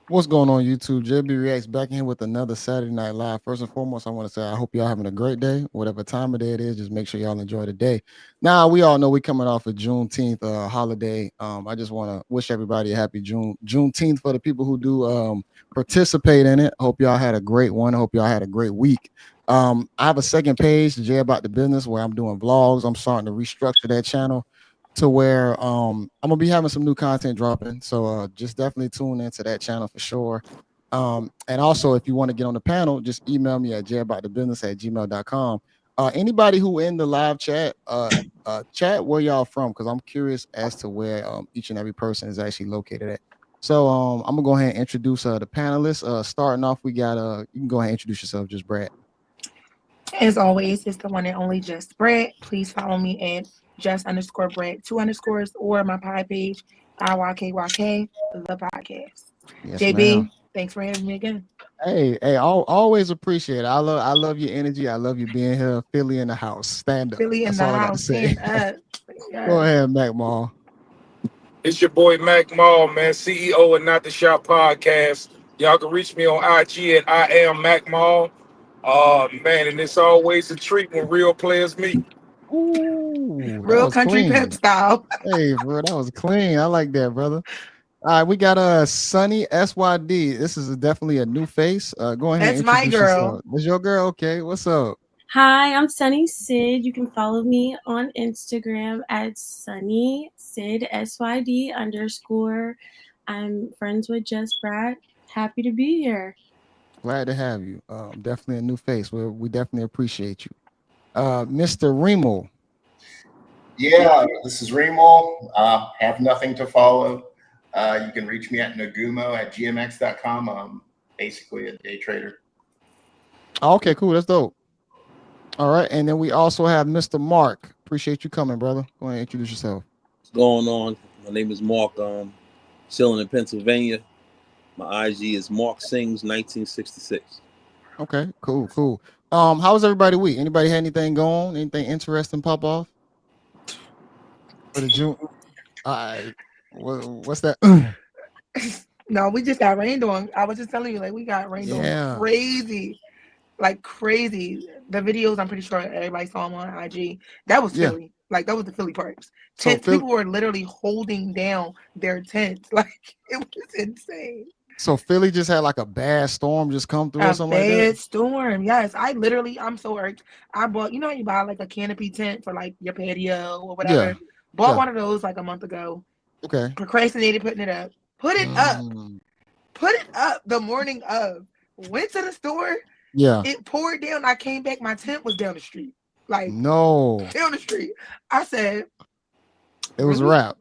What's going on, YouTube? JayBReacts back in here with another Saturday Night Live. First and foremost, I want to say I hope y'all having a great day, whatever time of day it is. Just make sure y'all enjoy the day. Now, we all know we coming off a Juneteenth holiday. I just want to wish everybody a happy Juneteenth for the people who do participate in it. Hope y'all had a great one. Hope y'all had a great week. I have a second page, Jay About the Business, where I'm doing vlogs. I'm starting to restructure that channel to where I'm gonna be having some new content dropping. So just definitely tune into that channel for sure. And also if you want to get on the panel, just email me at jayaboutthebusiness@gmail.com. Anybody who in the live chat where y'all from, because I'm curious as to where each and every person is actually located at. So I'm gonna go ahead and introduce the panelists. Starting off, we got you can go ahead and introduce yourself, just Brad. As always, it's the one and only Just Brad. Please follow me at just_Brad 2 underscores or my pie page, IYKYK, the podcast. Yes, ma'am. JB, thanks for having me again. Hey, always appreciate it. I love your energy. I love you being here. Philly in the house. Stand up. Philly in That's the all I got to house, say. stand up. Go Yes. ahead, Mac Mall. It's your boy Mac Mall, man, CEO of Not the Shop Podcast. Y'all can reach me on IG at I am Mac Mall. Man, and it's always a treat when real players meet. Ooh, that Real was country pep clean. style. Hey, bro, that was clean. I like that, brother. All right, we got Sunny SYD. This is definitely a new face. Go ahead and That's my introduce yourself. girl. That's your girl. Okay, what's up? Hi, I'm Sunny Sid. You can follow me on Instagram at Sunny Sid SYD underscore. I'm friends with Just Brat. Happy to be here. Glad to have you. Definitely a new face. We definitely appreciate you. Mr. Remo. Yeah, this is Remo. Have nothing to follow. You can reach me at nagumo@gmx.com. I'm basically a day trader. Oh, okay, cool. That's dope. All right, and then we also have Mr. Mark. Appreciate you coming, brother. Go ahead and introduce yourself. Going on? My name is Mark. Chilling in Pennsylvania. My IG is Mark Sings 1966. Okay, cool. How was everybody week? Anybody had anything going? Anything interesting pop off for the June? What's that? No, we just got rained on. I was just telling you, like, we got rained on Yeah, crazy. Like crazy. The videos, I'm pretty sure everybody saw them on IG. That was yeah. Philly. Like that was the Philly parts. So Tents. Philly, People were literally holding down their tents. Like it was insane. so Philly just had like a bad storm just come through or A something like that. bad storm. Yes, I'm so irked. I bought. You know how you buy like a canopy tent for like your patio or Yeah, whatever. Bought yeah. one of those like a month ago. Okay. Procrastinated putting it up. Put it up. Mm, Put it up the morning of. Went to the store. yeah. It poured down. I came back. My tent was down the street. Like No, down the street. I said, it was a really? wrap.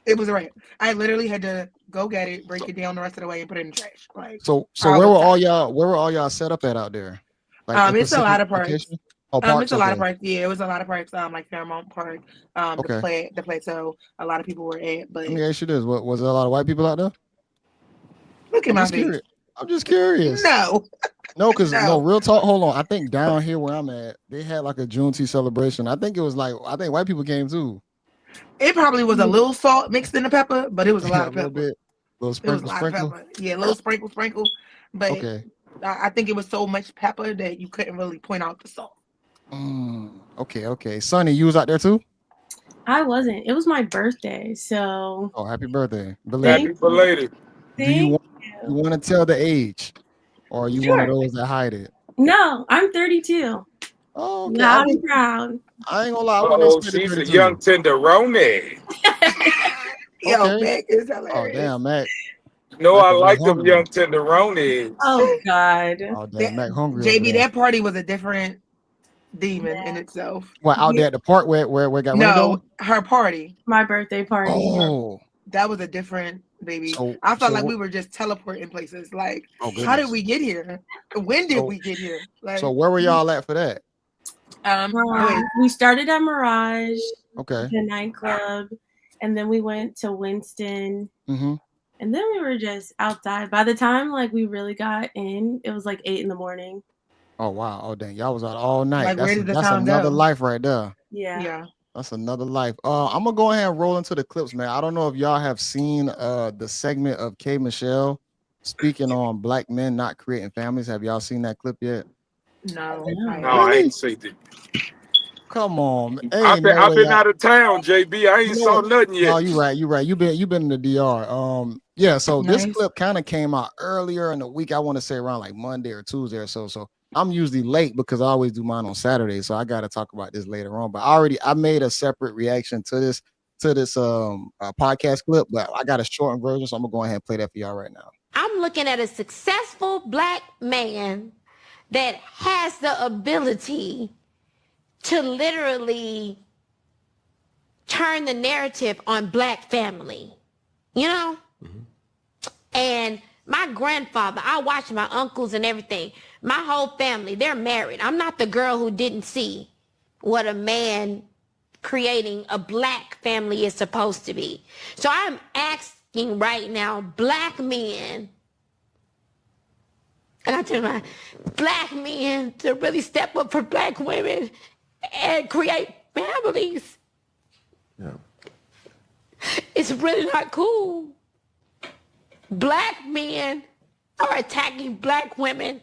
It was a wrap. I literally had to go get it, break it down the rest of the way, and put it in the trash. Like So I where were was all tired. y'all? Where were all y'all set up at out there? Like in It's a lot specific of parks. location? Oh, parks. It's a lot of Okay. parks. Yeah, it was a lot of parks. Like Fairmount Park, Okay. the plateau. A lot of people were at, but Let me ask you this: What was there a lot of white people out there? look at I'm my just face. curious. I'm just curious. No, No, because no, no. real talk. Hold on. I think down here where I'm at, they had like a Juneteenth celebration. I think it was like I think white people came too. It probably was a little salt mixed in the pepper, but it was a lot Yeah, a of little pepper. bit, little It was a sprinkle, lot of sprinkle. pepper. Yeah, a little sprinkle. But Okay. I think it was so much pepper that you couldn't really point out the salt. Okay. Sonny, you was out there too? I wasn't. It was my birthday, so Oh, happy birthday, thank Happy belated. you. belated. Do you Thank want you you. want to tell the age, or are you one of Sure. those that hide it? No, I'm 32. Oh, okay. Loud and proud. I ain't gonna lie. I wouldn't Uh-oh, expect it she's a 32. young tenderoni. Yo, Okay. Mac is Oh, hilarious. damn, Mac. You know Mac I over there like them hungry. young tenderonis. Oh God. Oh, That damn, Mac hungry over JB, there. that party was a different demon in itself. What out there at the park where it got rained No, on? her party. My birthday party. Oh, That was a different baby. so I felt so like we what? were just teleporting places. Like, Oh how did goodness. we get here? When did So we get here? so Like, where were y'all at for that? go ahead. We started at Mirage, Okay. the nightclub, and then we went to Winston, Mm-hmm. and then we were just outside. By the time like we really got in, it was like 8 in the morning. Oh wow. Oh dang, y'all was out all night. Like, where did the That's time another go? life right there. Yeah. Yeah. That's another life. I'm gonna go ahead and roll into the clips, man. I don't know if y'all have seen the segment of K Michelle speaking on black men not creating families. Have y'all seen that clip yet? No. No, I ain't say that. Come on, I've ain't been no I've way. been out of town, JB. I ain't saw nothing No, yet. you right. You've been in the DR. Yeah. So this Nice. clip kind of came out earlier in the week. I want to say around like Monday or Tuesday or so. So I'm usually late because I always do mine on Saturday. So I got to talk about this later on. But I made a separate reaction to this podcast clip, but I got a shortened version, so I'm gonna go ahead and play that for y'all right now. I'm looking at a successful black man that has the ability to literally turn the narrative on black family, you know? And my grandfather, I watched my uncles and everything. My whole family, they're married. I'm not the girl who didn't see what a man creating a black family is supposed to be. So I'm asking right now, black men, and I tell my black men to really step up for black women and create families. Yeah. It's really not cool. Black men are attacking black women.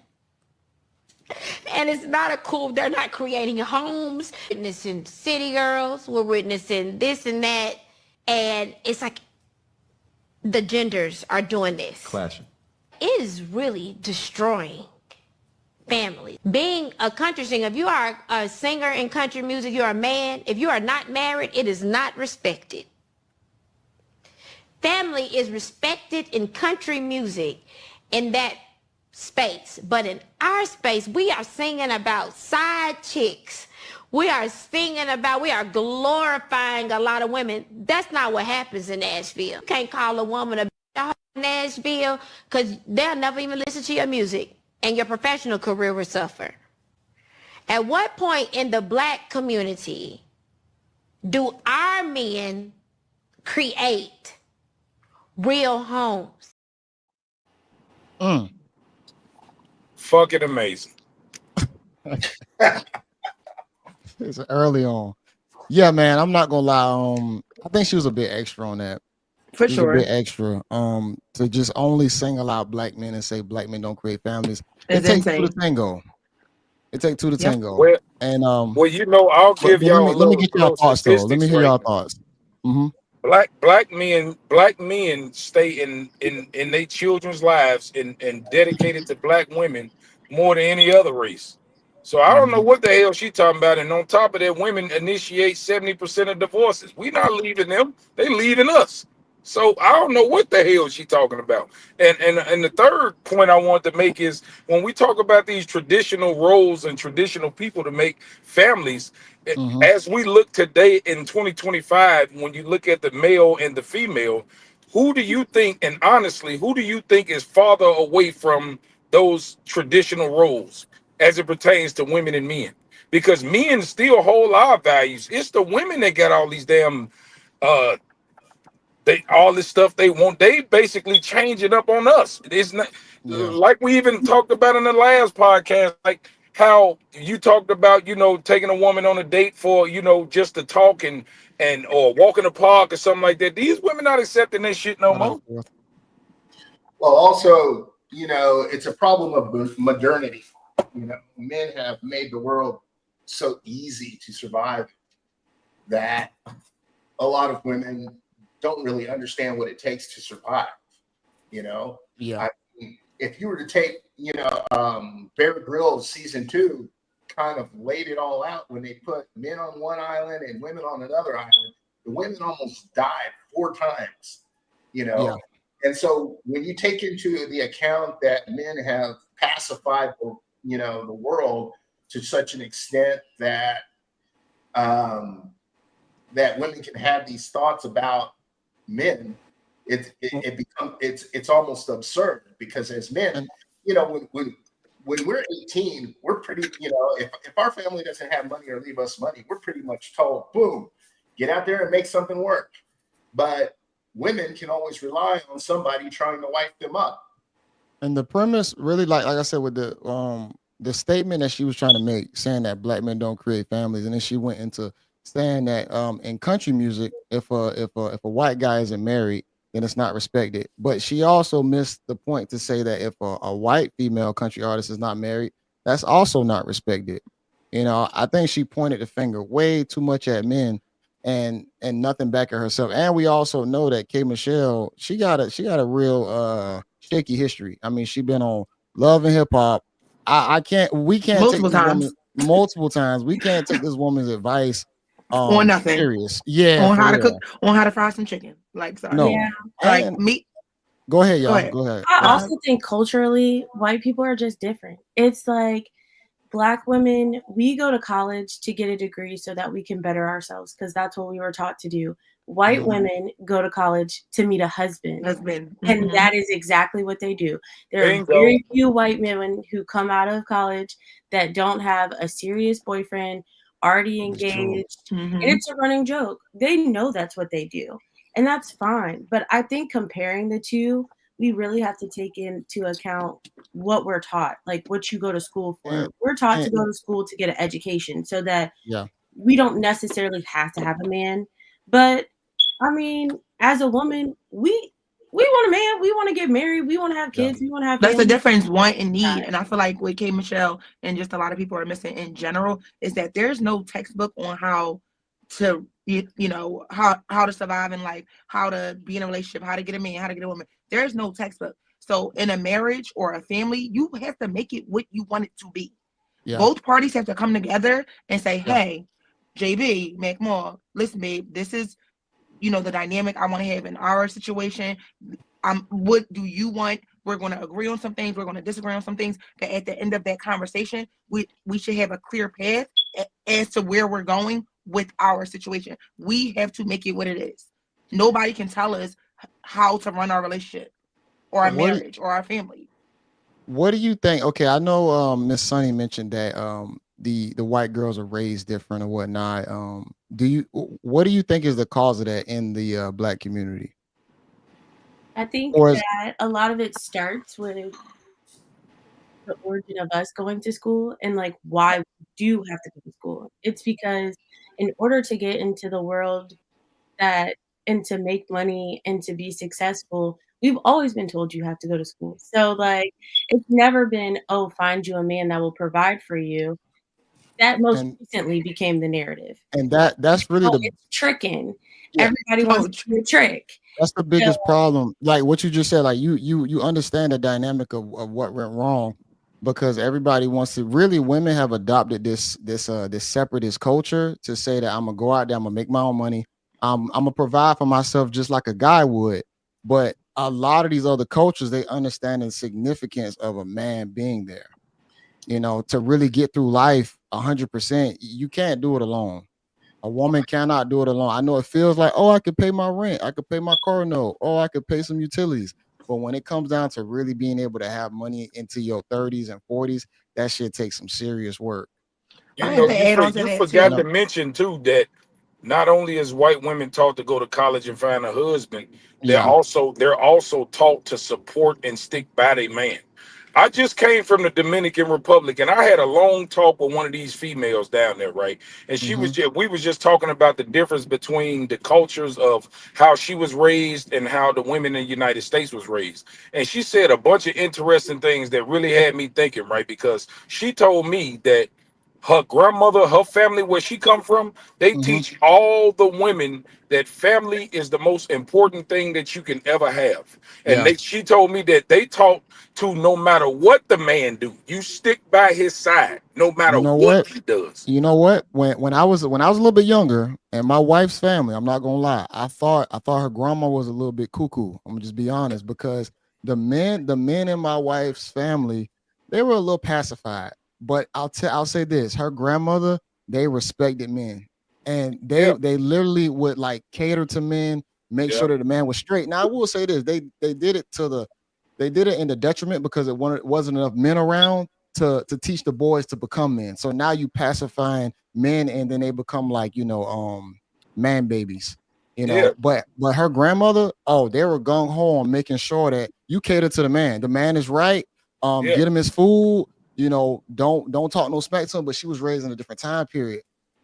And it's not a cool, they're not creating homes. We're witnessing city girls, we're witnessing this and that. And it's like the genders are doing this. Clashing. It is really destroying families. Being a country singer, if you are a singer in country music, you're a man. If you are not married, it is not respected. Family is respected in country music in that space. But in our space, we are singing about side chicks. We are glorifying a lot of women. That's not what happens in Nashville. You can't call a woman a bitch in Nashville because they'll never even listen to your music and your professional career will suffer. At what point in the black community do our men create real homes? Fucking amazing. It's early on. Yeah, man. I'm not gonna lie. I think she was a bit extra on that. For She was sure. a bit extra. To just only single out black men and say black men don't create families. It It's takes two insane. to tango. It takes two to Yep. tango. Well, And well, you know, I'll but give y'all a let me little, get your little thoughts though. Let me statistics hear right your now. thoughts. Black men stay in their children's lives and dedicated to black women more than any other race. So I don't know what the hell she talking about. And on top of that, women initiate 70% of divorces. We not leaving them; they leaving us. So I don't know what the hell she talking about. And the third point I want to make is when we talk about these traditional roles and traditional people to make families, as we look today in 2025, when you look at the male and the female, who do you think, and honestly, who do you think is farther away from those traditional roles as it pertains to women and men? Because men still hold our values. It's the women that got all these damn all this stuff they want. They basically change it up on us. It's not like we even talked about in the last podcast, like how you talked about, taking a woman on a date for, just to talk and or walk in the park or something like that. These women not accepting that shit no more. Well, also, it's a problem of modernity. Men have made the world so easy to survive that a lot of women don't really understand what it takes to survive. Yeah. If you were to take, Bear Grylls season 2 kind of laid it all out when they put men on one island and women on another island. The women almost died 4 times, Yeah. And so when you take into the account that men have pacified, the world to such an extent that that women can have these thoughts about men, it's almost absurd, because as men, when we're 18, we're pretty, if our family doesn't have money or leave us money, we're pretty much told, boom, get out there and make something work. But women can always rely on somebody trying to wipe them up. And the premise really, like I said, with the statement that she was trying to make, saying that black men don't create families, and then she went into saying that in country music, if a white guy isn't married, then it's not respected. But she also missed the point to say that if a white female country artist is not married, that's also not respected. I think she pointed the finger way too much at men and nothing back at herself. And we also know that K Michelle, she got a real shaky history. I mean, she been on Love and Hip Hop. I can't we can't take multiple this woman times multiple times. We can't take this woman's advice on nothing. serious. Yeah, On for how to cook, real. on how to fry some chicken. Like, sorry. No. Yeah. Like And meat. go ahead, Go y'all. ahead. Go ahead. I Go ahead. also think culturally, white people are just different. It's like Black women, we go to college to get a degree so that we can better ourselves because that's what we were taught to do. White Mhm. women go to college to meet a husband. Husband. And Mhm. that is exactly what they do. There are Bingo. very few white women who come out of college that don't have a serious boyfriend, already It's true. engaged, and Mhm. it's a running joke. They know that's what they do, and that's fine. But I think comparing the two, we really have to take into account what we're taught, like what you go to school And, for. We're taught to and go to school to get an education so that yeah. we don't necessarily have to have a man. But I mean, as a woman, we want a man. We want to get married. We want to have Yeah. kids. We want to have That's the families. difference, want and need. And I feel like what K Michelle and just a lot of people are missing in general is that there's no textbook on how to how to survive in life, how to be in a relationship, how to get a man, how to get a woman. There's no textbook. So in a marriage or a family, you have to make it what you want it to be. Yeah. Both parties have to come together and say, Yeah. hey, JB, McMore, listen, babe, this is the dynamic I want to have in our situation. What do you want? We're going to agree on some things. We're going to disagree on some things. That at the end of that conversation, we should have a clear path as to where we're going with our situation. We have to make it what it is. Nobody can tell us how to run our relationship or our What do, marriage or our family. what do you think? Okay, I know Miss Sunny mentioned that the white girls are raised different or whatnot. What do you think is the cause of that in the Black community? I think Or is that a lot of it starts with the origin of us going to school and like why we do have to go to school. It's because in order to get into the world that and to make money and to be successful, we've always been told you have to go to school. So like it's never been, oh, find you a man that will provide for you. That most and recently became the narrative. that's really Oh, the it's tricking. yeah. Everybody wants Coach. to do a trick. That's the So biggest problem. Like what you just said, like you understand the dynamic of what went wrong because everybody wants to really women have adopted this separatist culture to say that I'm gonna go out there, I'm gonna make my own money. I'm gonna provide for myself just like a guy would. But a lot of these other cultures, they understand the significance of a man being there. To really get through life 100%, you can't do it alone. A woman cannot do it alone. I know it feels like, oh, I could pay my rent, I could pay my car note, oh, I could pay some utilities. But when it comes down to really being able to have money into your 30s and 40s, that shit takes some serious work. You I have know, to you add on to you that You forgot too. know? to mention too that not only is white women taught to go to college and find a husband, Yeah. they're also taught to support and stick by their man. I just came from the Dominican Republic and I had a long talk with one of these females down there, right? And Hmm. we was just talking about the difference between the cultures of how she was raised and how the women in the United States was raised. And she said a bunch of interesting things that really had me thinking, right? Because she told me that her grandmother, her family, where she come from, they Hmm. teach all the women that family is the most important thing that you can ever have. And Yeah. she told me that they taught to no matter what the man do, you stick by his side, no matter You know what what? he does. You know what? When I was a little bit younger, and my wife's family, I'm not gonna lie, I thought her grandma was a little bit cuckoo. I'm gonna just be honest because the men in my wife's family, they were a little pacified. But I'll say this: her grandmother, they respected men, and they Yeah, they literally would like cater to men, make yeah, sure that the man was straight. Now I will say this: they did it in the detriment because it wasn't enough men around to teach the boys to become men. So now you pacifying men and then they become like, man babies. yeah, But her grandmother, oh, they were gung ho on making sure that you cater to the man. The man is right. yeah. Get him his food. Don't talk no smack to him. But she was raised in a different time period.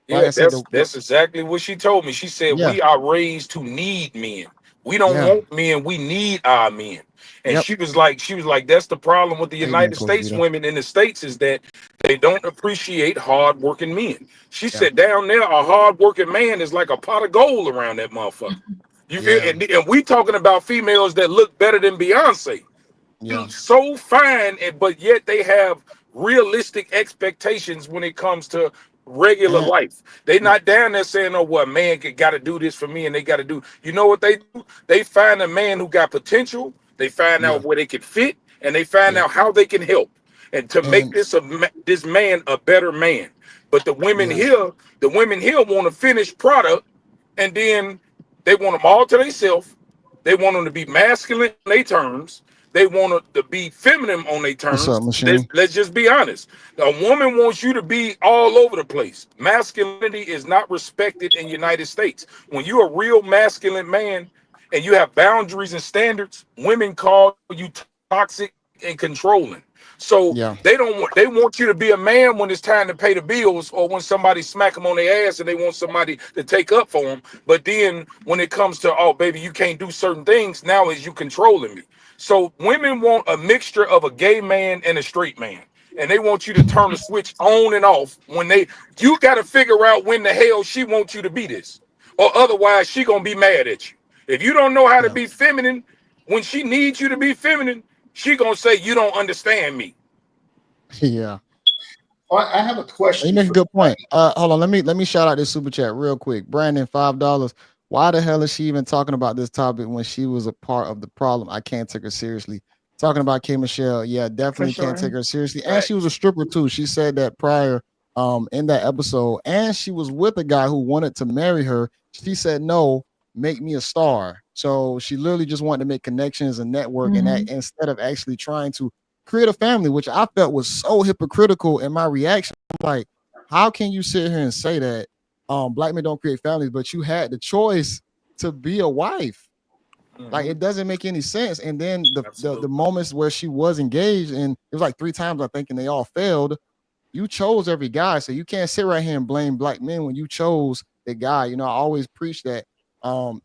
Like Yeah, I said, that's exactly what she told me. She said yeah, we are raised to need men. We don't Yeah. want men. We need our men. And Yep. she was like, that's the problem with the Amen, United Coach States Vita. women in the States is that they don't appreciate hardworking men. She Yeah. said down there, a hardworking man is like a pot of gold around that motherfucker. You feel? Yeah. And we talking about females that look better than Beyonce, Yeah. so fine, but yet they have realistic expectations when it comes to regular And life. They not down there saying, "Oh, well, a man got to do this for me," and they got to do. You know what they do? They find a man who got potential. They find yeah. out where they can fit, and they find Yeah. out how they can help, and to make And this man a better man. But yeah. the women here want a finished product, and then they want them all to themselves. They want them to be masculine on their terms. They want them to be feminine on their What's up, terms. Let's, machine? let's just be honest. A woman wants you to be all over the place. Masculinity is not respected in the United States. When you're a real masculine man and you have boundaries and standards, women call you toxic and controlling. So Yeah. they want you to be a man when it's time to pay the bills or when somebody smack them on their ass and they want somebody to take up for them. But then when it comes to, oh baby, you can't do certain things, now is you controlling me. So women want a mixture of a gay man and a straight man. And they want you to turn the switch on and off you got to figure out when the hell she wants you to be this. Or otherwise she going to be mad at you. If you don't know how to Yeah. be feminine, when she needs you to be feminine, she going to say you don't understand me. Yeah. I have a You question make a for good point. Hold on. Let me shout out this super chat real quick. Brandon, $5. Why the hell is she even talking about this topic when she was a part of the problem? I can't take her seriously. Talking about K Michelle, yeah, For definitely can't take sure. her seriously. And she was a facts. stripper too. She said that prior in that episode, and she was with a guy who wanted to marry her. She said no, make me a star. So she literally just wanted to make connections and network, and that Hmm. instead of actually trying to create a family, which I felt was so hypocritical in my reaction. Like, how can you sit here and say that black men don't create families, but you had the choice to be a wife? Like, Mhm. it doesn't make any sense. And then the Absolutely. moments where she was engaged, and it was like 3 times, I think, and they all failed. You chose every guy, so you can't sit right here and blame black men when you chose the guy. You know, I always preach that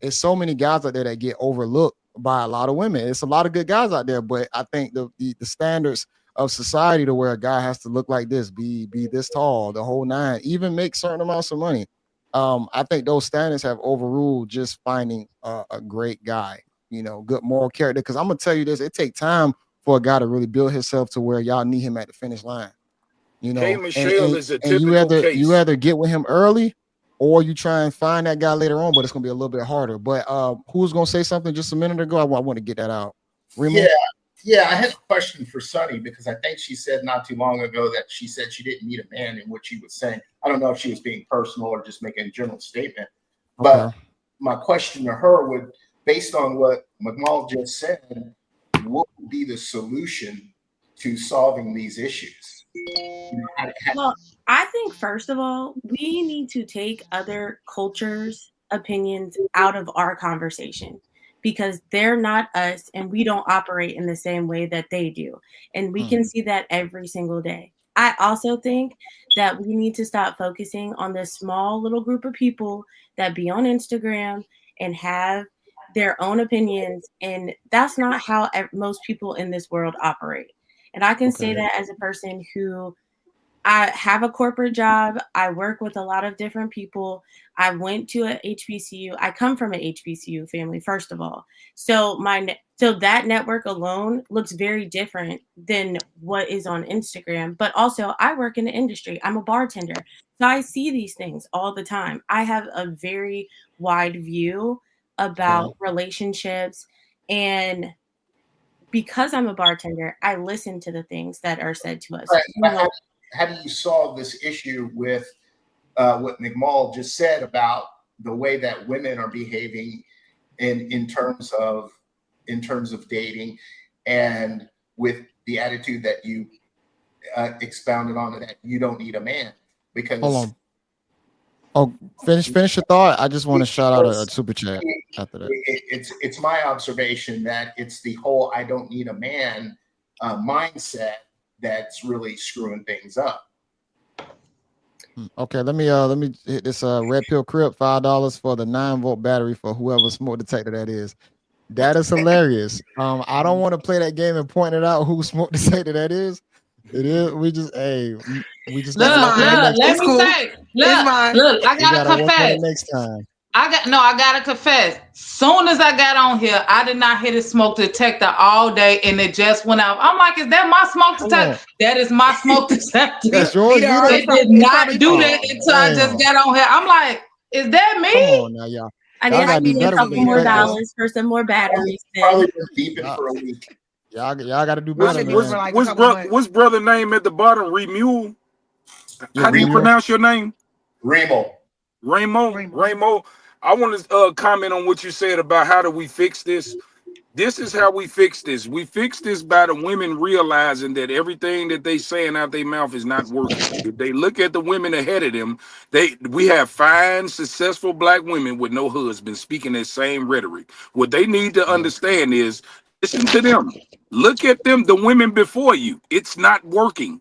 it's so many guys out there that get overlooked by a lot of women. It's a lot of good guys out there, but I think the standards of society to where a guy has to look like this, be this tall, the whole nine, even make certain amounts of money. I think those standards have overruled just finding a great guy, you know, good moral character. Because I'm gonna tell you this, it take time for a guy to really build himself to where y'all need him at the finish line, you K know, and Michelle and, is a and you typical case. either get with him early or you try and find that guy later on, but it's gonna be a little bit harder. But who's gonna say something just a minute ago? I want to get that out. Yeah, Remo? yeah. I had a question for Sunny because I think she said not too long ago that she said she didn't need a man in what she was saying. I don't know if she was being personal or just making a general statement. But Okay. my question to her would, based on what McMall just said, what would be the solution to solving these issues? You know, Well, I think first of all, we need to take other cultures' opinions out of our conversation because they're not us and we don't operate in the same way that they do. And we Mm, can see that every single day. I also think that we need to stop focusing on this small little group of people that be on Instagram and have their own opinions. And that's not how most people in this world operate. And I can say okay. that as a person who I have a corporate job. I work with a lot of different people. I went to a HBCU. I come from an HBCU family, first of all. So so that network alone looks very different than what is on Instagram. But also, I work in the industry. I'm a bartender. So I see these things all the time. I have a very wide view Okay. about relationships, and because I'm a bartender, I listen to the things that are said to us. but how do you solve this issue with what McMall just said about the way that women are behaving in terms of dating, and with the attitude that you expounded on, that you don't need a man Hold because on. Oh, finish your thought. I just want to shout out a because super chat after that. it's my observation that it's the whole "I don't need a man" mindset that's really screwing things up. Okay, let me hit this red pill crib, $5 for the 9-volt battery for whoever smoke detector that is. That is hilarious. I don't want to play that game and point it out who smoked to say that is. It is. We just It's gotta work on it mine. next. Let It's me cool. say, It's mine. I We gotta gotta work on it confess. next time. I gotta confess. Soon as I got on here, I did not hit a smoke detector all day, and it just went out. I'm like, is that my smoke Come on, detector? That is my smoke detector. that's yours, Vita, Vita. It did it's not probably do for that Oh you. until I just damn! got on here. I'm like, is that Come me? on now, y'all. I Y'all did gotta have to do pay a better with couple the more detectors. dollars for some more batteries Probably then. been deep in it Y'all, for a week. y'all gotta do I've better, What's been doing it what's for man. like a what's couple brother months. what's brother name at the bottom? Remule. Yeah, How do you Remule. pronounce your name? Remo. Ramo. Rainbow. Ramo. I want to comment on what you said about how do we fix this. This is how we fix this. We fix this by the women realizing that everything that they saying out their mouth is not working. If they look at the women ahead of them, we have fine, successful black women with no husbands speaking that same rhetoric. What they need to Yeah. understand is listen to them. Look at them, the women before you. It's not working.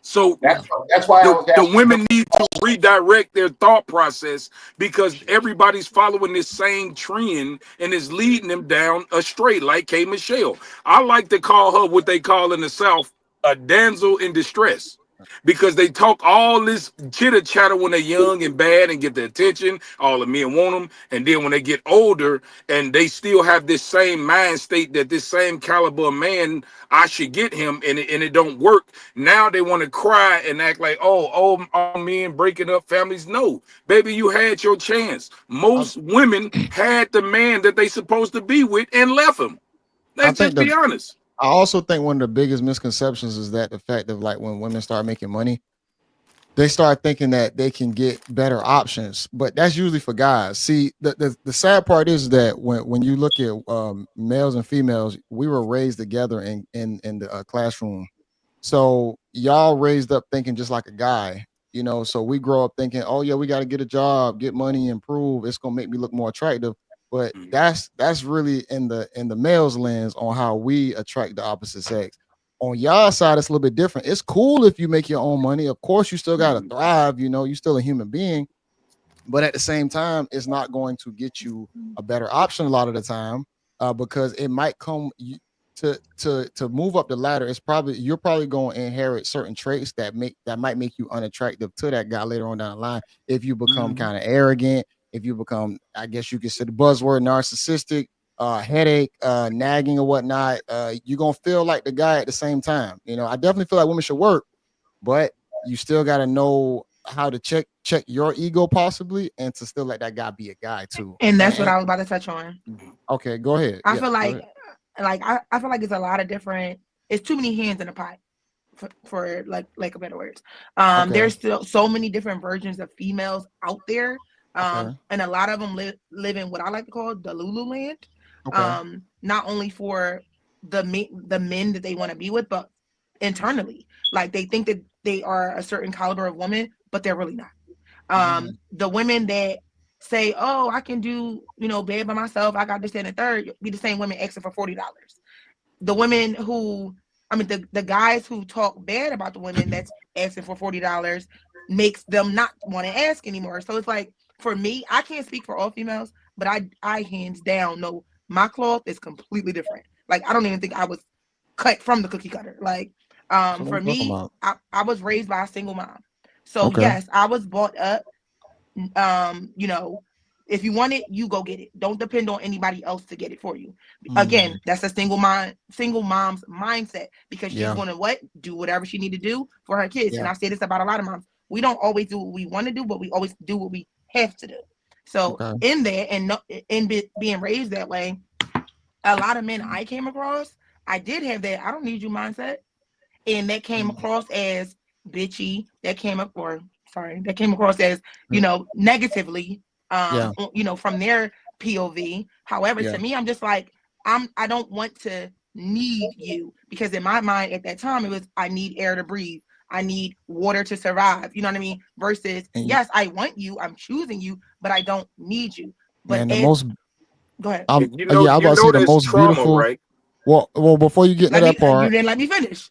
So Yeah. That's why I was the asking her. women need to redirect their thought process because everybody's following this same trend and is leading them down astray, like K. Michelle. I like to call her what they call in the South a damsel in distress because they talk all this chitter chatter when they're young and bad and get the attention. All the men want them. And then when they get older and they still have this same mind state that this same caliber of man, I should get him, and it don't work. Now they want to cry and act like, all men breaking up families. No, baby, you had your chance. I, Most women had the man that they supposed to be with and left him. I Let's think just the be honest. I also think one of the biggest misconceptions is that the fact of like when women start making money, they start thinking that they can get better options, but that's usually for guys. See, the sad part is that when you look at males and females, we were raised together in the classroom. So y'all raised up thinking just like a guy, So we grow up thinking, oh yeah, we got to get a job, get money, improve. It's gonna make me look more attractive. But that's really in the male's lens on how we attract the opposite sex. On y'all side, it's a little bit different. It's cool if you make your own money. Of course, you still gotta thrive. You're still a human being. But at the same time, it's not going to get you a better option a lot of the time, because it might come to move up the ladder. You're probably going to inherit certain traits that might make you unattractive to that guy later on down the line. If you become kind of arrogant, if you become, I guess you could say the buzzword narcissistic, headache, nagging or whatnot, you're gonna feel like the guy at the same time. I definitely feel like women should work, but you still got to know how to check your ego possibly, and to still let that guy be a guy too. And that's what And I was about to touch on. okay, go ahead. I Yeah, feel go like, ahead. I feel like it's a lot of different. It's too many hands in a pot, for like a better words. Okay, There's still so many different versions of females out there, okay, and a lot of them live in what I like to call the Lulu land. okay. Not only for the men that they want to be with, but internally, like they think that they are a certain caliber of woman, but they're really not. Mm, The women that say, "Oh, I can do bed by myself. I got this and the third," be the same women asking for $40. The women who, I mean, the guys who talk bad about the women that's asking for $40 makes them not want to ask anymore. So it's like, for me, I can't speak for all females, but I hands down know my cloth is completely different. Like, I don't even think I was cut from the cookie cutter. Like, so what for I'm talking me, about. I was raised by a single mom. So Okay. yes, I was brought up, you know, if you want it, you go get it. Don't depend on anybody else to get it for you. Mm, Again, that's a single mom's mindset, because she's yeah, going to do whatever she need to do for her kids. And yeah. I say this about a lot of moms. We don't always do what we want to do, but we always do what we have to do. So Okay. in there, and being raised that way, a lot of men I came across, I did have that I don't need you mindset. And that came Mm, across as bitchy. That came across as, mm, negatively, yeah, from their POV. However, yeah. to me, I'm just like, I don't want to need you, because in my mind at that time it was, I need air to breathe. I need water to survive. You know what I mean? Versus, And yes, I want you, I'm choosing you, but I don't need you. But man, the as most go ahead. And yeah, I was you about to say know the that's most trauma, beautiful. right? Well, before you get into that You part, didn't let me finish.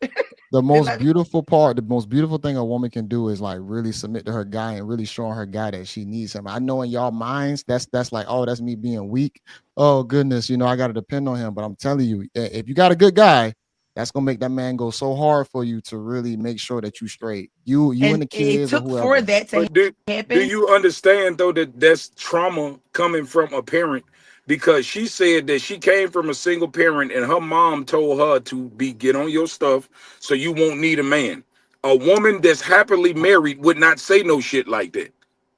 the Didn't most let me- beautiful part, the most beautiful thing a woman can do is like really submit to her guy and really showing her guy that she needs him. I know in y'all minds that's like, oh, that's me being weak. Oh goodness, I got to depend on him. But I'm telling you, if you got a good guy, that's gonna make that man go so hard for you to really make sure that you straight. You and And the it kids or took for whoever. that to But do happen. you understand though that that's trauma coming from a parent? Because she said that she came from a single parent and her mom told her to get on your stuff so you won't need a man. A woman that's happily married would not say no shit like that.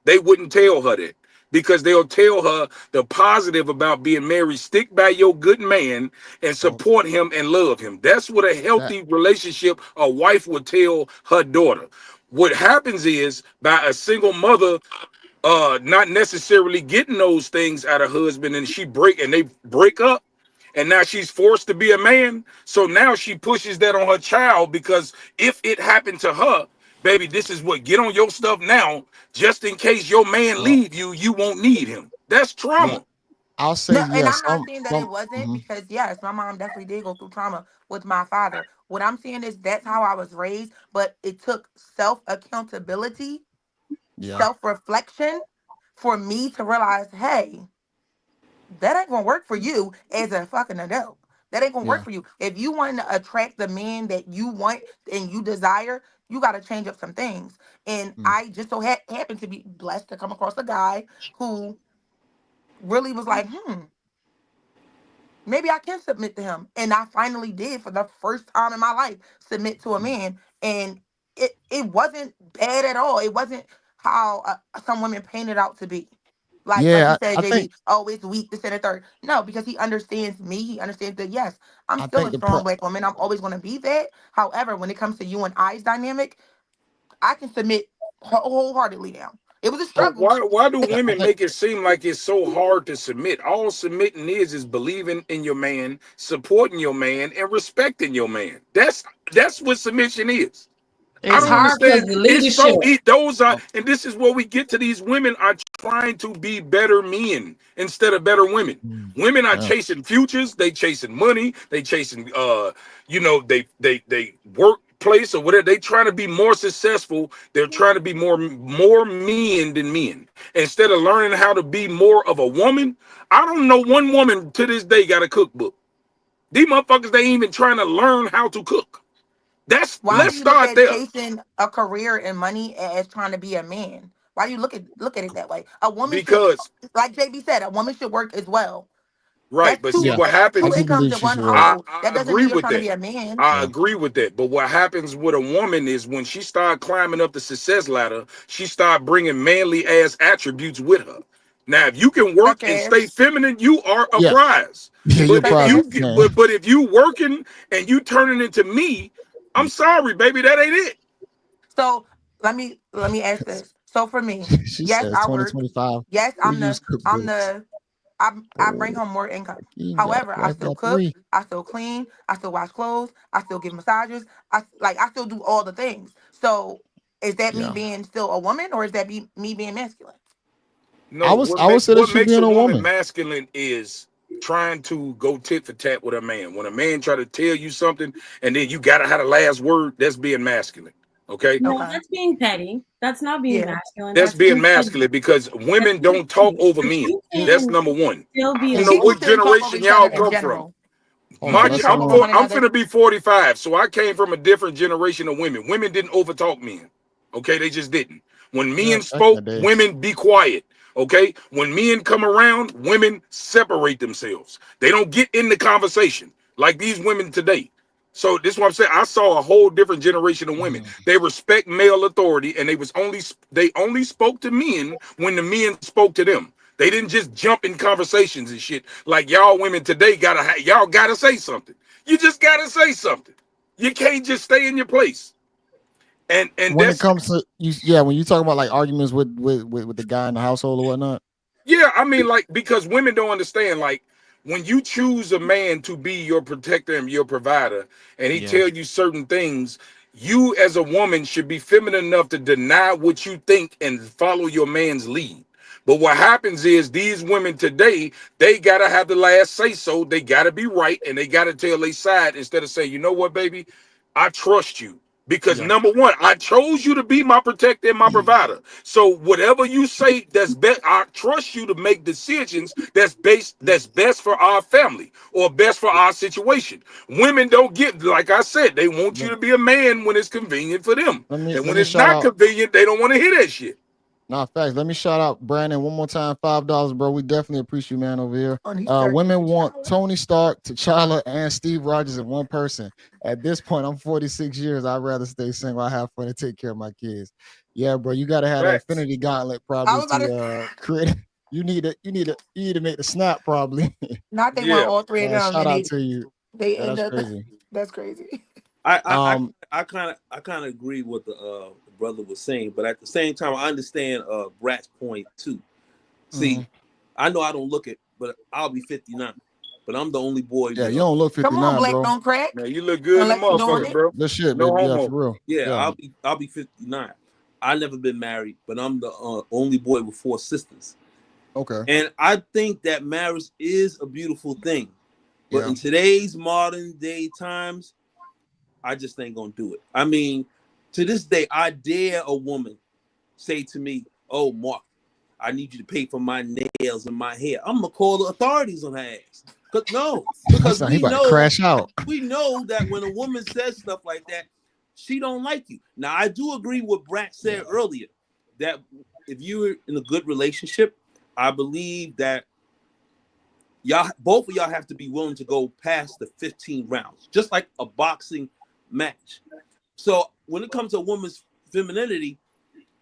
They wouldn't tell her that because they'll tell her the positive about being married. Stick by your good man and So support him and love him. That's what a that healthy relationship a wife would tell her daughter. What happens is by a single mother not necessarily getting those things out of husband and they break up and now she's forced to be a man, so now she pushes that on her child because if it happened to her, baby, this is what, get on your stuff now just in case your man well, leave you, you won't need him. That's well, trauma. I'll say No, and yes. I'm not saying that it wasn't Mhm. because yes, my mom definitely did go through trauma with my father. What I'm saying is that's how I was raised, but it took self accountability, Yeah, self reflection for me to realize, hey, that ain't gonna work for you as a fucking adult. That ain't gonna work yeah. for you. If you want to attract the man that you want and you desire, you got to change up some things. And Mm. I just so happened to be blessed to come across a guy who really was like, maybe I can submit to him. And I finally did for the first time in my life submit to a man. And it wasn't bad at all. It wasn't how some women paint it out to be. Like you Yeah, said, I think JB, oh, it's weak, this and the third. No, because he understands me. He understands that, yes, I'm I still think a the pro strong black woman. I'm always going to be that. However, when it comes to you and I's dynamic, I can submit wholeheartedly now. It was a But struggle. why do yeah, I women think make it seem like it's so hard to submit? All submitting is believing in your man, supporting your man, and respecting your man. That's what submission is. I It's don't yeah. hard because understand. the It's leadership. so those are, Oh, and this is where we get to. These women are trying to be better men instead of better women. mm, Women are yeah. chasing futures. They chasing money. They chasing they workplace or whatever. They trying to be more successful. They're trying to be more men than men instead of learning how to be more of a woman. I don't know one woman to this day got a cookbook. These motherfuckers, they ain't even trying to learn how to cook. Why do Let's you look start at there. chasing a career and money as trying to be a man? Why do you look at it that way? A woman should, Because like JB said, a woman should work as well. right, That's but see Yeah, what I two happens. do incomes believe in she one should work. household. I That doesn't agree mean you're with trying to that. be a man. I Yeah. agree with that. But what happens with a woman is when she start climbing up the success ladder, she start bringing manly ass attributes with her. Now, if you can Such work and as, stay feminine, you are a Yeah. prize. Yeah, you're But such if proud as. you that you get, can. but if you working and you turning into me, I'm sorry, baby, that ain't it. So let me ask this. So for me, She yes, says I work. 2025. Yes, We I'm the use I'm cookbooks. the I bring Oh, home more income. you got However, I wife still got cook, three. I still clean, I still wash clothes, I still give massages. I still do all the things. So is that me Yeah. being still a woman or is that me being masculine? No, I would say that what she makes a being a woman woman. masculine is trying to go tit for tat with a man. When a man try to tell you something and then you gotta have the last word, that's being masculine. Okay, No, Okay. that's being petty. That's not being Yeah. masculine. that's That's being being petty. masculine because That's women being don't talk petty. over But men. you It, That's can number one. still I be a don't it's know People what man. shouldn't talk over generation each other y'all in come from. general. hold People on. My, should Let's talk over one I'm another. finna be 45, so I came from a different generation of women. Women didn't overtalk men. Okay, they just didn't. When yeah, men back in the spoke, day. women be quiet. Okay, when men come around, women separate themselves. They don't get in the conversation like these women today. So this is what I'm saying. I saw a whole different generation of women. Mhm. They respect male authority, and they only spoke to men when the men spoke to them. They didn't just jump in conversations and shit like y'all women today y'all gotta say something. You just gotta say something. You can't just stay in your place. And When it that's comes to you, yeah, when you talk about like arguments with the guy in the household or whatnot. yeah, I mean, like, because women don't understand, like, when you choose a man to be your protector and your provider, and he Yeah. tell you certain things, you as a woman should be feminine enough to deny what you think and follow your man's lead. But what happens is these women today, they gotta have the last say so. They gotta be right, and they gotta tell their side instead of saying, you know what, baby, I trust you. Because Yeah. number one, I chose you to be my protector and my provider. So whatever you say that's best, I trust you to make decisions that's best for our family or best for our situation. Women don't get, like I said, they want you Let, to be a man when it's convenient for them. let me And let when me it's shout not out. convenient, they don't want to hear that shit. Nah, facts. Let me shout out Brandon one more time. $5, bro. We definitely appreciate you, man, over here. On these turkeys, Women want T'Challa. Tony Stark, T'Challa, and Steve Rogers in one person. At this point, I'm 46 years. I'd rather stay single. I have fun and take care of my kids. Yeah, bro. You gotta have that Facts. Infinity Gauntlet I probably was about to to create. You need to make the snap probably. not they want Yeah. all three of them Shout and out to you. they Yeah, end that's up crazy. that's crazy. Um, I kind of agree with the brother was saying, but at the same time, I understand Brat's point too. See, mhm. I know I don't look it, but I'll be 59. But I'm the only boy Yeah, with you don't look Come on, 59, black bro. don't crack Man, you look good in the unless you doing motherfucker, it. bro. Good shit, No baby. Yeah, homo. for real. yeah, Yeah, I'll be 59. I never been married, but I'm the only boy with 4 sisters. okay. And I think that marriage is a beautiful thing. But Yeah. in today's modern day times, I just ain't gonna do it. I mean, to this day, I dare a woman say to me, "Oh, Mark, I need you to pay for my nails and my hair." I'm gonna call the authorities on her ass. Because He about to crash out. we know that when a woman says stuff like that, she don't like you. Now, I do agree with Brat said earlier that if you're in a good relationship, I believe that both of y'all have to be willing to go past the 15 rounds, just like a boxing match. So when it comes to a woman's femininity,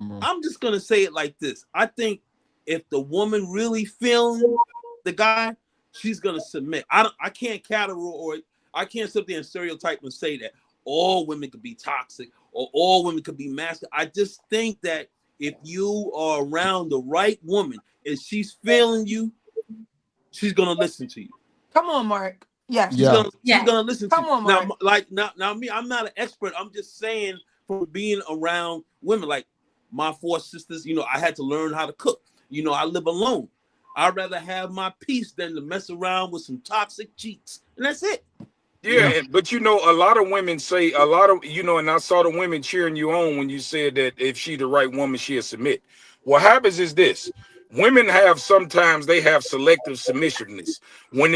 Mhm. I'm just gonna say it like this. I think if the woman really feeling the guy, she's gonna submit. I can't categorize, or I can't sit there and stereotype and say that all women could be toxic or all women could be masculine. I just think that if you are around the right woman and she's feeling you, she's gonna listen to you. Come on, Mark. Yes. Yeah. She's gonna listen to Come you. on, Mark. Now me, I'm not an expert. I'm just saying from being around women, like my 4 sisters, I had to learn how to cook. I live alone. I'd rather have my peace than to mess around with some toxic cheats. And that's it. Yeah. Yeah, but a lot of women say a lot of and I saw the women cheering you on when you said that if she the right woman, she'll submit. What happens is this: women sometimes they have selective submissiveness. When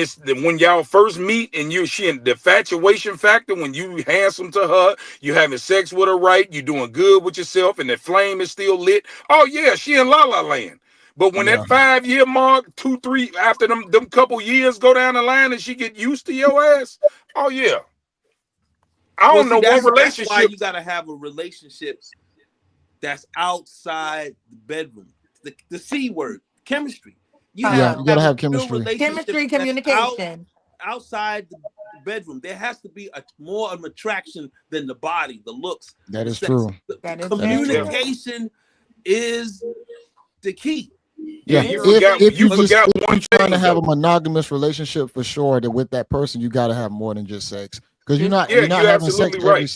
y'all first meet and she in the infatuation factor, when you handsome to her, you having sex with her right, you doing good with yourself, and the flame is still lit. Oh yeah, she in la la land. But when Yeah. that 5 year mark, 2, 3, after them couple years go down the line and she get used to your ass, oh yeah. I Well, don't see, know one that's why relationship. you gotta have a relationship that's outside the bedroom. The C word, chemistry. You have Yeah. to You Hello. gotta have a have real chemistry. relationship Chemistry, that's communication. outside the bedroom. There has to be more of an attraction than the body, the looks, That the is sex. true. That is That is very true. true. Communication is the key. Yeah, Yeah. It you is. If forgot if you you just forgot if one you're trying to thing have a though. monogamous relationship for sure, that with that person you gotta have more than just sex. Because you're Just not Yeah, you're not you're having sex absolutely right.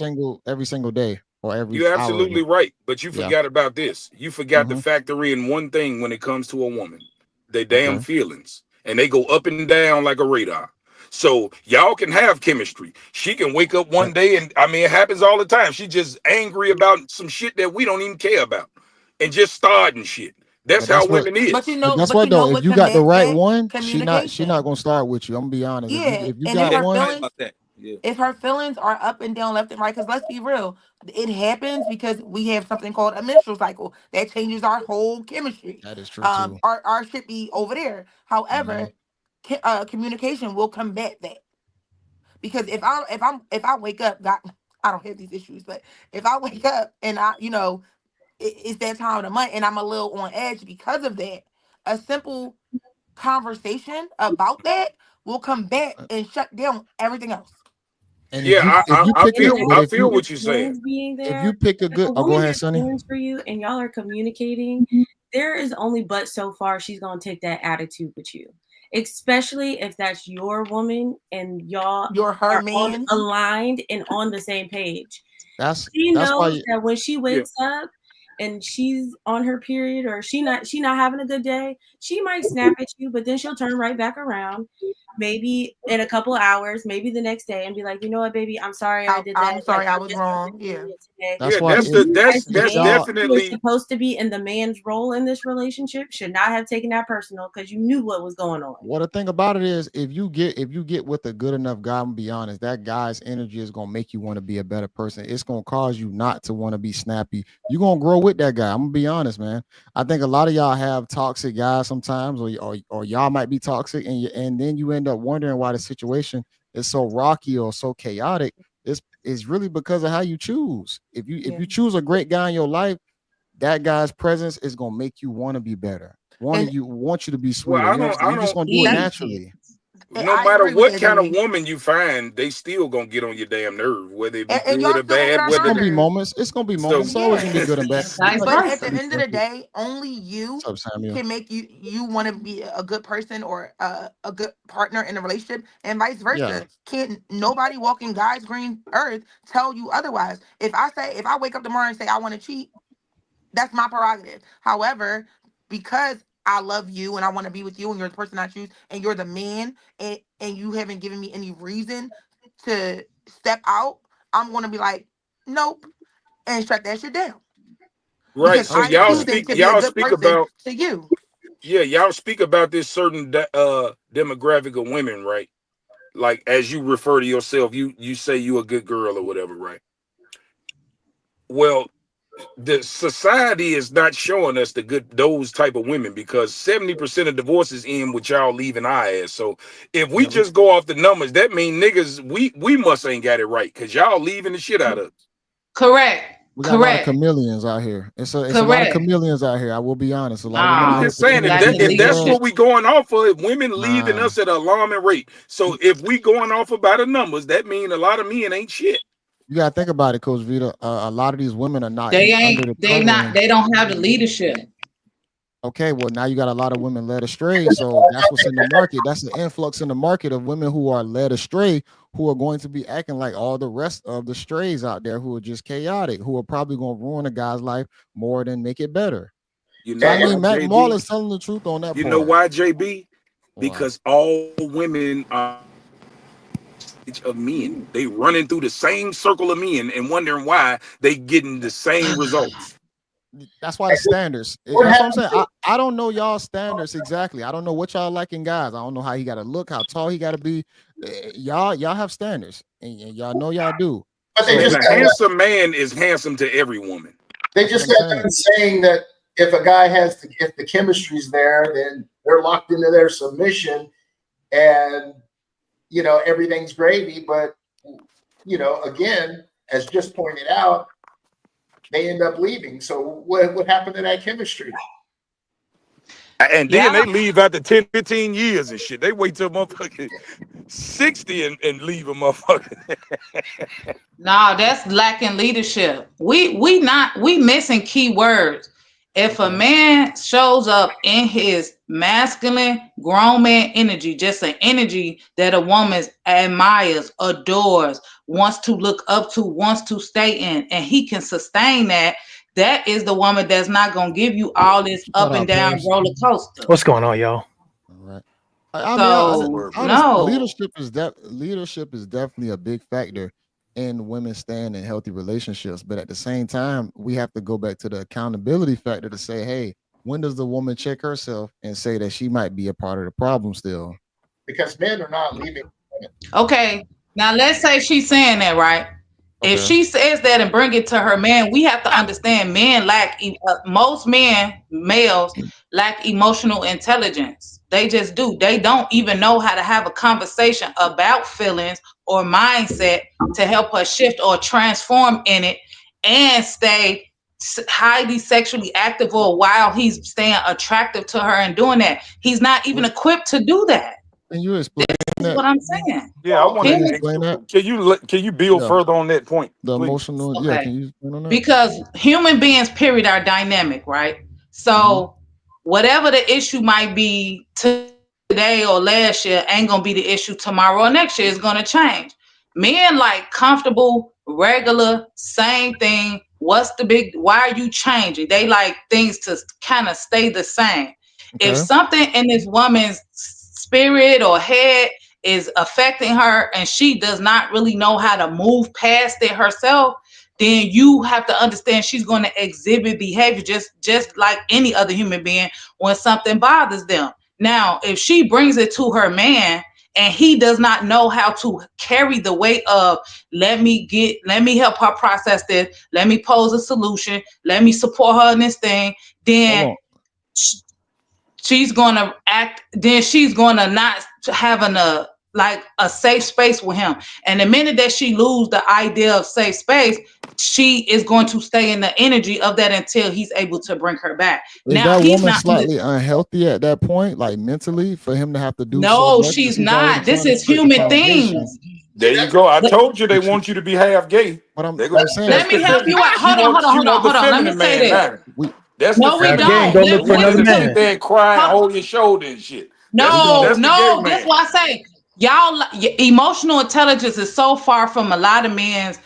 every single day or every You're hour. absolutely right. But you Yeah. forgot about this. You forgot to Hmm. factor in one thing when it comes to a woman. They damn Okay. feelings. And they go up and down like a radar. So y'all can have chemistry. She can wake up Uh, one day and it happens all the time. She just angry about some shit that we don't even care about. And just starting shit. That's But how that's what. women is. But guess But what you know though? If what you got the combats right that? one, she not Communication. gonna start with you. I'm gonna be honest. Yeah. If you And if got Yeah, her you're one, right feelings about that. Yeah. if her feelings are up and down, left and right, because let's be real, it happens because we have something called a menstrual cycle that changes our whole chemistry. that is true too. Our should be over there. Mhm. However, communication will combat that because if I wake up, God, I don't have these issues, but if I wake up and it's that time of the month and I'm a little on edge because of that, a simple conversation about that will combat Uh, and shut down everything else. And Yeah, if you pick And it, if but I feel your what you're saying. feelings being if there, you pick a if good, a oh, go woman ahead, has Sonny. feelings for you and y'all are communicating, there is only but so far she's gonna take that attitude with you. Especially if that's your woman and y'all You're her are on man. aligned and on the same page. That's She that's why. knows that when she Yeah. wakes up and she's on her period or she not having a good day, she might snap at you, but then she'll turn right back around. Maybe in a couple of hours, maybe the next day, and be like, you know what, baby, I'm sorry I did I'm that. Like, sorry, I I was just wrong. wasn't Yeah. feeling it today. That's Yeah, why that's if the You that's as the that's man y'all who is definitely supposed to be in the man's role in this relationship should not have taken that personal because you knew what was going on. Well, the thing about it is, if you get with a good enough guy, I'm gonna be honest, that guy's energy is gonna make you want to be a better person. It's gonna cause you not to want to be snappy. You're gonna grow with that guy. I'm gonna be honest, man. I think a lot of y'all have toxic guys sometimes, or y'all might be toxic, and then you end up wondering why the situation is so rocky or so chaotic. It's really because of how you choose. If Yeah. you choose a great guy in your life, that guy's presence is gonna make you want to be better. And Want you to be well. sweeter. You know what I'm saying? I You're just don't. gonna do it that's Easy. naturally. No I matter agree with what that, kind of JB. woman you find, they still gonna get on your damn nerve, whether it be And good y'all or still gonna get bad. on It's our Whether gonna be nerves. moments. It's gonna be moments. so, It's always Yeah. gonna be good and bad. Vice Like, But like at the versa. Miss end of the Cynthia. day, only What's you up, Samuel? can make you want to be a good person or a good partner in a relationship, and vice Yeah. versa. Can't nobody walking God's green earth tell you otherwise. If I wake up tomorrow and say I want to cheat, that's my prerogative. However, because I love you and I want to be with you and you're the person I choose and you're the man and you haven't given me any reason to step out, I'm gonna be like, nope, and shut that shit down. right. Because So I'm Understood. choosing to be a y'all good speak person about to you. y'all speak about this certain demographic of women, right? Like as you refer to yourself, you say you a good girl or whatever, right? Well, the society is not showing us those type of women because 70% of divorces end with y'all leaving our ass. So if we Yeah, just go off the numbers, that mean niggas we must ain't got it right because y'all leaving the shit out of us. Correct. we got a lot of Correct. chameleons out here. It's a lot of Correct. chameleons out here. I will be honest. A lot of women I'm out Nah, here just saying pretending to be lacking if good that's leadership. girls. what we going off of, women leaving Nah. us at an alarming rate. So if we going off about the numbers, that mean a lot of men ain't shit. You gotta think about it, Coach Vita. A lot of these women are not They under ain't. the They not. covering. They don't have the leadership. Okay, well now you got a lot of women led astray. So that's what's in the market. That's the influx in the market of women who are led astray, who are going to be acting like all the rest of the strays out there who are just chaotic, who are probably going to ruin a guy's life more than make it better. You So know I And, why, mean, Mac Mall JB? is telling the truth on that You know part. why, JB? Why? Because all women are of men. They running through the same circle of men and wondering why they getting the same results. That's why the standards. what That's what I'm happened saying. to I don't know y'all standards exactly. I don't know what y'all like in guys. I don't know how he got to look, how tall he got to be. Y'all have standards, and y'all know y'all do. but they Man, just So a got done, handsome man is handsome to every woman. they that's what just I'm got saying. done saying that if a guy has if the chemistry's there, then they're locked into their submission and everything's gravy. But again, as just pointed out, they end up leaving. So what happened to that chemistry? And then Yeah. they leave after 10, 15 years and shit. They wait till motherfucking 60 and leave a motherfucker. No, that's lacking leadership. We missing key words. If a Okay. man shows up in his masculine grown man energy, just an energy that a woman admires, adores, wants to look up to, wants to stay in, and he can sustain that, that is the woman that's not gonna give you all this Shout up and out, down Paris. roller coaster. What's going on, y'all? All right. I mean, What's the So word, brother? honest no. leadership is definitely a big factor in women staying in healthy relationships. But at the same time, we have to go back to the accountability factor to say, hey, when does the woman check herself and say that she might be a part of the problem still? Because men are not leaving women. Okay. Now let's say she's saying that, right? If Okay. she says that and bring it to her man, we have to understand men lack most men, males lack emotional intelligence. They just do. They don't even know how to have a conversation about feelings or mindset to help her shift or transform in it and stay highly sexually active or while he's staying attractive to her and doing that. He's not even What equipped to do that. can you explain This is that? what I'm saying. Yeah, I want Can to. you Humans explain that? Can you build Yeah. further on that point, The please? emotional, yeah, Okay. can you explain on that? Because human beings, period, are dynamic, right? Hmm. So whatever the issue might be today or last year ain't gonna be the issue tomorrow or next year. It's gonna change. Men like comfortable, regular, same thing, What's the big, why are you changing? They like things to kind of stay the same. Okay. If something in this woman's spirit or head is affecting her and she does not really know how to move past it herself, then you have to understand she's going to exhibit behavior just like any other human being when something bothers them. Now, if she brings it to her man and he does not know how to carry the weight of let me help her process this, let me pose a solution, let me support her in this thing, then she's gonna act, then she's gonna not having a safe space with him. And the minute that she lose the idea of safe space, she is going to stay in the energy of that until he's able to bring her back. Is Now that he's woman not slightly unhealthy at that point, like mentally, for him to have to do so no, much? 'Cause she's he's already not. This trying to is create the human foundation. things. There you go. I told you they But you, want you to be half gay. but I'm That's saying, Let me the help you out. she Hold on. want the Let me feminine say man this. now. we That's the No, we feminine Again, man. go don't. look The for one another that'll sit man. there and cry and Hold- hold your shoulder and shit. we don't. That's the gay No. That's man. why I say y'all emotional intelligence is so far from a lot of men's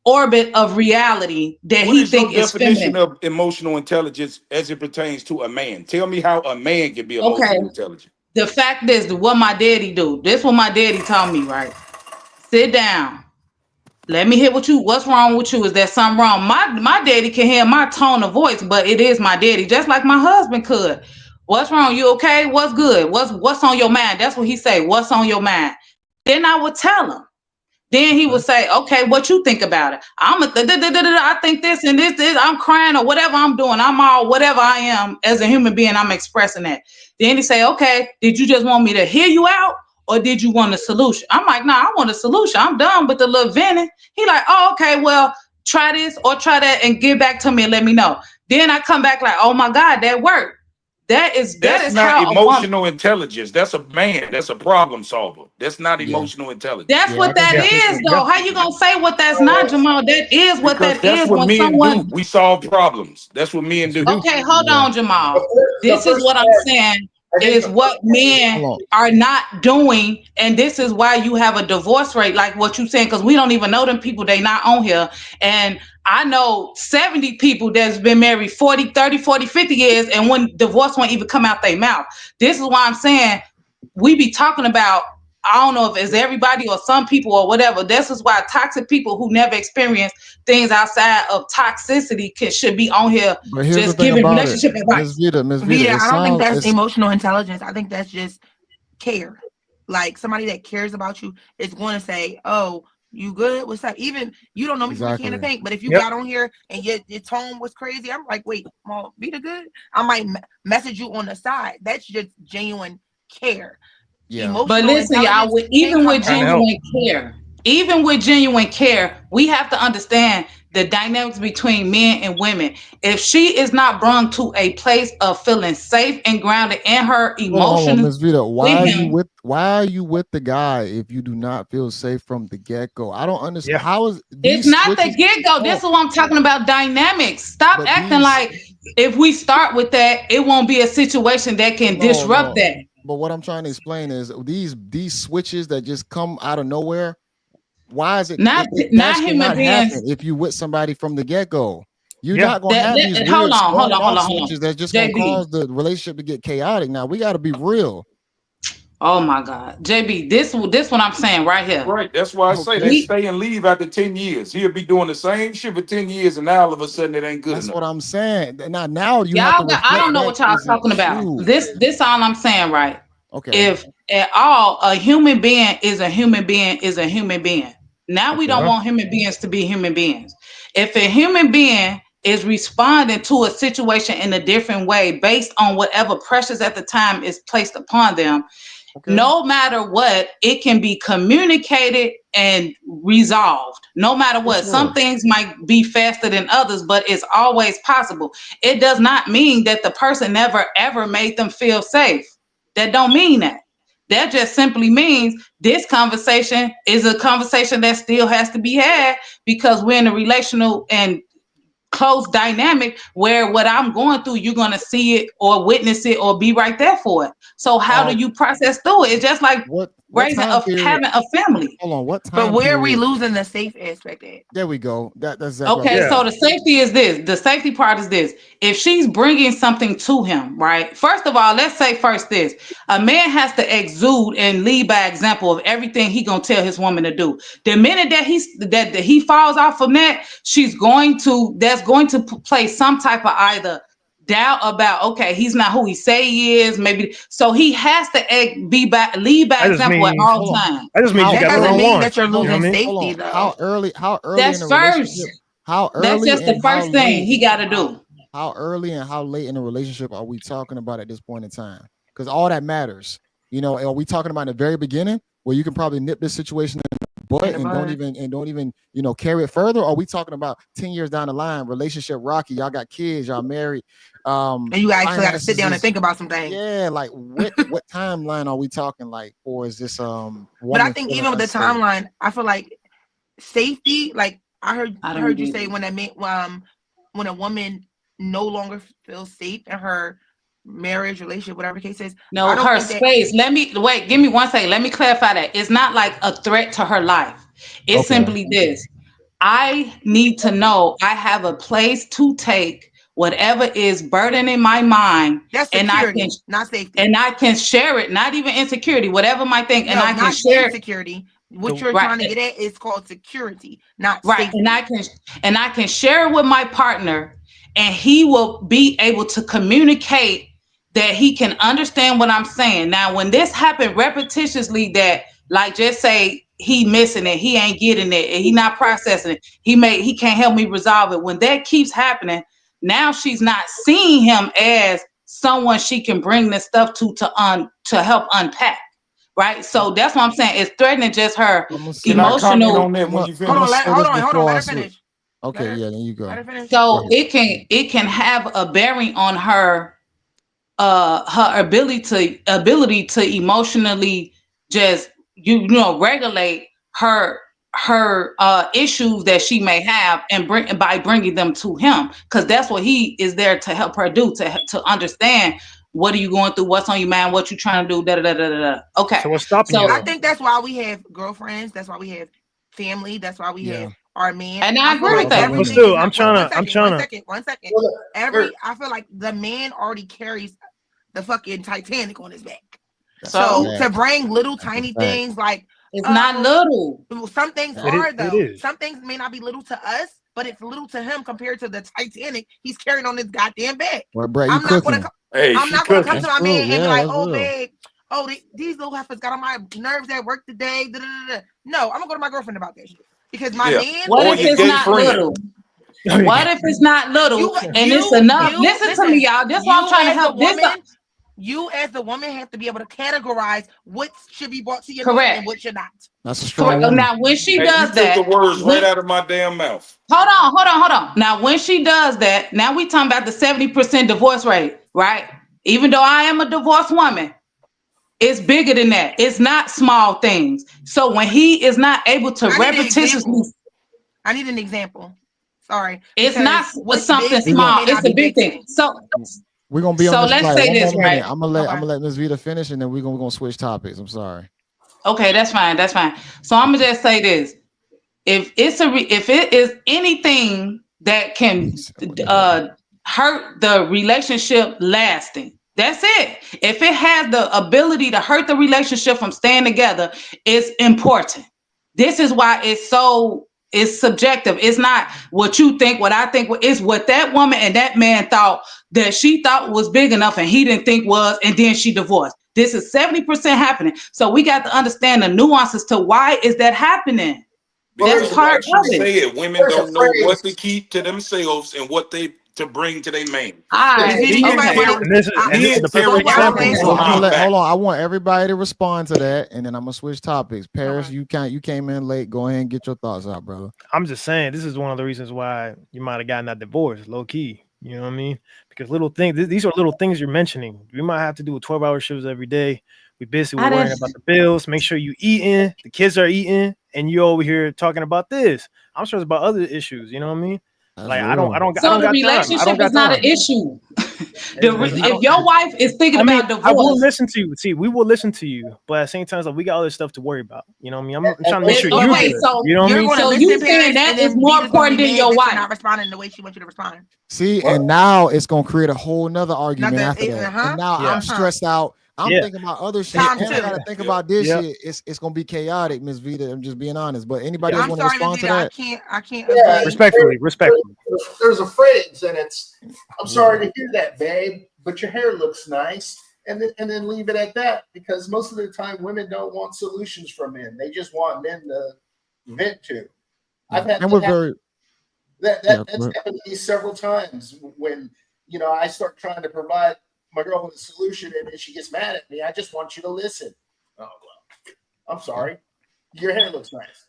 orbit of reality that What he is your think is definition feminine. of emotional intelligence as it pertains to a man? Tell me how a man can be Okay. emotionally intelligent. The fact is, what my daddy do. This what my daddy taught me. Right. Sit down. Let me hear what's wrong with you. Is there something wrong? My daddy can hear my tone of voice, but it is my daddy, just like my husband could. What's wrong? You okay? What's good? What's on your mind? That's what he say. What's on your mind? Then I would tell him. Then he would say, okay, what you think about it? I think this and this, I'm crying or whatever I'm doing. I'm all whatever I am as a human being, I'm expressing that. Then he say, okay, did you just want me to hear you out or did you want a solution? I'm like, nah, I want a solution. I'm done with the little venting. He like, oh, okay, well, try this or try that and get back to me and let me know. Then I come back like, oh my God, that worked. That That's is not how a woman. emotional intelligence. That's a man. That's a problem solver. That's not Yeah, emotional intelligence. That's yeah, I what can that Yeah, definitely is, think. though. How you gonna say what that's not, Jamal? That is what Because that that's is what when men do. someone. We solve problems. That's what men Yes, we do. do. Okay, hold Yeah, on, Jamal. The This is first what I'm part, saying I think is the what first part is men hold on. are not doing, and this is why you have a divorce rate like what you saying, because we don't even know them people, they not on here. And I know 70 people that's been married 40, 30, 40, 50 years, and when divorce won't even come out their mouth. This is why I'm saying we be talking about, I don't know if it's everybody or some people or whatever. This is why toxic people who never experienced things outside of toxicity should be on here But here's the just thing giving about it, relationship advice. Miss Vita. Vita, It I don't think sounds that's it's emotional intelligence. I think that's just care. Like somebody that cares about you is going to say, "Oh, you good? What's up?" Even you don't know me from a can of exactly. paint, but if you Yep. got on here and your tone was crazy, I'm like, "Wait, Mal, Vita good?" I might message you on the side. That's just genuine care. Yeah, But Emotional listen, y'all, intelligence can even come with Trying to from. help. genuine care, we have to understand the dynamics between men and women. If she is not brought to a place of feeling safe and grounded in her hold on, emotions Miss Vita. with him, Why are you with the guy if you do not feel safe from the get go? I don't understand. Yeah. How is it's these not the switches? get-go. Hold on, This is what I'm talking about, dynamics. Stop but acting these like if we start with that, it won't be a situation that can disrupt no. that. But what I'm trying to explain is these switches that just come out of nowhere. Why is that Not should human not happen beings. if you with somebody from the get go? You're Yeah. not gonna have these Hold weird on, on and off hold on. switches that's just gonna JB. cause the relationship to get chaotic. Now we got to be real. Oh my God. JB, this what I'm saying right here. Right. That's why I say they Okay, We stay and leave after 10 years. He'll be doing the same shit for 10 years, and now all of a sudden it ain't good that's enough. what I'm saying. Now you have to y'all got I reflect don't know back. what y'all Is it talking about. true? This all I'm saying, right? Okay, If at all a human being is a human being is a human being. Now we don't okay, want human beings to be human beings. If a human being is responding to a situation in a different way based on whatever pressures at the time is placed upon them, okay. no matter what, it can be communicated and resolved. No matter For what, some sure. things might be faster than others, but it's always possible. It does not mean that the person never ever made them feel safe. That don't mean that. That just simply means this conversation is a conversation that still has to be had because we're in a relational and close dynamic where what I'm going through, you're going to see it or witness it or be right there for it. So how do you process through it? It's just like what raising time period? having a family. Hold on, what But time where are we period? losing the safe aspect at? There we go. That's exactly what I Okay, was Yeah. so the safety is this. The safety part is this. If she's bringing something to him, right? First of all, let's say first this. A man has to exude and lead by example of everything he gonna tell his woman to do. The minute that he falls off from that, that's going to place some type of either doubt about, okay, he's not who he say he is, maybe. So he has to lead by I just example at mean, all Hold on. times. I just mean you How That got the doesn't wrong early? mean one. that you're You know what I losing mean? Hold safety on. though. How early in That's the first. relationship? How That's early just the and how first thing late? he got to do. How early and how late in the relationship are we talking about at this point in time? Because all that matters. You know, are we talking about in the very beginning where you can probably nip this situation in the butt In the and bud. don't even carry it further? Or are we talking about 10 years down the line, relationship rocky, y'all got kids, y'all married, And you actually got to sit finances down and is think about some things. yeah, like what timeline are we talking like, or is this But I woman think feeling even with the unsafe? timeline, I feel like safety, like I I don't heard you get say it. when a woman no longer feels safe in her marriage, relationship, whatever the case is, I No, don't her think that space. Let me wait. Give me one second. Let me clarify that. It's not like a threat to her life. It's Okay. simply this. I need to know I have a place to take whatever is burdening my mind, that's and security, not safety. I can share it. Not even insecurity, whatever my thing, and No, I can not share it. insecurity. What So you're Right. trying to get at is called security, not Right. safety. And I can share it with my partner, and he will be able to communicate that he can understand what I'm saying. Now, when this happened repetitiously, that like just say he missing it, he ain't getting it, and he not processing it, he can't help me resolve it. When that keeps happening, now she's not seeing him as someone she can bring this stuff to help unpack. Right. So that's what I'm saying. It's threatening just her I'm gonna Can say I comment emotional. on that when you Hold on, finish? hold on, before let I her switch. finish. Okay, yeah, then you Let go. her finish. Go So ahead. it can have a bearing on her ability to emotionally just regulate her issues that she may have, and bringing them to him, because that's what he is there to help her do, to understand what are you going through, what's on your mind, what you trying to do, da da da da da. Okay, so what's stopping you so I though? think that's why we have girlfriends. That's why we have family. That's why we Yeah. have our man. and I I feel agree with like Other that. But everything women. is still, I'm not trying one to, I'm second, trying one to. second, one second. Well, I feel like the man already carries the fucking Titanic on his back. That's a So So to fact. bring little That's a tiny fact. things like it's not little. some things Yeah. are It though. is. Some things may not be little to us, but it's little to him compared to the Titanic he's carrying on his goddamn back. Well, Brett, you I'm not gonna cooking. Hey, I'm she not gonna come to cooking. my That's true. man and be Yeah, like, that's oh real. babe, oh these little heifers got on my nerves at work today. Da, da, da, da. No, I'm gonna go to my girlfriend about that shit. Because my Yeah. man What Or if your has it's gay not friend. little? What if it's not little and it's enough? you Listen to me, listen, y'all. This is what I'm you trying to as the help. woman, you as the woman have to be able to categorize what should be brought to your man Correct. and what should not. That's a strong Correct. woman. Now, when she Hey, you does took the that, words right out of my damn mouth. hold on. Now, when she does that, now we talking about the 70% divorce rate, right? Even though I am a divorced woman, it's bigger than that. It's not small things. So when he is not able to I need an repetitiously, example. I need an example. Sorry, it's not because what's something big to We you gonna small. may It's not a be big big to thing. me. we're gonna be on So this let's flight. say One this, more right? minute. I'm Okay. gonna let Miss Vita finish, and then we're gonna switch topics. I'm sorry. Okay, that's fine. That's fine. So I'm gonna just say this: if it is anything that can What the hell? hurt the relationship lasting, that's it. If it has the ability to hurt the relationship from staying together, it's important. This is why it's subjective. It's not what you think, what I think. It's what that woman and that man thought that she thought was big enough and he didn't think was, and then she divorced. This is 70% happening. So we got to understand the nuances to why is that happening. Well, That's Because part like she of it. said, women there's a don't know what phrase. to keep to themselves and what they to bring to their man. All Miss right. Vita, you Men might want Okay. to. carry And this is men the So perfect carry while example. burdens Miss, Hold on, I'm gonna behind let. back. Hold on. I want everybody to respond to that, and then I'm gonna switch topics. Paris, okay. you came in late. Go ahead and get your thoughts out, brother. I'm just saying, this is one of the reasons why you might have gotten that divorce, low key. You know what I mean? Because little things, these are little things you're mentioning. We might have to do 12-hour shifts every day. We're I worrying didn't. about the bills. Make sure you eating, the kids are eating, and you over here talking about this. I'm stressed about other issues. You know what I mean? That's Like real. I don't So the got time. I relationship don't got is not time. an issue. It's- I If your wife is thinking I mean, about I will divorce, listen to you. See, we will listen to you, but at the same time, it's like we got other stuff to worry about. You know what I mean? I'm trying to make sure okay, you're good. so You know what I You're mean? going to so listen, you saying Paris, that and is then more Vita's going to important be than mad your that you're wife. not responding the way she wants you to respond. See, What? and now it's gonna create a whole nother argument Nothing. after that. Uh-huh. And now Yeah. I'm stressed out. I'm Yeah. thinking about other shit, Time and I two. gotta think about this Yeah. shit. It's gonna be chaotic, Miss Vita. I'm just being honest. But anybody else I'm want to sorry, Miss respond to Vita. that? I can't Yeah. agree. Respectfully. There's a phrase, and it's, I'm sorry to hear that, babe, but your hair looks nice. And then leave it at that, because most of the time women don't want solutions from men. They just want men to vent to. I've had And we're very that's yeah. happened to me several times when, I start trying to provide my girl with a solution and then she gets mad at me. I just want you to listen. Oh well, I'm sorry. Your hair looks nice.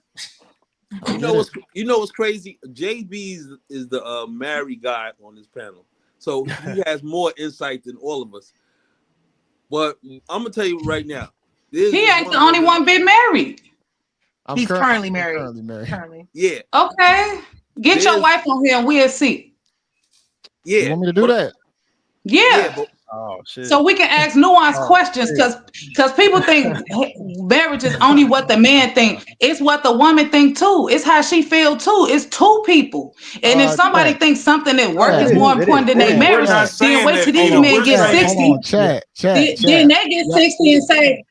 You know what's crazy? JB is the married guy on this panel, so he has more insight than all of us. But I'm gonna tell you right now, He ain't the only one been married. He's currently married. Currently married. Currently. Yeah. Okay, get your wife on here and we'll see. Yeah. You want me to do that? Yeah. Oh shit. So we can ask nuanced questions, because people think marriage is only what the man think. It's what the woman think too. It's how she feel too. It's two people. And if somebody thinks something at work is more important than their marriage, then wait till these men get 60. Hold on, chat. Then they get 60 and say,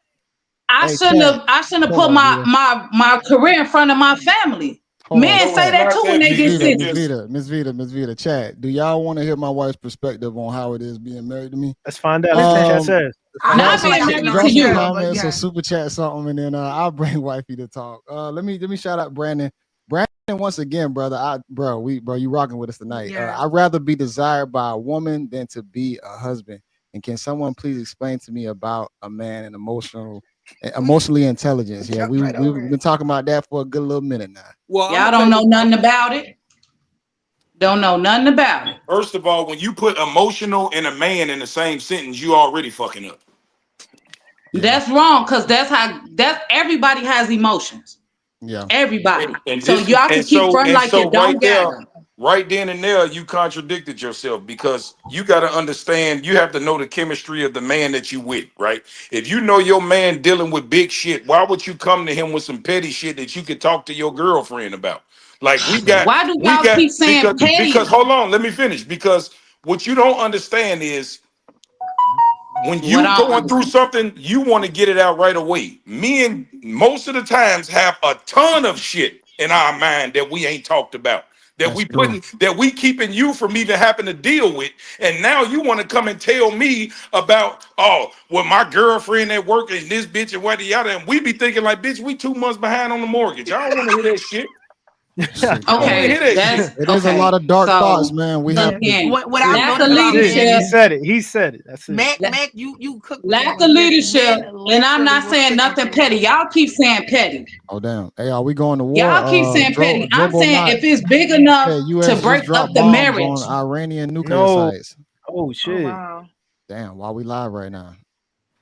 I shouldn't have put my career in front of my family. Men say that too when they get 60. Miss Vita, chat. Do y'all want to hear my wife's perspective on how it is being married to me? Let's find out. Let's see what chat says. Not being married Drop to some you. comments or super chat something, and then I'll bring wifey to talk. Let me shout out Brandon. Brandon, once again, brother. You rocking with us tonight. Yeah. I'd rather be desired by a woman than to be a husband. And can someone please explain to me about a man and emotionally intelligence? Yeah, we've been talking about that for a good little minute now. Well, y'all don't know nothing about it. Don't know nothing about it. First of all, when you put emotional and a man in the same sentence, you already fucking up. Yeah. That's wrong, because that's everybody has emotions. Yeah. Everybody. And so y'all can keep fronting like you don't get them. Right then and there, you contradicted yourself, because you got to understand, you have to know the chemistry of the man that you with, right? If you know your man dealing with big shit, why would you come to him with some petty shit that you could talk to your girlfriend about? Like why do y'all keep saying petty? Because hold on, let me finish. Because what you don't understand is when you going through something, you want to get it out right away. Men most of the times have a ton of shit in our mind that we ain't talked about. That we keeping you from even having to deal with. And now you want to come and tell me about, my girlfriend at work and this bitch and what the other. And we be thinking like, bitch, we 2 months behind on the mortgage. I don't want to hear that shit. Okay, it is a lot of dark thoughts, man. We have what I've noticed about men, he said it. That's it. Mac, you cook lack of leadership, and I'm not saying nothing petty. Y'all keep saying petty. Oh damn! Hey, are we going to war? Y'all keep saying petty. I'm saying if it's big enough to break up the marriage. On Iranian nuclear sites. Oh shit! Oh, wow. Damn! Why we live right now?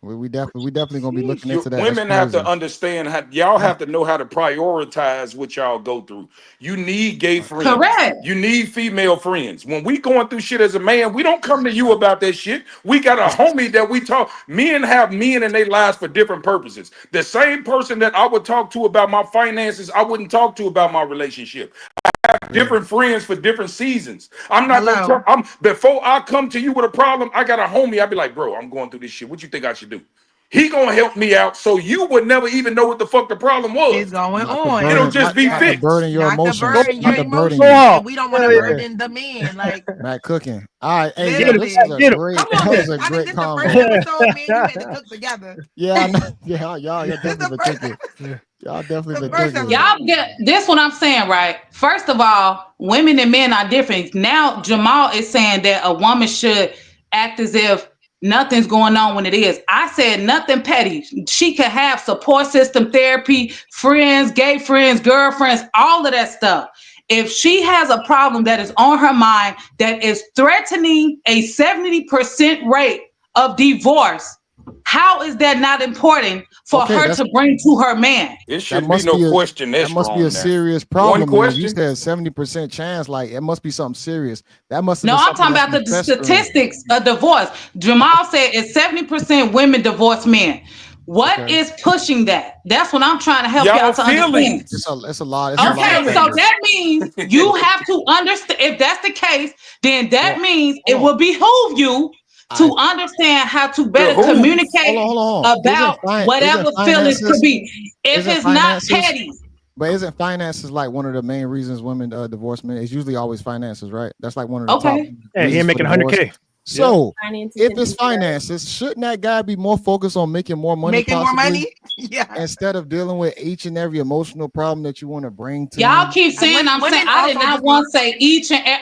We definitely gonna be looking into that. Women have to understand y'all have to know how to prioritize what y'all go through. You need gay friends. Correct. You need female friends. When we going through shit as a man, we don't come to you about that shit. We got a homie that we talk. Men have men in their lives for different purposes. The same person that I would talk to about my finances, I wouldn't talk to about my relationship. I have different friends for different seasons. I'm not gonna before I come to you with a problem, I got a homie. I'd be like, bro, I'm going through this shit. What you think I should do? He gonna help me out, so you would never even know what the fuck the problem was. It's going on. It'll just be fixed. Burden your emotions. And we don't want to burden the man. Like Matt cooking. All right, hey, Literally. this is a great. Come on, That was a I great think this the comment. first episode, man. You had to cook together. Yeah, I know. Yeah, y'all definitely been cooking. Y'all definitely been cooking. Y'all get this. What I'm saying, right? First of all, women and men are different. Now Jamal is saying that a woman should act as if nothing's going on when it is. I said nothing petty. She can have support system, therapy, friends, gay friends, girlfriends, all of that stuff. If she has a problem that is on her mind that is threatening a 70% rate of divorce, How is that not important for Okay, her that's to bring to her man? It that shouldn't be must no be a question that that's must be a wrong there. serious One problem. Then if you question. said 70% chance, like it must be something serious. That must have No, been I'm something talking that's about been the festering. statistics of divorce. Jamal said it's 70% women divorce men. What Okay, is pushing that? That's what I'm trying to help y'all Y'all to understand. feelings. it's a lot. It's a Your lot of Okay, so factors. feelings. that means you have to understand. If that's the case, then that Well, means hold it on. will behoove you I to understand how to The better who's. communicate hold on. about Isn't whatever feelings could finances be. If isn't it's not finances petty, but isn't finances like one of the main reasons women divorce men? It's usually always finances, right? That's like one of the top okay. Yeah, he reasons ain't for making divorce. 100K. Yeah. So Finances if and it's insecurity. finances, shouldn't that guy be more focused on making more money Making more possibly money. Yeah. instead of dealing with each and every emotional problem that you want to bring to Y'all him? keep saying I'm saying Women I did also not just need. want to say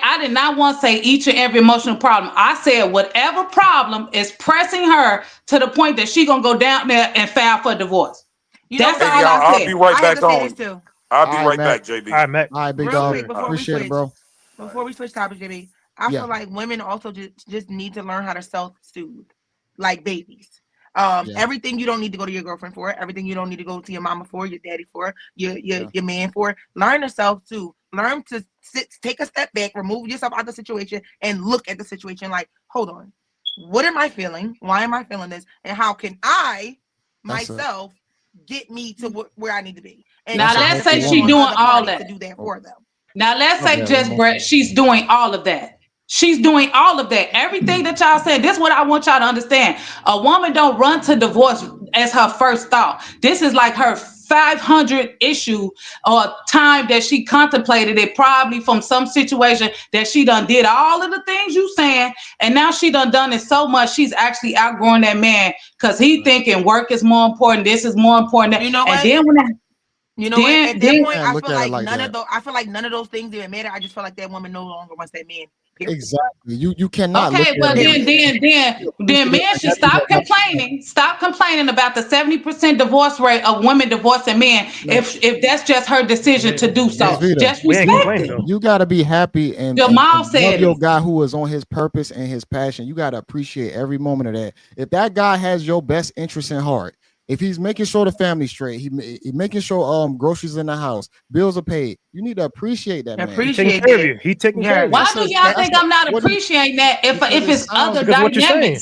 I did not want to say each and every emotional problem. I said whatever problem is pressing her to the point that she gonna go down there and file for divorce. You know That's Hey, what? all y'all, I I'll said. be right I have back to say this on. too. I'll All be right, right Mac. back, All JB. right, Mac. All right, big Real dog. quick before we Appreciate it, switch. bro. Before we switch topics, JB, I Yeah, feel like women also just need to learn how to self-soothe, like babies. yeah, Everything you don't need to go to your girlfriend for, everything you don't need to go to your mama for, your daddy for, yeah. your man for. Learn to self-soothe. Learn to take a step back, remove yourself out of the situation, and look at the situation like, hold on, what am I feeling? Why am I feeling this? And how can I That's a myself get me to where I need to be? And Now that's a not let's healthy say depending she on woman. doing other all parties to that. do that Oh, for them. Now let's my say bad, just Remo. Brett, she's doing all of that. She's doing all of that. Everything that y'all said, this is what I want y'all to understand. A woman don't run to divorce as her first thought. This is like her 500 issue or time that she contemplated it, probably from some situation that she done did all of the things you saying, and now she done it so much she's actually outgrowing that man because he Right. thinking work is more important, this is more important. You know And what? then when I, You know what? At then that You point, can't I look feel at it like like that. I feel like none of those things even matter. I just feel like that woman no longer wants that man. Period. Exactly. You cannot look okay, at well it like then, Period. that. then Appreciate men that should happy stop that complaining. Stop complaining about the 70% divorce rate of women divorcing men. man, If that's just her decision to do Miss so, Vita, just We ain't you respect complaining it. though. you gotta be happy and Jamal love said your it. guy who is on his purpose and his passion. You gotta appreciate every moment of that. If that guy has your best interest in heart, if he's making sure the family's straight, he making sure groceries in the house, bills are paid. You need to appreciate that man. He taking Appreciate care of that. you. He taking care of Yes. you. Why do y'all That's think a I'm not what do you appreciating that because if it it's sounds other Because of what you're dynamics? saying.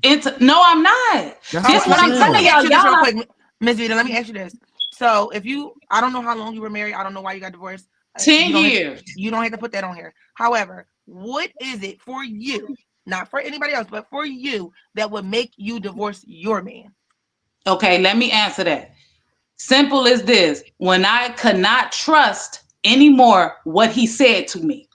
It's no, I'm not. that's Oh, what This you're what let I'm me let telling me saying. ask y'all. you this real Y'all quick, Miss Vita. Let me ask you this. So, if you, I don't know how long you were married. I don't know why you got divorced. 10 years. You don't have to put that on here. However, what is it for you, not for anybody else, but for you, that would make you divorce your man? Okay, let me answer that. Simple as this. When I could not trust anymore what he said to me.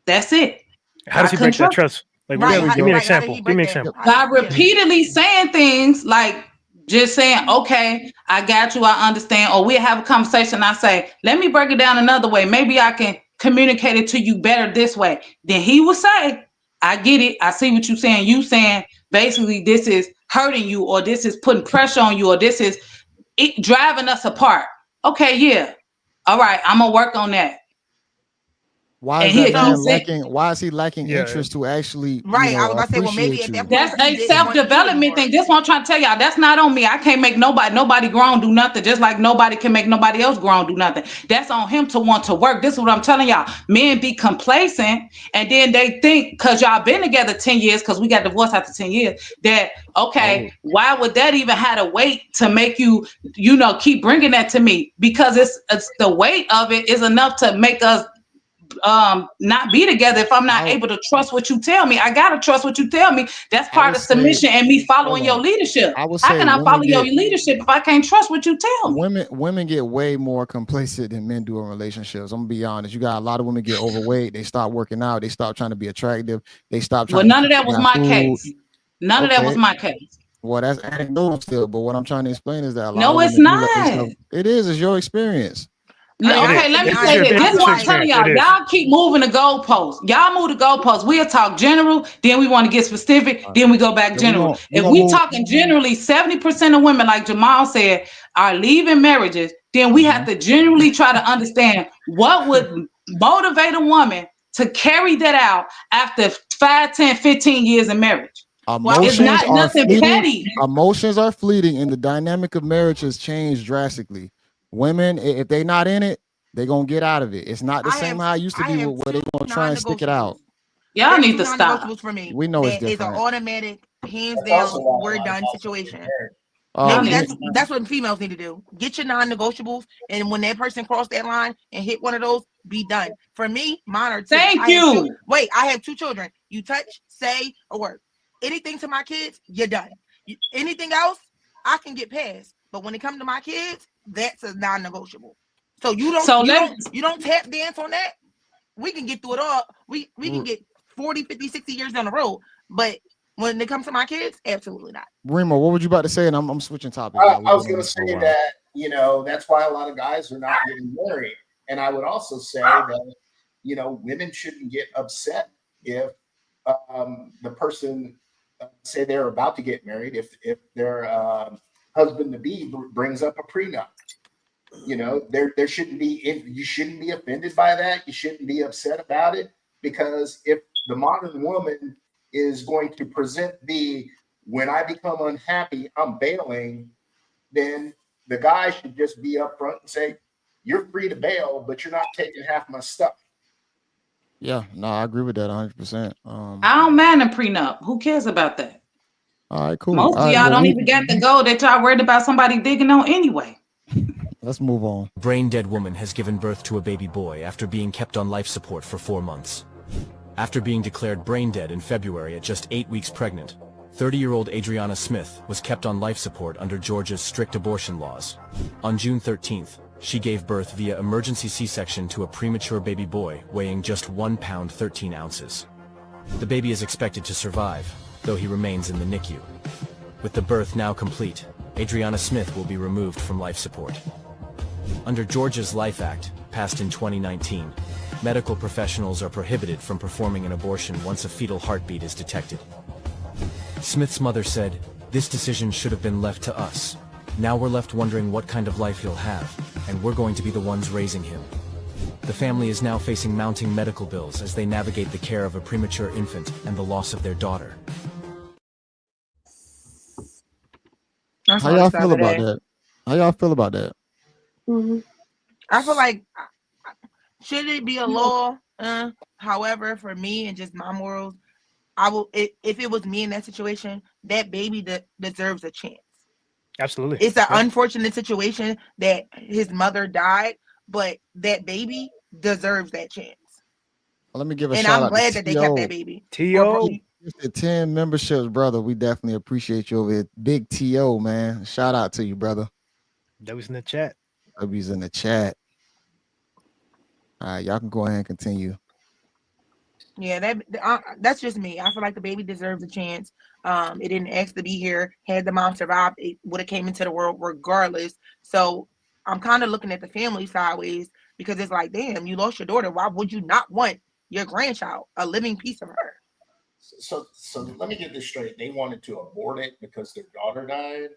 That's it. How I does he couldn't break that trust. trust? Like, Right. There we give me go. an How did example. he Give break me an that? Yep. example. By Yeah. repeatedly saying things like just saying, okay, I got you, I understand, or we'll have a conversation. I say, let me break it down another way. Maybe I can communicate it to you better this way. Then he will say, I get it. I see what you're saying. You saying basically this is hurting you, or this is putting pressure on you, or this is it driving us apart. Okay, yeah. All right, I'm gonna work on that. Why is And that he'll keep So, man saying lacking? Why is he lacking Yeah. interest to actually, right. I was about to say, well, maybe appreciate at that you? point that's he a didn't want you self-development anymore. thing. This what I'm trying to tell y'all. That's not on me. I can't make nobody grown do nothing. Just like nobody can make nobody else grown do nothing. That's on him to want to work. This is what I'm telling y'all. Men be complacent and then they think because y'all been together 10 years, because we got divorced after 10 years, that okay, Oh, why would that even have to wait to make you, keep bringing that to me? Because it's the weight of it is enough to make us not be together if I'm not I able to trust what you tell me. I gotta trust what you tell me. That's I part would of say, submission and me hold following your on. leadership. I would How say can I follow your leadership if I can't trust what you tell me? women get way more complacent than men do in relationships. I'm gonna be honest. You got a lot of women get overweight. They stop working out. They stop trying to be attractive. They stop Well, trying to none of cook that was their my food. case. None of that was Okay. my case. Well, that's anecdotal still. But what I'm trying to explain is that a lot No, of it's women do let not. themselves. It is. It's your experience. It is. Okay, let To be me It's say your, honest, this. I This is feel it's what your I'm like telling experience. y'all. It is. Y'all keep moving the goalposts. Y'all move the goalposts. We'll talk general, then we want to get specific, All right. then we go back Yeah, we general. gonna we If gonna we move. talking generally, 70% of women, like Jamal said, are leaving marriages, then we have Mhm. to generally try to understand what would motivate a woman to carry that out after 5, 10, 15 years in marriage. It's Emotions not are nothing fleeting. petty. Emotions are fleeting, and the dynamic of marriage has changed drastically. Women, if they not in it, they gonna get out of it. It's not the same how it used to I be have where they two gonna try and stick it non-negotiables. out. Y'all There's need two to stop. non-negotiables for me. We know it's That is an different. automatic, hands That's down, also why we're a lot of done couples don't get situation. married. Y'all Maybe need Me- to that's what females need to do. Get your non-negotiables, and when that person cross that line and hit one of those, be done. For me, mine are two. Thank I have two. you. Wait, I have two children. You touch, say, or work. Anything to my kids, you're done. Anything else, I can get past. But when it comes to my kids, that's a non-negotiable. So you don't tap dance on that. We can get through it all. We can get 40, 50, 60 years down the road. But when it comes to my kids, absolutely not. Remo, what were you about to say? And I'm switching topics. I was going to say that, that's why a lot of guys are not getting married. And I would also say that, women shouldn't get upset if the person, say they're about to get married, if their husband to be brings up a prenup. There shouldn't be, you shouldn't be offended by that. You shouldn't be upset about it, because if the modern woman is going to present when I become unhappy, I'm bailing, then the guy should just be upfront and say, you're free to bail, but you're not taking half my stuff. Yeah, no, I agree with that 100%. I don't mind a prenup. Who cares about that? All right, cool. Most All of right, y'all well, don't even get the goal that y'all worried about somebody digging on anyway. let's move on. Brain-dead woman has given birth to a baby boy after being kept on life support for 4 months. After being declared brain-dead in February at just 8 weeks pregnant, 30-year-old Adriana Smith was kept on life support under Georgia's strict abortion laws. On June 13th, she gave birth via emergency C-section to a premature baby boy weighing just 1 pound 13 ounces. The baby is expected to survive, though he remains in the NICU. With the birth now complete, Adriana Smith will be removed from life support. Under Georgia's Life Act, passed in 2019, medical professionals are prohibited from performing an abortion once a fetal heartbeat is detected. Smith's mother said, "This decision should have been left to us. Now we're left wondering what kind of life he'll have, and we're going to be the ones raising him." The family is now facing mounting medical bills as they navigate the care of a premature infant and the loss of their daughter. How y'all feel about that? How y'all feel about that? Mhm. I feel like, should it be a law? However, for me and just my morals, I will. If it was me in that situation, that baby deserves a chance. Absolutely. It's an unfortunate situation that his mother died, but that baby deserves that chance. Let me give a And shout I'm out glad to that they kept that baby. T.O. The 10 memberships, brother. We definitely appreciate you over here. Big T.O., man. Shout out to you, brother. That was in the chat. W's in the chat. All right, y'all can go ahead and continue. Yeah, that's just me. I feel like the baby deserves a chance. It didn't ask to be here. Had the mom survived, it would have came into the world regardless. So I'm kind of looking at the family sideways, because it's like, damn, you lost your daughter. Why would you not want your grandchild, a living piece of her? So let me get this straight. They wanted to abort it because their daughter died.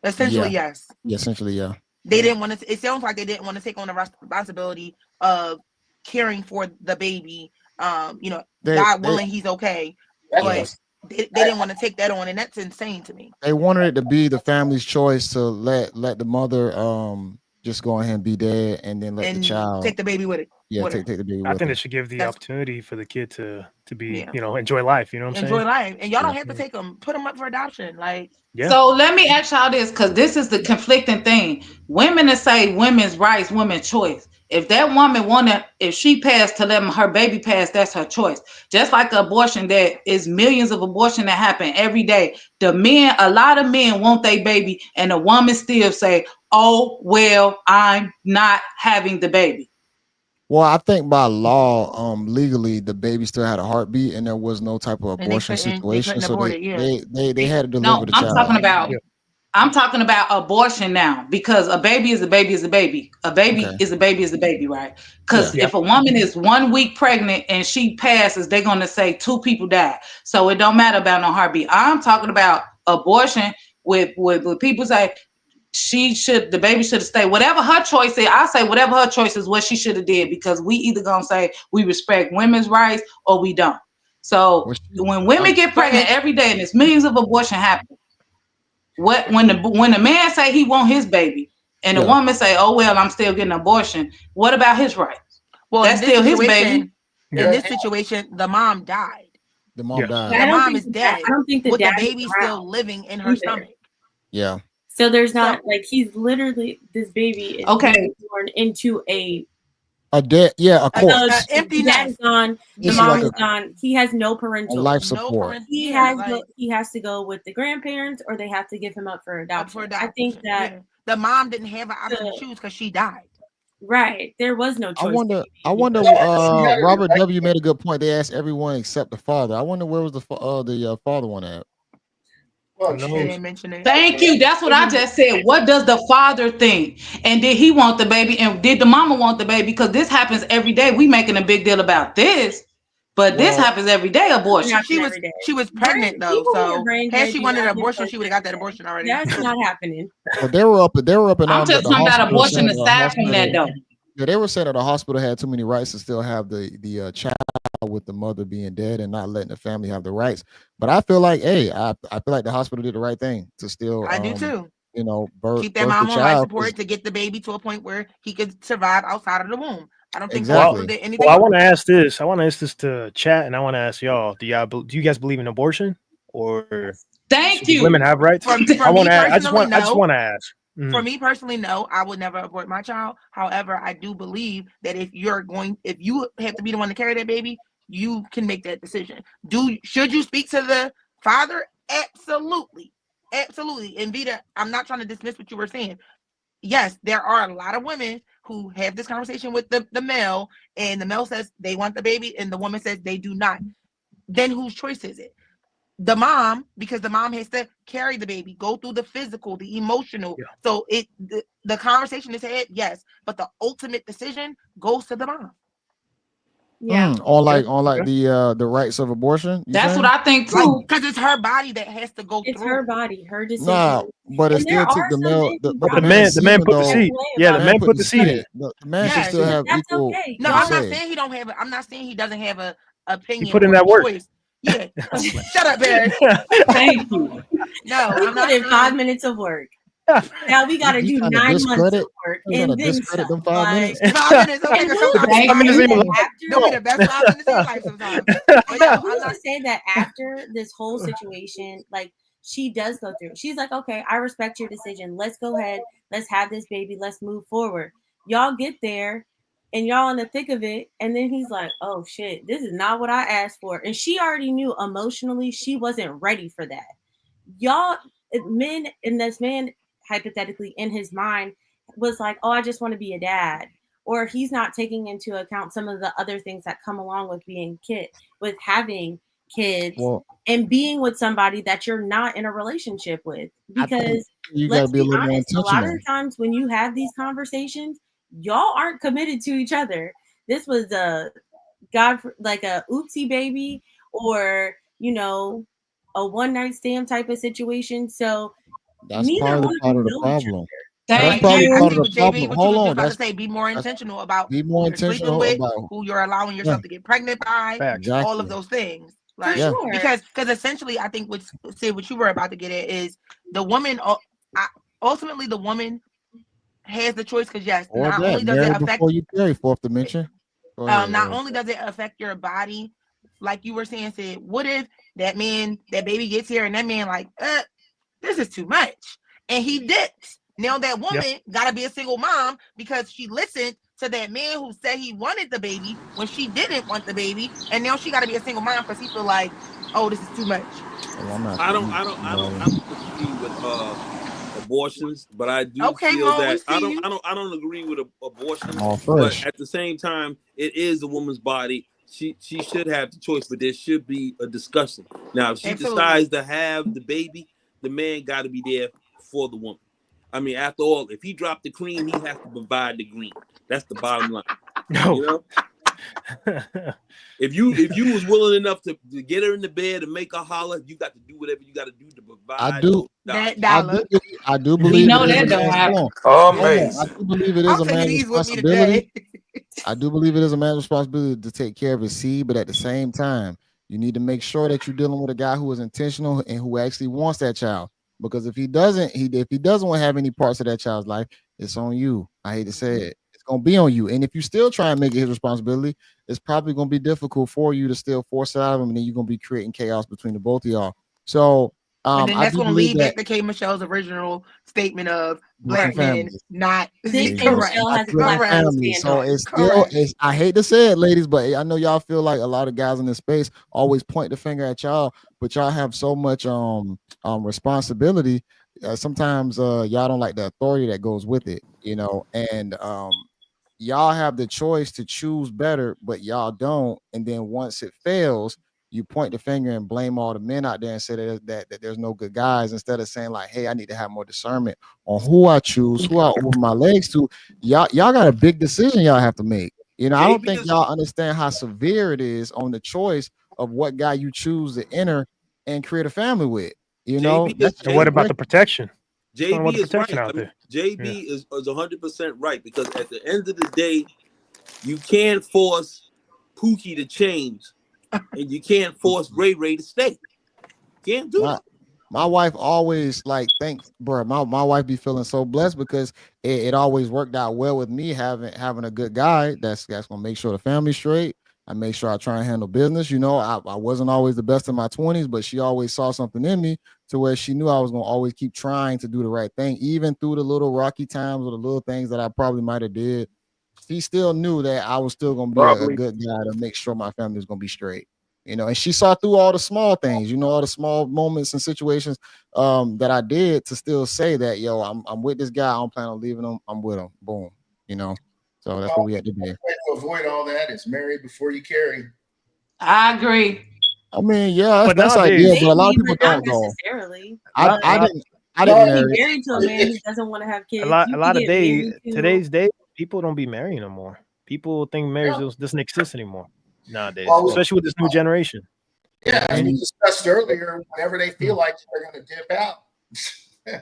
Essentially, yes. Yeah, essentially, yeah. They didn't want to. It sounds like they didn't want to take on the responsibility of caring for the baby. God willing, he's okay, but they didn't want to take that on, and that's insane to me. They wanted it to be the family's choice to let the mother just go ahead and be dead, and then let the child take the baby with it. Yeah, take the baby with I think her. they should give the opportunity for the kid to be, enjoy life. You know what I'm saying? Enjoy life, and y'all don't have to take them, put them up for adoption. Like, So let me ask y'all this, because this is the conflicting thing. Women that say women's rights, women's choice. If that woman if she passed to let her baby pass, that's her choice. Just like abortion, there is millions of abortion that happen every day. A lot of men want their baby, and the woman still say, "Oh, well, I'm not having the baby." Well, I think by law, legally, the baby still had a heartbeat, and there was no type of abortion situation. So they had to deliver the child. I'm talking about abortion now, because a baby is a baby is a baby. A baby is a baby is a baby, right? Because if a woman is 1 week pregnant and she passes, they're going to say 2 people died. So it don't matter about no heartbeat. I'm talking about abortion with people say the baby should have stayed. Whatever her choice is, I say whatever her choice is what she should have did, because we either going to say we respect women's rights or we don't. So when women get pregnant every day and there's millions of abortion happen, when the man say he want his baby and the woman say, oh well, I'm still getting an abortion, what about his rights? Well, that's still his baby. In this situation, the mom died. The mom died. The mom is dead. I don't think with the baby still living in her stomach. Yeah. So there's not like he's literally this baby is born into a dead, a corpse. Empty dad is gone. The mom is gone. He has no parental life support. He has to go with the grandparents, or they have to give him up for adoption. I think that the mom didn't have an option to choose because she died. Right, there was no choice. I wonder. Robert W. made a good point. They asked everyone except the father. I wonder where was the father one at. Well, thank you. That's what I just said. What does the father think? And did he want the baby? And did the mama want the baby? Because this happens every day. We making a big deal about this, but this happens every day. Abortion. She was pregnant though, so had she wanted an abortion, she would have got that abortion already. That's not happening. Well, they were up and I'm just talking about abortion aside from that though. Yeah, they were saying that the hospital had too many rights to still have the child with the mother being dead and not letting the family have the rights. But I feel like, I feel like the hospital did the right thing to still. I do too. Keep that mom on life support to get the baby to a point where he could survive outside of the womb. I don't think exactly. did anything. Well, I want to ask this. I want to ask this to chat, and I want to ask y'all: do you guys believe in abortion, or thank you? Women have rights. I just want to ask. For me personally, no, I would never abort my child. However, I do believe that if you have to be the one to carry that baby, you can make that decision. Should you speak to the father? Absolutely. Absolutely. And Vita, I'm not trying to dismiss what you were saying. Yes, there are a lot of women who have this conversation with the male, and the male says they want the baby, and the woman says they do not. Then whose choice is it? The mom, because the mom has to carry the baby, go through the physical, the emotional. Yeah. So the conversation is had, yes, but the ultimate decision goes to the mom. Yeah. On the rights of abortion. That's what I think too. Because it's her body that has to go through. It's her body, her decision. Nah, but it still took the male. The man put the seed. Yeah, the man put the seed in. The man should still have equal. Okay. No, I'm not saying he don't have. I'm not saying he doesn't have a opinion. He put in that work. Choice. Yeah. Shut up, Barry. Thank you. No, we put in 5 minutes of work. Now we got to do 9 months of work. And then discredit them 5 minutes. 5 minutes. Okay, they'll be the best 5 minutes in life sometimes. But no, I'm not saying that after this whole situation, like she does go through. She's like, okay, I respect your decision. Let's go ahead. Let's have this baby. Let's move forward. Y'all get there. And y'all in the thick of it, and then he's like, oh shit, this is not what I asked for. And she already knew emotionally she wasn't ready for that. Y'all, men, and this man, hypothetically, in his mind, was like, oh, I just want to be a dad. Or he's not taking into account some of the other things that come along with with having kids and being with somebody that you're not in a relationship with. Because you gotta be a little more intentional. A lot of the times when you have these conversations, y'all aren't committed to each other. This was a oopsie baby, or a one night stand type of situation. So that's part of the problem. Thank you. Hold on. That's to say, be more intentional about who you're allowing yourself to get pregnant by. Exactly. All of those things. Like, sure. Because essentially, I think what you were about to get at is the woman. Ultimately, the woman has the choice, because yes, not only does it affect before you carry, fourth dimension. Not only does it affect your body, like you were saying, said, what if that baby gets here and that man like, this is too much, and he dips. Now that woman gotta be a single mom because she listened to that man who said he wanted the baby when she didn't want the baby, and now she gotta be a single mom because he feel like, oh, this is too much. I don't agree with abortions, but I do feel that I don't agree with abortion. But at the same time, it is a woman's body. She should have the choice, but there should be a discussion. Now, if she decides to have the baby, the man got to be there for the woman. I mean, after all, if he dropped the cream, he has to provide the green. That's the bottom line. No. You know? If you was willing enough to get her in the bed and make her holler, you got to do whatever you got to do to provide. I do believe. We know that don't happen. Oh man, I do believe it is a man's responsibility. I do believe it is a man's responsibility to take care of his seed, but at the same time, You need to make sure that you're dealing with a guy who is intentional and who actually wants that child. Because if he doesn't, if he doesn't want to have any parts of that child's life, it's on you. I hate to say it. It's gonna be on you. And if you still try and make it his responsibility, it's probably gonna be difficult for you to still force it out of him, and then you're gonna be creating chaos between the both of y'all. So and then I that's do going to believe lead back that to K. Michelle's original statement of broken black men families. not Think K. correct. Michelle has a Broken black man families. So scandal. it's still, Correct. it's, I hate to say it, ladies, but I know y'all feel like a lot of guys in this space always point the finger at y'all, but y'all have so much responsibility. Sometimes y'all don't like the authority that goes with it, you know, and y'all have the choice to choose better, but y'all don't. And then once it fails, you point the finger and blame all the men out there and say that there's no good guys, instead of saying like, hey, I need to have more discernment on who I choose, who I open my legs to. Y'all got a big decision y'all have to make. You know, I don't JB think is y'all understand how severe it is on the choice of what guy you choose to enter and create a family with. You know, JB is that's And what JB about the protection? What's going on JB with the is right. protection I out mean, there? JB is 100% right, because at the end of the day, you can't force Pookie to change, and you can't force Ray Ray to stay. Can't do my that. my wife always like thanks, bro. My wife be feeling so blessed because it always worked out well with me having a good guy that's gonna make sure the family's straight. I make sure I try and handle business. You know, I wasn't always the best in my 20s, but she always saw something in me to where she knew I was gonna always keep trying to do the right thing, even through the little rocky times or the little things that I probably might have did. She still knew that I was still gonna be a Probably. good guy to make sure my family was gonna be straight. You know, and she saw through all the small things, you know, all the small moments and situations that I did to still say that, yo, I'm with this guy. I don't plan on leaving him. I'm with him. Boom. You know. So that's what we had to do. Way to avoid all that is marry before you carry. I agree. I mean, yeah, But that's nowadays, ideal, but a lot of Maybe, people but not don't though. necessarily. I a I lot, didn't I You didn't can be marry. married to a man who doesn't want to have a kids. lot, You a can lot of get married to today's day, people don't be marrying no more. People think marriage Yeah. doesn't exist anymore nowadays, Well, especially with this new generation. You know yeah, what I as we mean? discussed earlier, whenever they feel Mm. like they're going to dip out.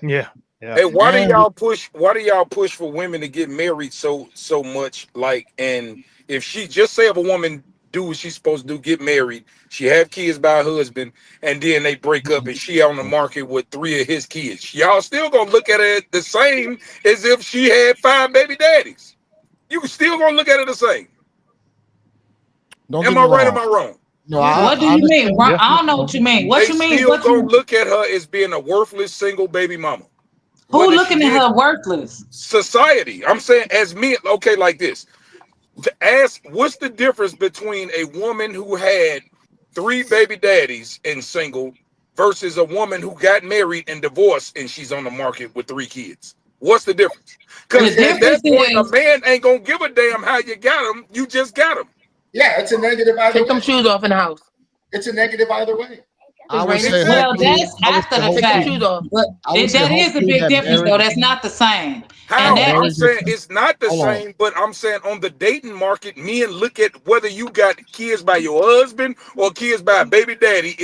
Yeah, yeah. Hey, why do And y'all push? Why do y'all push for women to get married so much? Like, and if she just say if a woman do what she's supposed to do, get married, she have kids by her husband, and then they break up, and she on the market with 3 of his kids, y'all still gonna look at it the same as if she had 5 baby daddies. You still gonna look at it the same. don't get Am me I right? Or am wrong. I wrong? No, Yeah, What do I you understand. mean? Right? yeah. I don't know what you mean. What They you mean? still What gonna you look at her as being a worthless single baby mama. who Whether she looking at did her worthless? society, I'm saying as men, okay, like this. To ask what's the difference between a woman who had 3 baby daddies and single versus a woman who got married and divorced and she's on the market with 3 kids. What's the difference? The Because at difference that point a is man ain't gonna give a damn how you got them, you just got them. Yeah, it's a negative either Take them way. shoes off in the house. It's a negative either way. I It's would raining. say well, Exactly. hopefully, that's I would after say the Take them fact, shoes hopefully, off. but I would say that is a hopefully big that difference though. marriage, That's not the same, and How? that that I'm marriage is is, saying it's not the hold on. same, but I'm saying on the dating market, men look at whether you got kids by your husband or kids by a baby daddy.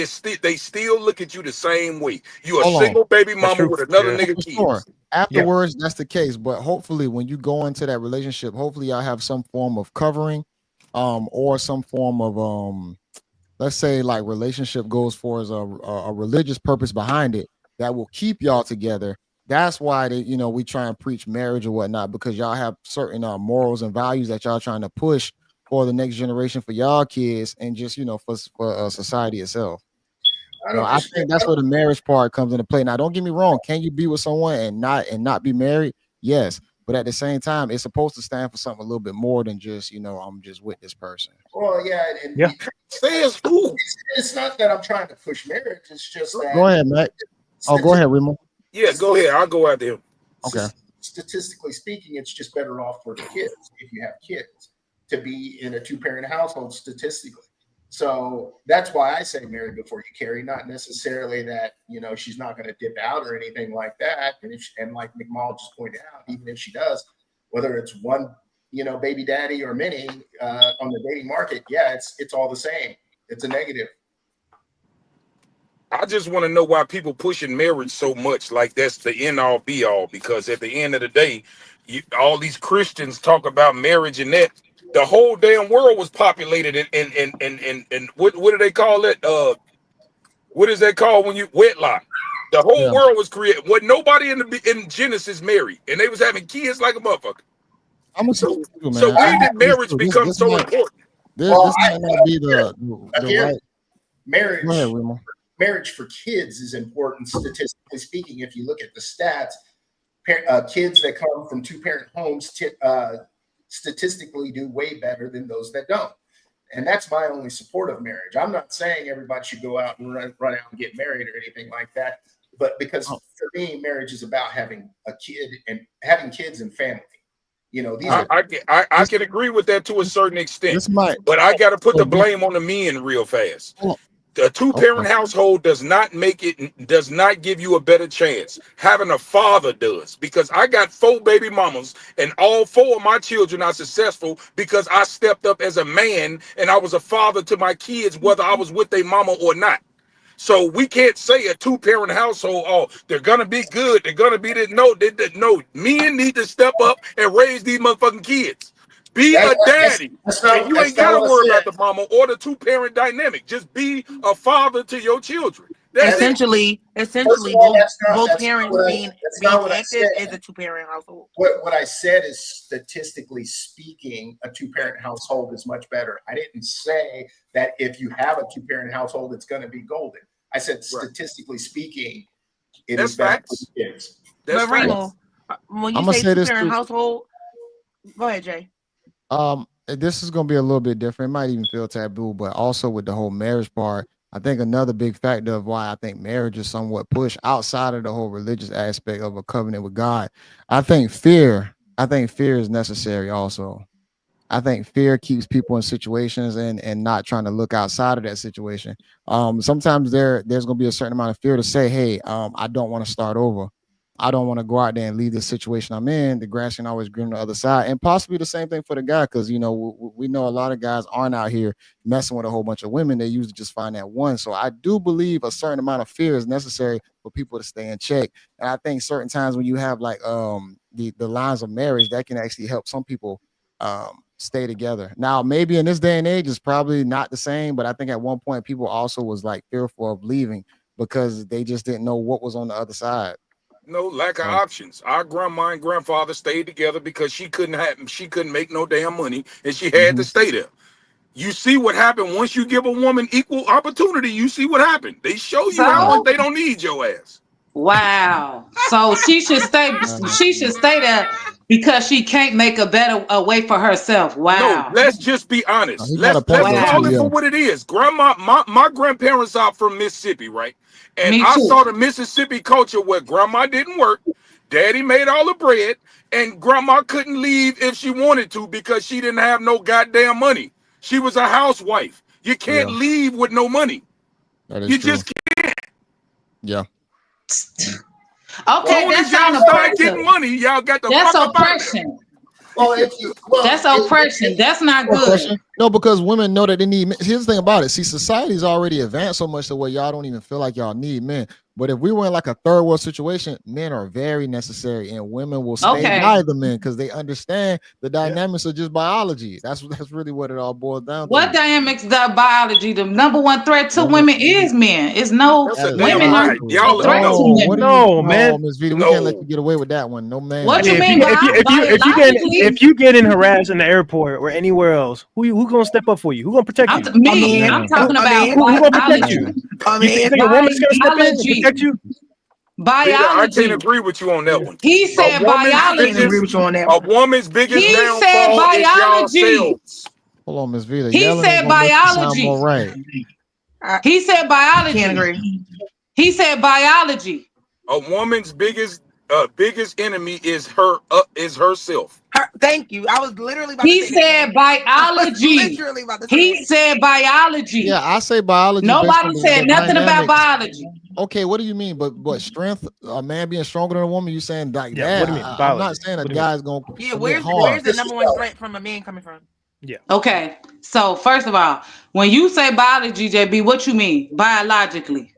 They still look at you the same way. You a Hold on. single baby That's mama true. with another Yeah, nigga For sure. kids. yeah. Afterwards, that's the case. But hopefully, when you go into that relationship, hopefully y'all have some form of covering, or some form of let's say like relationship goes for as a religious purpose behind it that will keep y'all together. That's why we try and preach marriage or whatnot, because y'all have certain morals and values that y'all trying to push for the next generation, for y'all kids, and just for society itself. I You know, don't I disagree. think that's where the marriage part comes into play. Now, don't get me wrong. Can you be with someone and not be married? Yes. But at the same time, it's supposed to stand for something a little bit more than just, I'm just with this person. Well, yeah, and Yeah. Says who? it's not that I'm trying to push marriage. It's just Go that ahead, Mac. Oh, go ahead, Remo. Yeah, go ahead. I'll go out there. Okay. statistically speaking, it's just better off for the kids if you have kids to be in a 2-parent household statistically. So that's why I say marry before you carry, not necessarily that, she's not going to dip out or anything like that. And like McMall just pointed out, even if she does, whether it's one, baby daddy or many on the dating market, yeah, it's all the same. It's a negative. I just want to know why people pushing marriage so much, like that's the end all be all. Because at the end of the day, all these Christians talk about marriage and that. The whole damn world was populated in what do they call it? What is that called when you wedlock? The whole Yeah. world was created. What nobody in Genesis married, and they was having kids like a motherfucker. I'm gonna say So this too, so man. when did This, marriage this, become this so might important? this Well, this might not be the again, right. marriage. Go ahead, Remo. Marriage for kids is important, statistically speaking. If you look at the stats, kids that come from two-parent homes statistically do way better than those that don't. And that's my only support of marriage. I'm not saying everybody should go out and run out and get married or anything like that. But because Oh, for me, marriage is about having a kid and having kids and family. You know, these I, are I can agree with that to a certain extent, this might. but I got to put Oh, the blame on the men real fast. oh, A two-parent okay. household does not give you a better chance. Having a father does, because I got 4 baby mamas and all 4 of my children are successful because I stepped up as a man and I was a father to my kids, whether I was with their mama or not. So we can't say a two-parent household, oh, they're gonna be good, they're gonna be that. No, no. Men need to step up and raise these motherfucking kids. Be a daddy. And you ain't that's not gotta what I worry about said. the mama or the two-parent dynamic. Just be a father to your children. That's it. Essentially, First of all, both that's parents being not what I active said. is a two-parent household. What I said is, statistically speaking, a two-parent household is much better. I didn't say that if you have a two-parent household, it's going to be golden. I said, statistically speaking, it That's is better for facts. the kids. That's But facts. Remo, when I'm you gonna say say this two-parent too. household, go ahead, Jay. This is gonna be a little bit different. It might even feel taboo, but also with the whole marriage part, I think another big factor of why I think marriage is somewhat pushed outside of the whole religious aspect of a covenant with God. I think fear. I think fear is necessary also. I think fear keeps people in situations and not trying to look outside of that situation. Sometimes there's gonna be a certain amount of fear to say, hey, I don't want to start over. I don't want to go out there and leave the situation I'm in. The grass ain't always green on the other side, and possibly the same thing for the guy, because we know a lot of guys aren't out here messing with a whole bunch of women. They usually just find that one. So I do believe a certain amount of fear is necessary for people to stay in check. And I think certain times when you have like the lines of marriage, that can actually help some people stay together. Now, maybe in this day and age, it's probably not the same, but I think at one point people also was like fearful of leaving because they just didn't know what was on the other side. No lack of So, options. Our grandma and grandfather stayed together because she couldn't make no damn money and she had to mhm. stay there. You see what happened once you give a woman equal opportunity. You see what happened. They show you how much So they don't need your ass. wow. So she should stay. Um, She should stay there because she can't make a better a way for herself. No, Wow. let's just be honest. he got a point Let's though call too. it Wow. Yeah. for what it is. Grandma, my grandparents are from Mississippi, right? And Me I too. saw the Mississippi culture where grandma didn't work, daddy made all the bread, and grandma couldn't leave if she wanted to because she didn't have no goddamn money. She was a housewife. You can't Yeah, leave with no money. that is You true. just can't. Yeah. Okay, Soon as that's y'all not start oppressive. getting money, y'all got the That's fuck up out of there. oppression. Well, That's oppression. That's not good. Oppression. No, because women know that they need men. Here's the thing about it. See, society's already advanced so much to where y'all don't even feel like y'all need men. But if we were in like a third world situation, men are very necessary, and women will stay Okay. by the men because they understand the Yeah. dynamics of just biology. That's really what it all boils down What to. dynamics the biology? The number one threat to Women, women is men. It's no That's that a is damn women not are lie. true. a Y'all threat to no, No, what do women. you? No, No, man. Miss Vita, we can't let you no. get away with that one. No, ma'am. What I you mean, mean if biologically? you get in harassed in the airport or anywhere else, who gonna step up for you? Who gonna protect you? A Me. man, I'm Man, talking a about man, Who gonna protect biology. you? man. a You think man. a woman's gonna step in and Biology. protect you? Vita, I can't Biology. agree with you on that one. He A said woman's I can't agree biology. biggest, with you on that a one. woman's biggest He said downfall is y'all biology. selves. Hold on, Miss Vita. He Yelling ain't said gonna make it sound biology. more right. I He said can't biology. agree. He said biology. A woman's biggest enemy is herself. Thank you. I was literally about to He say that, said Jay. I was biology. literally about to say that. He said biology. Yeah, I say biology based on Nobody said the nothing about dynamics. biology. Okay, what do you mean? But strength, a man being stronger than a woman, you saying like Yeah. What that? do you mean? I'm not Biology. saying a What do you mean? guy's gonna Yeah, commit where's harm. the number one threat from a man coming from? Yeah. Okay. So first of all, when you say biology, JB, what you mean? Biologically.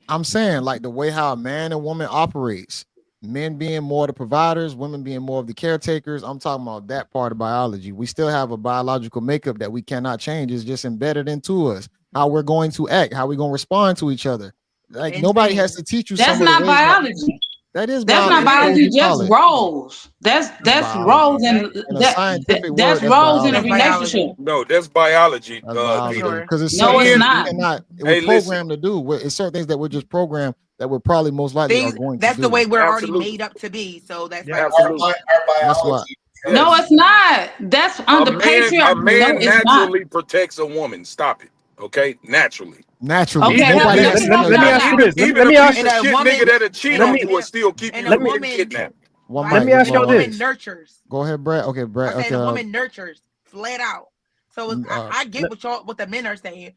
I'm saying like the way how a man and woman operates men being more the providers, women being more of the caretakers. I'm talking about that part of biology. We still have a biological makeup that we cannot change. It's just embedded into us. How we're going to act, how we're going to respond to each other. Like nobody has to teach you That's some of the not ways. biology. That is That's biology. not biology, just roles. That's roles and In a scientific that's word, roles in a biology. relationship. No, that's biology. That's biology. Because it's No, certain it's things not. we cannot. We're Hey, listen. programmed to do. It's certain things that we're just programmed that we're probably most likely are Things, going to that's do. the way we're already Absolutely. made up to be. So that's Absolutely. That's why. No, it's not. That's under A patriarchy. man No, it's not. naturally protects a woman. Stop it. Okay? Naturally. Naturally. Okay, Nobody help has me to help tell y'all you. out. Even a piece And of a shit woman- nigga that'll cheat and on a- you will still keep and you a from getting woman- kidnapped. One Right? mic, me ask y'all a woman this. nurtures. Go ahead, Brett. Okay, Brett. I Okay. said a woman nurtures flat out. So it's, I get what the men are saying.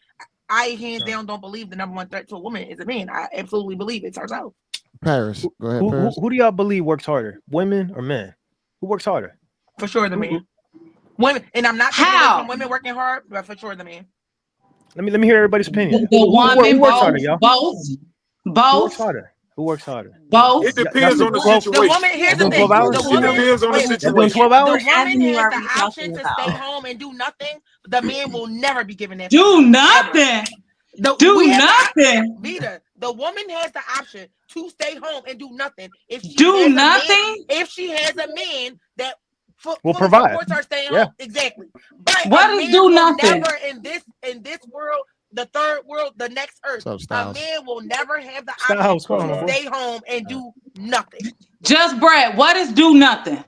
I hands down don't believe the number one threat to a woman is a man. I absolutely believe it's herself. Paris. Go ahead, Paris. Who do y'all believe works harder, women or men? Who works harder? For sure, the man. Women, and I'm not taking away from women working hard, but for sure, the man. Let me hear everybody's opinion. The Who woman, works both, harder, y'all? both, Who both, works harder? Who works harder? both. It depends on the The situation. woman, here's the Doing thing. 12 hours? The It woman, depends on the wait, situation. Doing 12 hours? The woman you has are the talking option to stay about. home and do nothing. The man will never be given that. Do option, nothing. ever. Do we have nothing. Vita, the woman has the option to stay home and do nothing if she Do has nothing? A man, if she has a man that Will fully provide. supports her staying Yeah. home. Exactly. But What a is man do will nothing? never in this world, the third world, the next earth, What's up, a Styles? man will never have the Styles, option come on, to boy. stay home and do nothing. Just Brad, what is do nothing?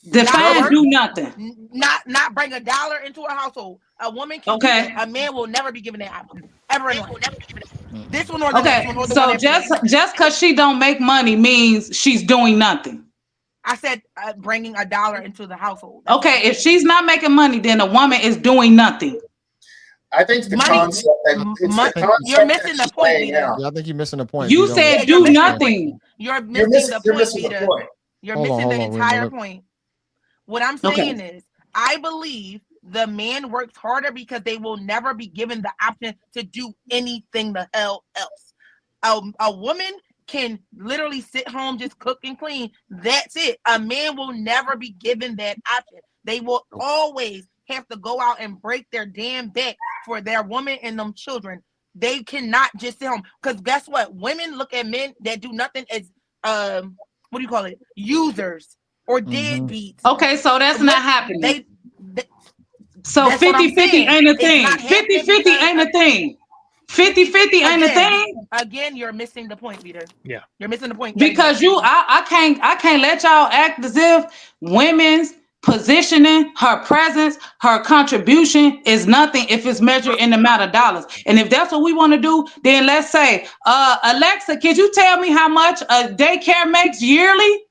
Define do nothing. Not bring $1 into a household. A woman can do Okay. that. A man will never be given that option ever in life. This one or the next Okay, one or the so one after just because she don't make money means she's doing nothing. I said bringing $1 into the household. Okay, if she's not making money, then a woman is doing nothing. I think the concept you're missing the point, Vita. Yeah, I think you're missing the point. You Vito. said do nothing. You're missing the point, Vita. You're Hold missing on, the entire Remo. point. What I'm saying is, I believe the man works harder because they will never be given the option to do anything the hell else. A woman can literally sit home, just cook and clean. That's it. A man will never be given that option. They will always have to go out and break their damn back for their woman and them children. They cannot just sit home. Because guess what? Women look at men that do nothing as what do you call it? Users or deadbeats. Okay, so that's not happening. So That's what I'm 50-50 saying. ain't a It's thing. not 50-50 ain't a thing. 50-50 ain't a thing. Again, you're missing the point, Peter. Yeah. You're missing the point. Because I can't let y'all act as if women's positioning, her presence, her contribution is nothing if it's measured in the amount of dollars. And if that's what we want to do, then let's say, Alexa, could you tell me how much a daycare makes yearly?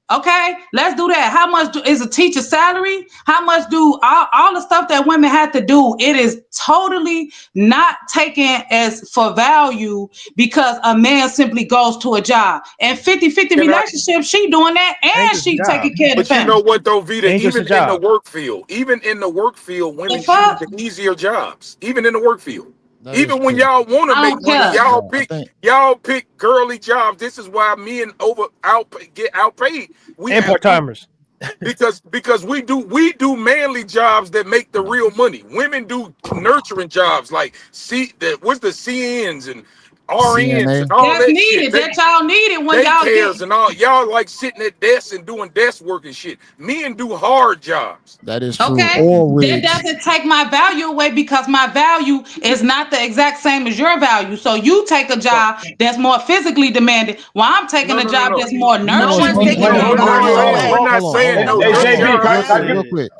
Okay, let's do that. How much is a teacher's salary? How much do all the stuff that women have to do? It is totally not taken as for value because a man simply goes to a job. And 50-50 relationship, she doing that and she taking care of the But you family. know what though, Vita, Ain't just even a in the job. work field, women choose fuck? the easier jobs, even in the work field. That is Even when true. y'all want to I make don't money, care. y'all pick girly jobs. This is why men get outpaid. And part-timers. because we do manly jobs that make the real money. Women do nurturing jobs like what's the CNs and RNs and all That's that needed. shit. That y'all needed when y'all Daycares and all y'all like sitting at desks and doing desk work and shit. Men do hard jobs. That is true. Okay, that doesn't take my value away because my value is not the exact same as your value. So you take a job that's more physically demanding, while I'm taking a job that's more nurturing. We're not saying no.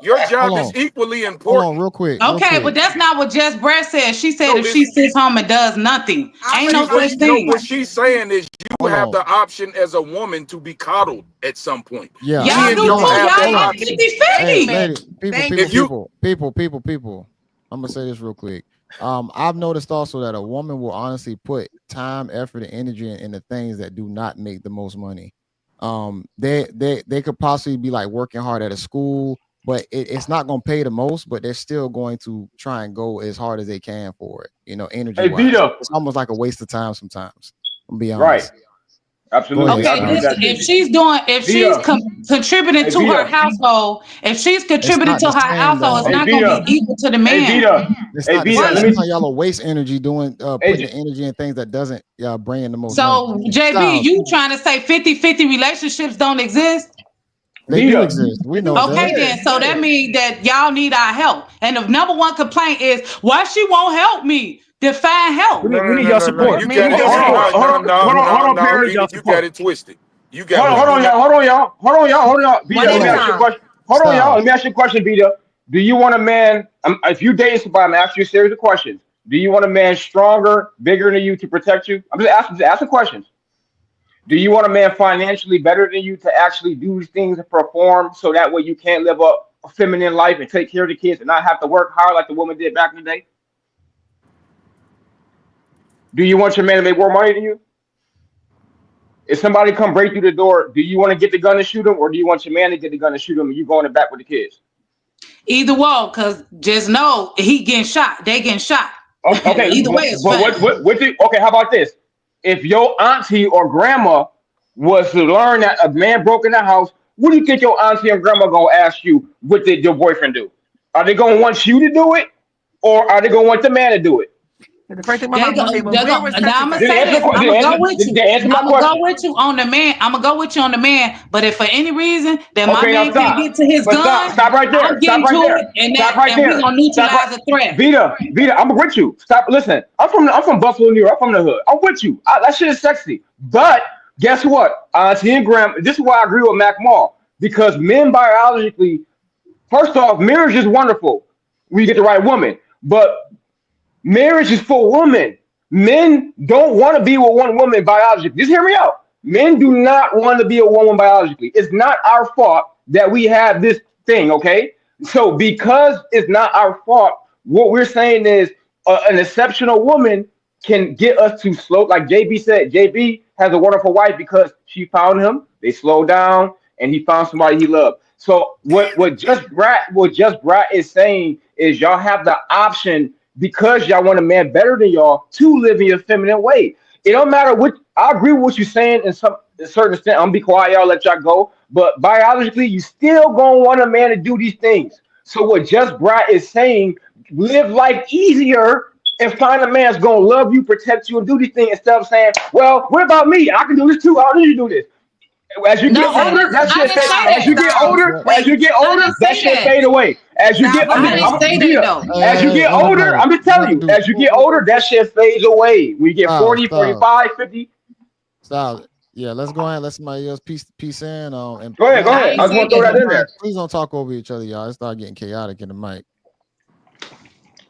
Your job is equally important. Hold on, real quick. Okay, but that's not what JayBReacts said. She said if she sits home and does nothing, ain't no such thing. What she's saying is you have the option as a woman to be coddled at some point. Yeah, y'all do too. Y'all 50-50. People. I'm gonna say this real quick. I've noticed also that a woman will honestly put time, effort, and energy in the things that do not make the most money. They could possibly be like working hard at a school, but it's not going to pay the most, but they're still going to try and go as hard as they can for it. You know, energy. Hey, Vito. It's almost like a waste of time sometimes. I'm be honest. Right. Absolutely. ahead, Okay, I agree with Styles. that if too. she's doing, if she's Vita. contributing Hey, to her Vita. household, if she's It's contributing not to the her same, household, it's dog. Hey, not going to be Vita. equal to the Hey, man. Vita. It's Hey, not the Vita. same. Let me. Sometimes y'all will waste energy doing Hey, putting the energy in things that doesn't bring in the most money. So, JB, Styles, you trying to say 50-50 relationships don't exist? they do Vita. exist. We know that. Okay, then. So that means that y'all need our help. And the number one complaint is, why she won't help me? Define help. No, We no, need no, y'all no, no. support. You Man, got you it. don't Hold need on, help. hold on, No, Perry. We need y'all Vita, you got support. it twisted. You got Hold on, what hold on, Vita. y'all. Hold on, y'all. Vita, One let at me a ask you a time. question. Hold on, y'all. Let me ask you a question, Vita. Do you want a man? If you date somebody, I'm asking you a series of questions. Do you want a man stronger, bigger than you to protect you? I'm just asking questions. Do you want a man financially better than you to actually do these things and perform so that way you can live a feminine life and take care of the kids and not have to work hard like the woman did back in the day? Do you want your man to make more money than you? If somebody come break through the door, do you want to get the gun and shoot him, or do you want your man to get the gun and shoot him and you go in the back with the kids? Either way, because just know he getting shot. They getting shot. Okay, Either way, it's but fine. okay, how about this? If your auntie or grandma was to learn that a man broke in the house, what do you think your auntie and grandma gonna ask you? What did your boyfriend do? Are they gonna want you to do it, or are they gonna want the man to do it? The first thing my mom gonna say, well, where was such Now and I'm gonna such? Then say answer, this. I'm gonna go with you. then answer my I'm gonna go question. with you on the man. I'm gonna go with you on the man. But if for any reason that my Okay, now man can't stop. get to his But stop. gun, Stop right I'm there. Stop getting to right it, there. and Stop right we there. gonna Stop neutralize right. the threat. Vita, I'm with you. Stop. Listen, I'm from Buffalo, New York. I'm from the hood. I'm with you. That shit is sexy. But guess what? Auntie and Graham. This is why I agree with Mac Mall because men biologically, first off, marriage is wonderful when you get the right woman. But marriage is for women. Men don't want to be with one woman biologically. Just hear me out. Men do not want to be a woman biologically. It's not our fault that we have this thing, okay? So because it's not our fault, what we're saying is an exceptional woman can get us to slow. Like JB said, JB has a wonderful wife because she found him. They slowed down, and he found somebody he loved. So what just Brat is saying is y'all have the option because y'all want a man better than y'all to live in your feminine way. It don't matter what I agree with what you're saying in some a certain extent. I'm gonna be quiet, y'all let y'all go. But biologically, you still gonna want a man to do these things. So what Just Brat is saying, live life easier and find a man that's gonna love you, protect you, and do these things instead of saying, well, what about me? I can do this too. I don't need you to do this. As you get No, Listen, older, that I shit didn't fade. say Styles, As you that. get Styles, older, as wait, you get I older, didn't that say shit that. fade away. As you Styles, get, let me I didn't say that Vita, though. as you get older, I'm just telling you, as you get older, that shit fades away. When you get Styles, 40, Styles, 45, 50. Styles. Yeah, let's go ahead. Let somebody else piece in. And Go ahead, go y'all, I ahead. ain't I just say want to throw that that though. in there. please don't talk over each other, y'all. It start getting chaotic in the mic.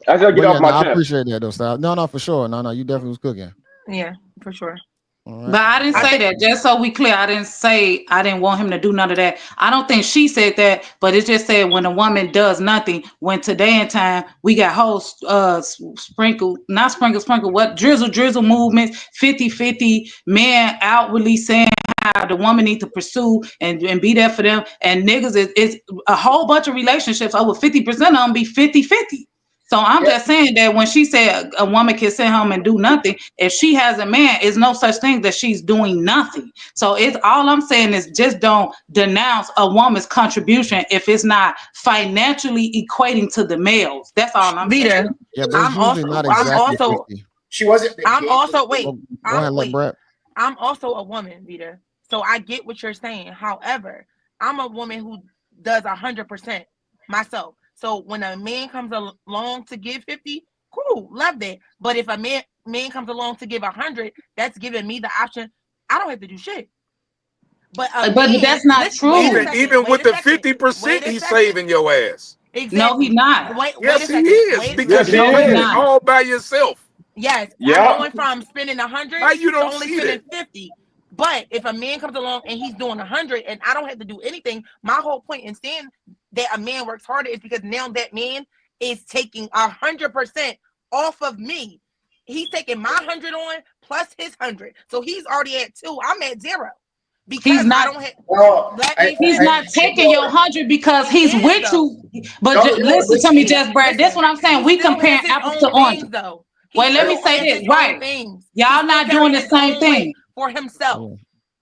I just gotta get But yeah, off no, my I chest. appreciate that though, Styles. No, for sure. No, you definitely was cooking. yeah, for sure. All right. But I didn't I say think that. Just so we clear, I didn't say I didn't want him to do none of that. I don't think she said that, but it just said when a woman does nothing. When today in time we got whole sprinkle, what drizzle movements, 50-50 men outwardly saying how the woman need to pursue and be there for them. And niggas is a whole bunch of relationships. Over 50% of them be 50-50. So I'm Yeah. just saying that when she said a woman can sit home and do nothing, if she has a man, it's no such thing that she's doing nothing. So it's all I'm saying is just don't denounce a woman's contribution if it's not financially equating to the males. That's all I'm saying. Vita, Yeah, but it's I'm usually also, not I'm exactly also, 50. She wasn't I'm negating. also, wait, Go ahead, let Brett. I'm also a woman, Vita. So I get what you're saying. However, I'm a woman who does 100% myself. So when a man comes along to give 50, cool, love that. But if a man comes along to give 100, that's giving me the option. I don't have to do shit. But a But man, that's not listen, wait a true. second, Even wait with a the second, wait 50%, a he's second. saving your ass. No, he Exactly. not. Wait a Yes, he second. is Wait, Yes, because he you No, he did is. it not. all by yourself. yes, I'm Yeah. going from spending 100 How you to don't only see that? spending 50. But if a man comes along and he's doing 100 and I don't have to do anything, my whole point in saying that a man works harder is because now that man is taking 100% off of me. He's taking my 100 on plus his 100. So he's already at 2. I'm at 0 He's because I not. don't have. Well, Let me He's finish. not taking your 100 because He he's is with though. you. But no, listen to me, He Just Brad. This listen. what I'm saying. He We still comparing has his apples to own oranges. things though. He Wait, let me still say has this. his own Right. things. He's Y'all still not doing carrying the his same own weight thing. for himself. Yeah.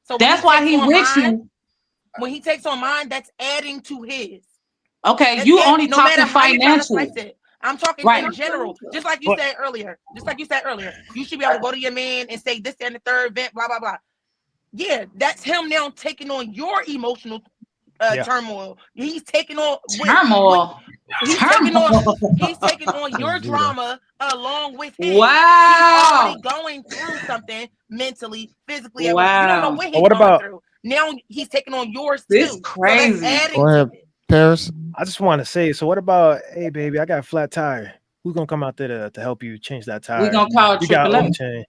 So that's why he with you. When he takes on mine, that's adding to his. Okay, you only no matter talking how you try to financial. slice it. I'm talking Right. in general. Just like you said earlier. You should be able to go to your man and say this and the third vent, blah, blah, blah. Yeah, that's him now taking on your emotional turmoil. He's taking on turmoil. He's taking on your drama along with his. Wow. He's already going through something mentally, physically. Wow. You don't know what he's What going about through. Now he's taking on yours this too. crazy. So that's adding Go ahead, to it. Paris. I just want to say, so what about, hey baby, I got a flat tire. Who's gonna come out there to help you change that tire? We gonna call you got oil AAA. change.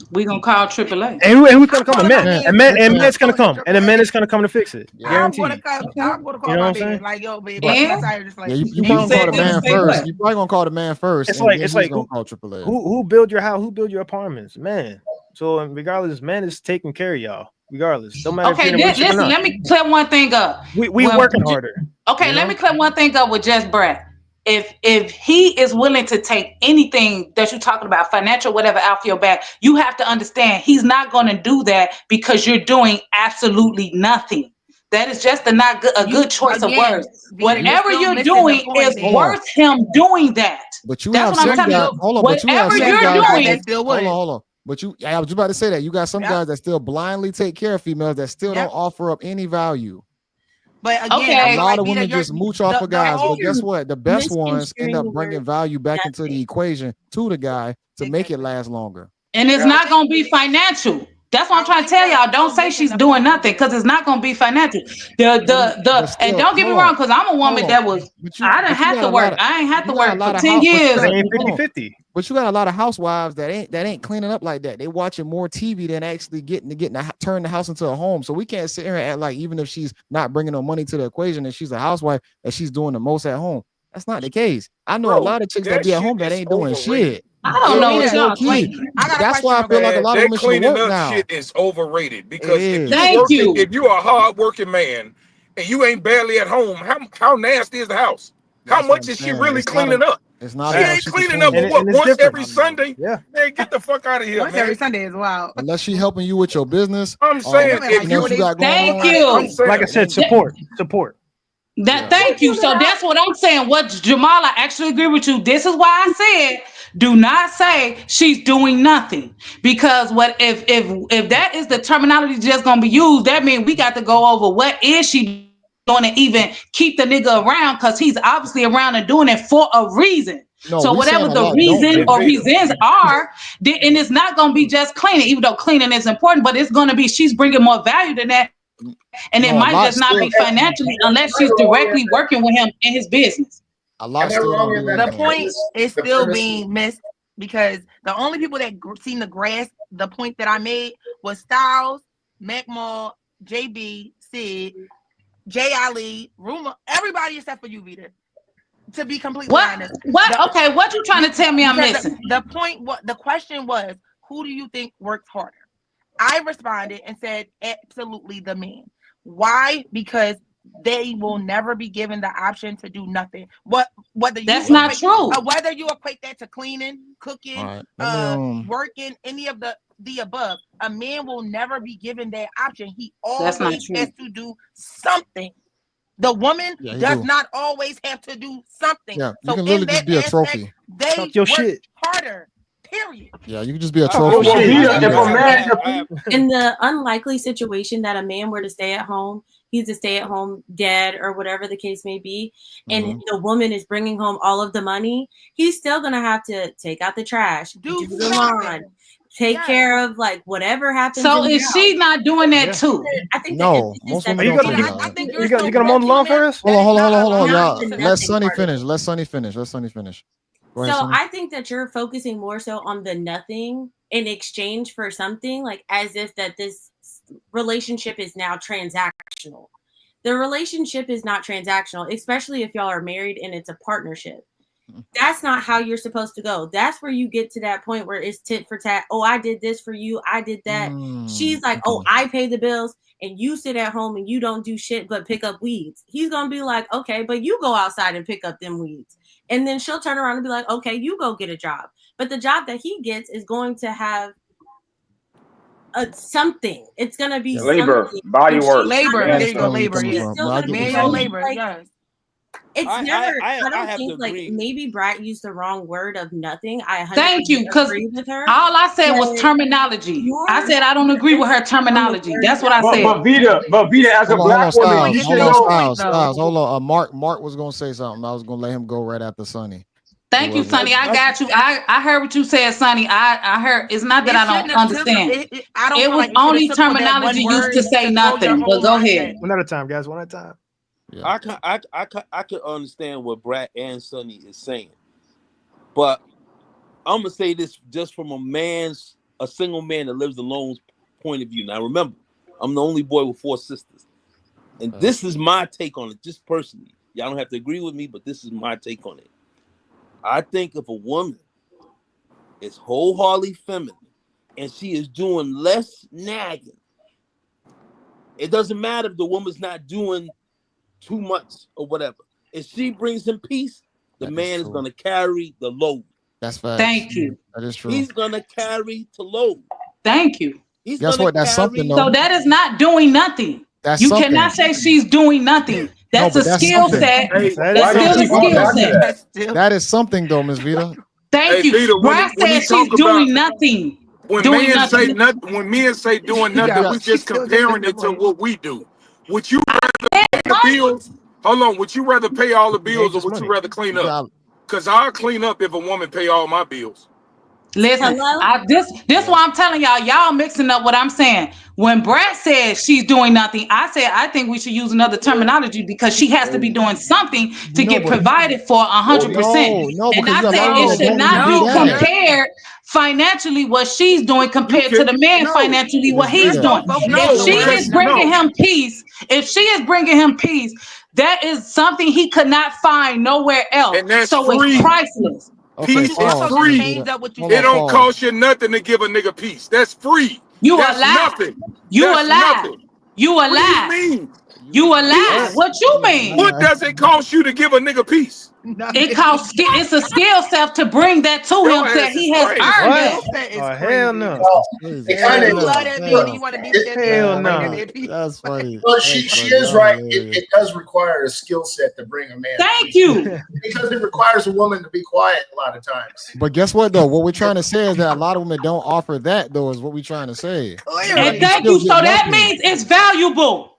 We gonna call AAA. And who's gonna come? A man. Man, A man's gonna come. And a man is gonna come to fix it. I'm Guaranteed. gonna call You know my what I'm saying? man. Like, yo, baby, And- my tire just like Yeah, you You probably said gonna call the gonna man say first. what? You probably gonna call the man first. It's and like then it's like he's gonna call AAA. who build your house? Who build your apartments? Man. So regardless, man is taking care of y'all. Regardless, don't matter. Okay, if you're in a relationship or listen, not. let me clear one thing up. We Well, working harder. Okay, you let know? me clear one thing up with JayBReacts. If he is willing to take anything that you're talking about, financial, whatever, out for your back, you have to understand he's not going to do that because you're doing absolutely nothing. That is just a good choice of words. Whatever you're doing is worth him doing that. But you That's have what I'm some telling guys. you. Hold on, but you have Whatever some you're guys doing, that hold on. But I was about to say that you got some guys that still blindly take care of females that still don't offer up any value. But again, Okay. A lot of women just mooch off of guys, but guess what? The best ones end up bringing value back into the equation to the guy to make it last longer. And it's not going to be financial. That's what I'm trying to tell y'all. Don't say she's doing nothing because it's not going to be financial. And don't get me wrong, because I'm a woman that was, I didn't have to work. I ain't had to work for 10 years. It ain't 50-50. But you got a lot of housewives that ain't cleaning up like that. They watching more TV than actually turn the house into a home. So we can't sit here and act like even if she's not bringing no money to the equation and she's a housewife that she's doing the most at home. That's not the case. I know a lot of chicks that be at home that ain't doing shit. I don't know what y'all think. That's why I feel like a lot of women should cleaning work up now. shit is overrated because Thank you. if you're a hard working man and you ain't barely at home, how nasty is the house? How much is she really cleaning up? It's not. She ain't cleaning up but once every Sunday. Yeah. Man, get the fuck out of here, Once man. every Sunday is wild. Unless she helping you with your business. I'm saying if you got going Thank on. you. I'm saying, Like I said, support. Thank you. So that's what I'm saying. What Jamal, I actually agree with you. This is why I said, do not say she's doing nothing, because what if that is the terminology just gonna be used, that means we got to go over what is she going to even keep the nigga around, because he's obviously around and doing it for a reason. No, so we whatever saying a the lot reason don't, or baby. reasons are, and it's not going to be just cleaning, even though cleaning is important, but it's going to be she's bringing more value than that. And it No, a might lot just not be still- financially unless she's directly working with him in his business. A lot still don't do The that. point is still being missed because the only people that seem to grasp the point that I made was Styles, Mac Mall, JB, Sid, Jay Ali, Rumor, everybody except for you, Vita. To be completely honest. Okay, what you trying to tell me I'm missing? The question was, who do you think works harder? I responded and said, absolutely the man. Why? Because they will never be given the option to do nothing. That's not true. Whether you equate that to cleaning, cooking, working, any of the above, a man will never be given that option. He always has to do something. The woman does not always have to do something. Yeah, you so can literally in just that be a aspect, trophy. they your work shit. harder. Period. Yeah, you can just be a trophy. In the unlikely situation that a man were to stay at home, he's a stay-at-home dad or whatever the case may be, and the woman is bringing home all of the money, he's still gonna have to take out the trash, do the lawn, take care of like whatever happens. So is she not doing that too? I think no. Most women don't do that. I think You gonna mow the lawn for us? Hold on, y'all. the Let nothing Sunny part of finish. Let Sunny finish. Go ahead, So Sunny. I think that you're focusing more so on the nothing in exchange for something, like as if that this relationship is now transactional. The relationship is not transactional, especially if y'all are married and it's a partnership. That's not how you're supposed to go. That's where you get to that point where it's tit for tat. Oh, I did this for you. I did that. She's like, oh, I pay the bills and you sit at home and you don't do shit but pick up weeds. He's going to be like, okay, but you go outside and pick up them weeds. And then she'll turn around and be like, okay, you go get a job. But the job that he gets is going to have something. It's gonna be Labor, something. body And she's work. not Labor. Yeah. There gonna you go. show it. Labor. coming Yeah. She's from. still I gonna get be what you're Manual saying. labor. like, Yes. it's I never. I have don't to think like agree. maybe Brat used the wrong word of nothing. I 100% Thank you, because agree with her. all I said was But terminology. I you're said I don't agree with her on the terminology. word That's what I But said. Vita, as a Hold on, black woman, Styles. you It's should still Hold on, the know. point, Styles. though. Styles. Hold on. Mark was gonna say something. I was gonna let him go right after Sonny. Thank you, Sonny. I got you. I heard what you said, Sonny. I heard. It's not that It I shouldn't don't have took. understand. I don't It feel was like it should have only took for that one terminology used word to say to throw your nothing. whole But go ahead. mindset. One at a time, guys. One at a time. Yeah. I could understand what Brad and Sonny is saying, but I'm gonna say this just from a single man that lives alone point of view. Now remember, I'm the only boy with 4 sisters, and this is my take on it, just personally. Y'all don't have to agree with me, but this is my take on it. I think if a woman is wholeheartedly feminine and she is doing less nagging, it doesn't matter if the woman's not doing too much or whatever. If she brings him peace, the man is gonna carry the load. That's facts. Thank you. That is true. He's gonna carry the load. Thank you. He's Guess gonna what? That's something carry. though. So that is not doing nothing. That's You something. cannot say she's doing nothing. No, That's but a that's skill something. set. Hey, That That's Why do still you a keep going skill back to set. that? That is something though, Miss Vita. Thank hey, you. Vita, Brad when he said she's talk about doing nothing. when Doing men say nothing. nothing, when men say doing You nothing, got. we She just still just comparing missed the it to point. what we do. Would you rather pay the bills? Hold on. Would you rather pay all the He ain't bills or just would you money. rather clean up? Yeah, Because I'll clean up if a woman pay all my bills. Listen, Hello? this what I'm telling y'all. Y'all mixing up what I'm saying. When Brad said she's doing nothing, I said I think we should use another terminology because she has to be doing something to no, get but provided for 100%. no, And because I a said lot of it women should don't even not do be No, that. compared financially what she's doing You compared to can the man no, financially what Miss he's Let's Vita, doing. don't focus If on the no, she word is because bringing nothing. no. him peace, that is something he could not find nowhere else. And that's So it's free. priceless. okay, But you Peace is also pause, just Miss free. changed Vita. up what you Hold It on, said. don't pause. cost you nothing to give a nigga peace. That's free. You a That's lie. nothing. You a That's lie. nothing. You a What do you lie. mean? You a lie. Peace. What you mean? What does it cost you to give a nigga peace? It Nothing. costs. It's a skill set to bring that to him. Your That ass is he has crazy. earned What? that. Skill set is Oh, hell crazy. no. Well, Crazy. it kind You of love that beat and look. you want to be with that beat Hell and bring that no. man peace. That's funny. Well, That's she funny. is Y'all right. hilarious. It does require a skill set to bring a man Thank peace you. because it requires a woman to be quiet a lot of times. But guess what though? What we're trying to say is that a lot of women don't offer that though, is what we're trying to say. Like And you Clearly. thank still you. get So that nothing. means it's valuable.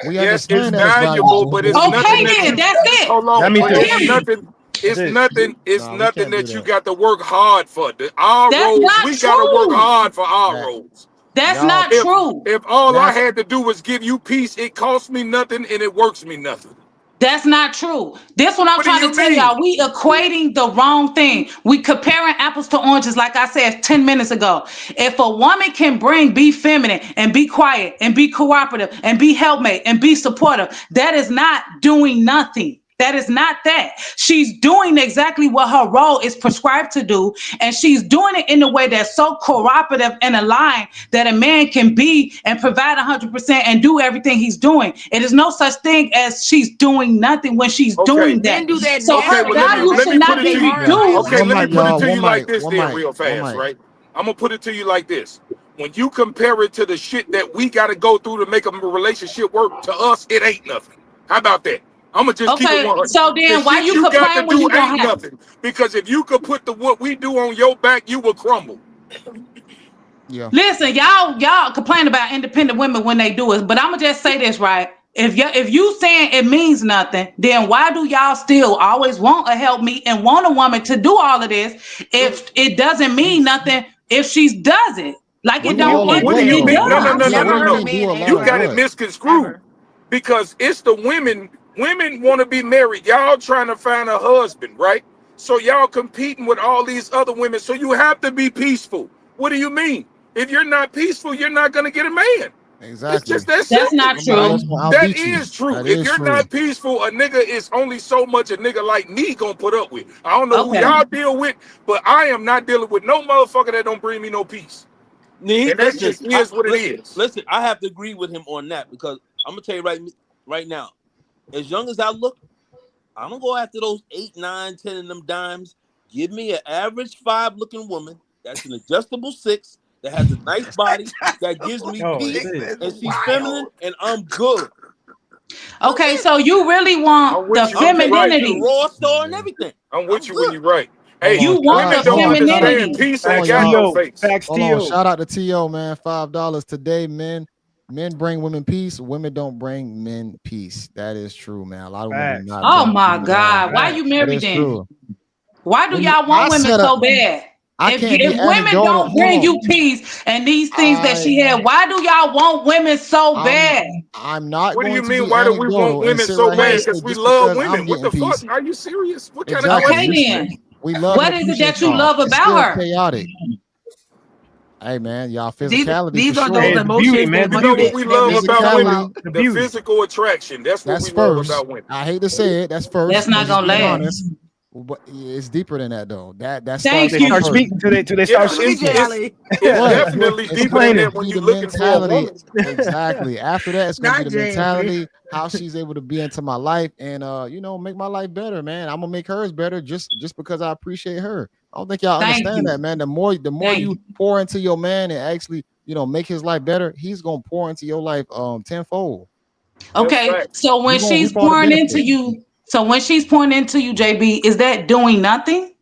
We Yes, it's understand that it's valuable, valuable, but but it's we nothing Okay, can't. that then you that's it. hold That on. me But too. it's Period. nothing. That's It's it. nothing. It's Nah, we nothing can't do that you that. got to work hard for. Our That's roles, not we got to work true. hard for our That roles. That's y'all not true. If all I that's had to do was give you peace, it costs me nothing and it works me nothing. That's not true. This what I'm What do trying you to tell mean? y'all. We equating the wrong thing. We comparing apples to oranges, like I said 10 minutes ago. If a woman can be feminine and be quiet and be cooperative and be helpmate and be supportive, that is not doing nothing. That is not that. She's doing exactly what her role is prescribed to do, and she's doing it in a way that's so cooperative and aligned that a man can be and provide 100% and do everything he's doing. It is no such thing as she's doing nothing when she's Okay. doing that. Men do that So Okay, her well naturally though. value That's let should me just put not who it be to they you. are in reduced. Okay, biology. one let me mic, put it y'all. to One you like mic. this One then mic. real One fast, mic. right? I'm gonna put it to you like this. When you compare it to the shit that we gotta go through to make a relationship work, to us, it ain't nothing. How about that? I'm gonna just keep it Okay, 100. so The then why shit you you got to complain when do you don't ain't have it? nothing. Because if you could put the what we do on your back, you will crumble. Yeah. Listen, y'all complain about independent women when they do it, but I'm gonna just say this, right? If you saying it means nothing, then why do y'all still always want a help me and want a woman to do all of this if it doesn't mean nothing if she does it? Like it What do don't you All of it, what do what you it though? mean? No, What no, I've no, so no, never no, what do heard you a no. mean do man a lot You answer of got that it what? misconstrued. ever. Because it's the women. Women want to be married. Y'all trying to find a husband, right? So y'all competing with all these other women. So you have to be peaceful. What do you mean? If you're not peaceful, you're not gonna get a man. It's Exactly. just that that's not simple. Somebody true. else gonna That outbeat you. is true. That If is you're true. not peaceful, a nigga is only so much a nigga like me gonna put up with. I don't know who Okay. y'all deal with, but I am not dealing with no motherfucker that don't bring me no peace. And that Listen, just is what it is. listen. I have to agree with him on that because I'm gonna tell you right now. As young as I look, I don't go after those 8, 9, 10 of them dimes. Give me an average 5 looking woman that's an adjustable 6 that has a nice body that gives me Oh, peace, shit. and she's feminine, and I'm good. Okay, so you really want I'm the with you when you're right. femininity. The raw star and everything. I'm with I'm you when good. you're right. Hold Hey, You on, want women the don't hold on, shout out, femininity. understand peace hold ain't on, got no y'all. face. Facts, Hold on, Tio. shout out to T.O., man. $5 today, men. Men bring women peace. Women don't bring men peace. That is true, man. A lot of women do Facts. not Oh bring my peace at all. God. Why you That married is then? true. Why do When y'all I want women said so bad? I If can't be women anecdotal. don't Hold bring on. you peace and these things that I she had, why do y'all want women so I'm bad? I'm not What do you going to mean? be Why do we want anecdotal and women sit so right here and bad? Wait, say Because we just love because women. I'm What getting the fuck? peace. Are you serious? What kind of Exactly. okay crazy then. shit? We love What and is it appreciate that you y'all. love It's about still her? chaotic. Hey man, y'all These physicality for these are Hey, those sure. the beauty, emotions man. The You know what beauty. we that love men don't about talk women? Physicality, about. The The beauty. physical attraction. That's what that's we love first. about women. I hate to say it, that's That's first. I'm not just gonna being last. honest. But it's deeper than that though. That Thank starts They off start you. first. speaking till they start Yeah, Look at speaking. Jay it's Ali. it's What? definitely It's deeper than going to that when be you're the looking for a mentality. woman. Exactly. After that, it's gonna be Not the Jay Ali. mentality, how she's able to be into my life and make my life better, man. I'm gonna make hers better just because I appreciate her. I don't think y'all Thank understand you. that, man. The more Thank you you. pour into your man and actually, make his life better, he's gonna pour into your life tenfold. That's Okay, facts. so when You're gonna she's reap all the pouring into benefits. you, JB, is that doing nothing?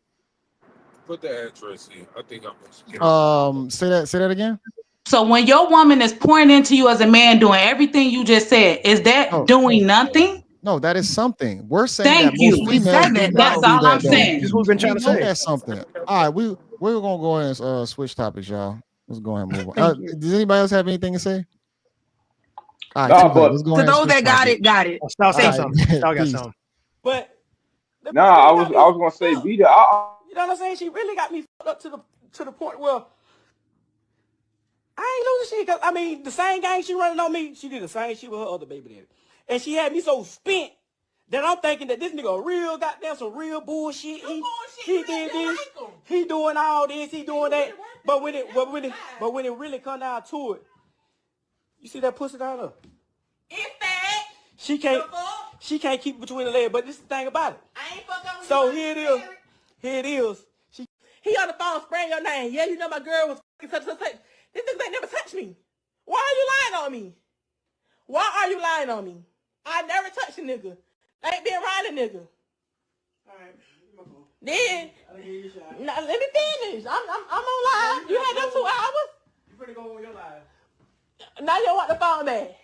Put the address here. I think I'm gonna Say that again. So when your woman is pouring into you as a man, doing everything you just said, is that No, doing nothing? no, that is something. We're saying Thank that most you. We females said do that not That's though. do all I'm that though. This is saying. what we've been We trying to know say. that's something. All right, we're gonna go ahead and switch topics, y'all. Let's go ahead and move on. Thank you. Does anybody else have anything to say? All right, too Nah, late. but Let's go To ahead and those switch that got topics. it, got it. Oh, Style All got Thank right, you. something. Style got peace. something. But the nah, bitch really got I me was gonna say, fucked up. Vita, You know what I'm saying? She really got me fucked up to the point where I ain't losing shit. Cause I mean, the same game she running on me, she did the same shit with her other baby daddy, and she had me so spent that I'm thinking that this nigga a real goddamn some real bullshit. He did this, he doing all this, he doing that. But when it really come down to it, you see that pussy down there? It's fat. She can't keep it between the legs. But this is the thing about it. I ain't fuck up. So here it is. Here it is. He on the phone spraying your name. Yeah, you know my girl was such. This nigga ain't never touched me. Why are you lying on me? Why are you lying on me? I never touched a nigga. I ain't been around a nigga. All right. Then, now, let me finish. I'm on live. You had them 2 hours. You finna go on your live. Now you want the phone back.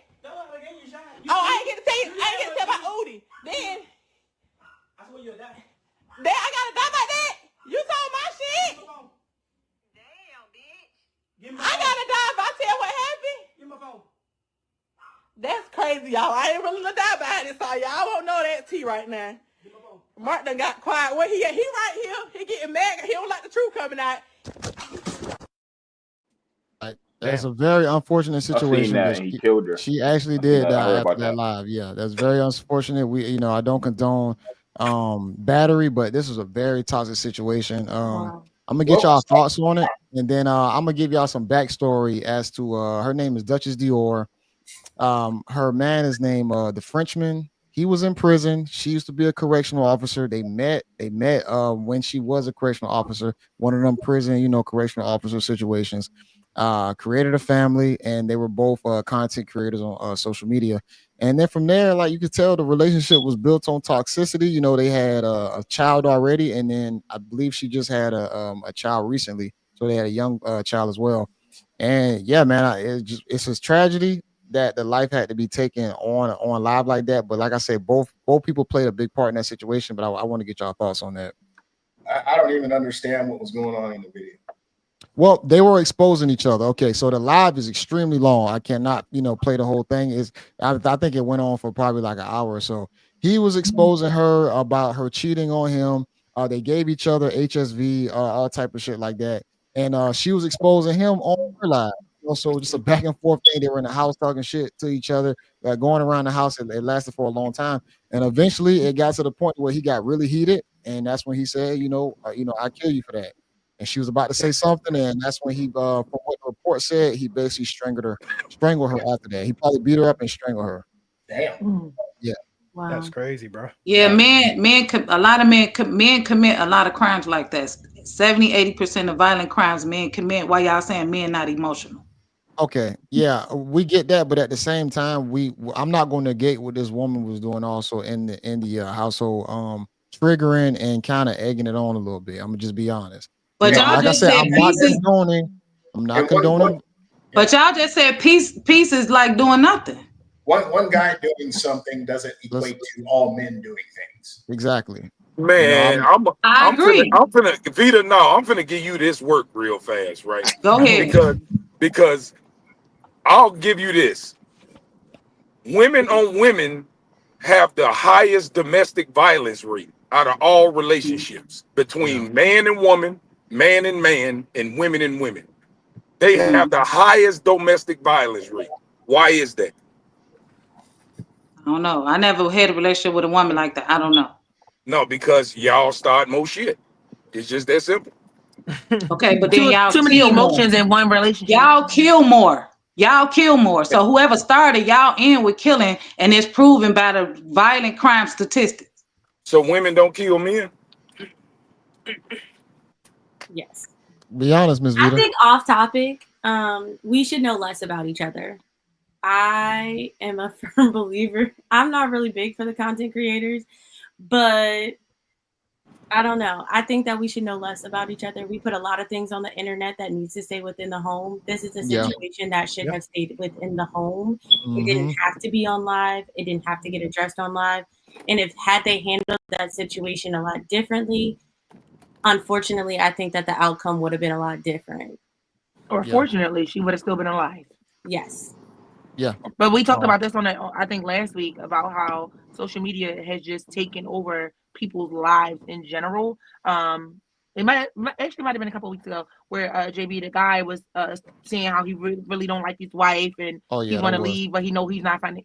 I ain't get to tell you. I ain't get to tell about Udi. Then, I swear you'll die. Then I gotta die like that. You told my shit. Damn, bitch. I gotta die if I tell what happened. Give me my phone. That's crazy, y'all. I ain't really gonna die about it, so y'all won't know that tea right now. Give me my phone. Mark done got quiet. Where he at? He right here. He getting mad. He don't like the truth coming out. That's Damn. a very unfortunate I seen situation, that but and he killed her. she actually I seen did that. I die heard after about that that. live. Yeah, that's very unfortunate. I don't condone battery, but this was a very toxic situation. Wow. I'm gonna get Well, y'all thoughts on it, and then I'm gonna give y'all some backstory as to her name is Duchess Dior. Her man is named the Frenchman. He was in prison. She used to be a correctional officer. They met when she was a correctional officer, one of them prison, correctional officer situations. Created a family, and they were both content creators on social media. And then from there, like you could tell, the relationship was built on toxicity. They had a child already, and then I believe she just had a child recently, so they had a young child as well. And yeah, man, it's a tragedy that the life had to be taken on live like that. But like I said, both people played a big part in that situation. But I want to get y'all thoughts on that. I don't even understand what was going on in the video. Well, they were exposing each other. Okay, so the live is extremely long. I cannot, play the whole thing. I think it went on for probably like an hour or so. He was exposing her about her cheating on him. They gave each other HSV, all type of shit like that, and she was exposing him on her live. Also, just a back and forth thing. They were in the house talking shit to each other, going around the house. It lasted for a long time, and eventually it got to the point where he got really heated, and that's when he said, I kill you for that. And she was about to say something, and that's when from what the report said, he basically strangled her after that. He probably beat her up and strangled her. Damn. Yeah. That's Wow. crazy, bro. Yeah, a lot of men commit a lot of crimes like that. 70-80% of violent crimes men commit. Why y'all saying men not emotional? Okay, yeah, we get that, but at the same time, I'm not going to negate what this woman was doing also in the household, triggering and kind of egging it on a little bit. I'm gonna just be honest. But y'all Like I just said, said pieces. I'm not And one, condoning. But y'all just said pieces like doing nothing. one guy doing something doesn't equate to all men doing things. Exactly. Man, I agree. I'm finna Vita. No, I'm finna give you this work real fast, right? Go ahead. Because I'll give you this. Women on women have the highest domestic violence rate out of all relationships between man and woman, man and man, and women. They have the highest domestic violence rate. Why is that? I don't know. I never had a relationship with a woman like that. I don't know. No, because y'all start more shit. It's just that simple. Okay, but then y'all too many kill more. emotions in one relationship. Y'all kill more. Y'all kill more. So whoever started, y'all end with killing, and it's proven by the violent crime statistics. So women don't kill men? Yes. Be honest, Miss I Vita. think off topic, we should know less about each other. I am a firm believer. I'm not really big for the content creators, but I don't know. I think that we should know less about each other. We put a lot of things on the internet that needs to stay within the home. This is a situation that should have stayed within the home. It didn't have to be on live. It didn't have to get addressed on live. And had they handled that situation a lot differently, unfortunately, I think that the outcome would have been a lot different. Or fortunately, she would have still been alive. Yes. Yeah. But we talked about this I think last week, about how social media has just taken over people's lives in general. It might have been a couple of weeks ago where JB, the guy, was saying how he really don't like his wife and he want to leave, but he know he's not finding.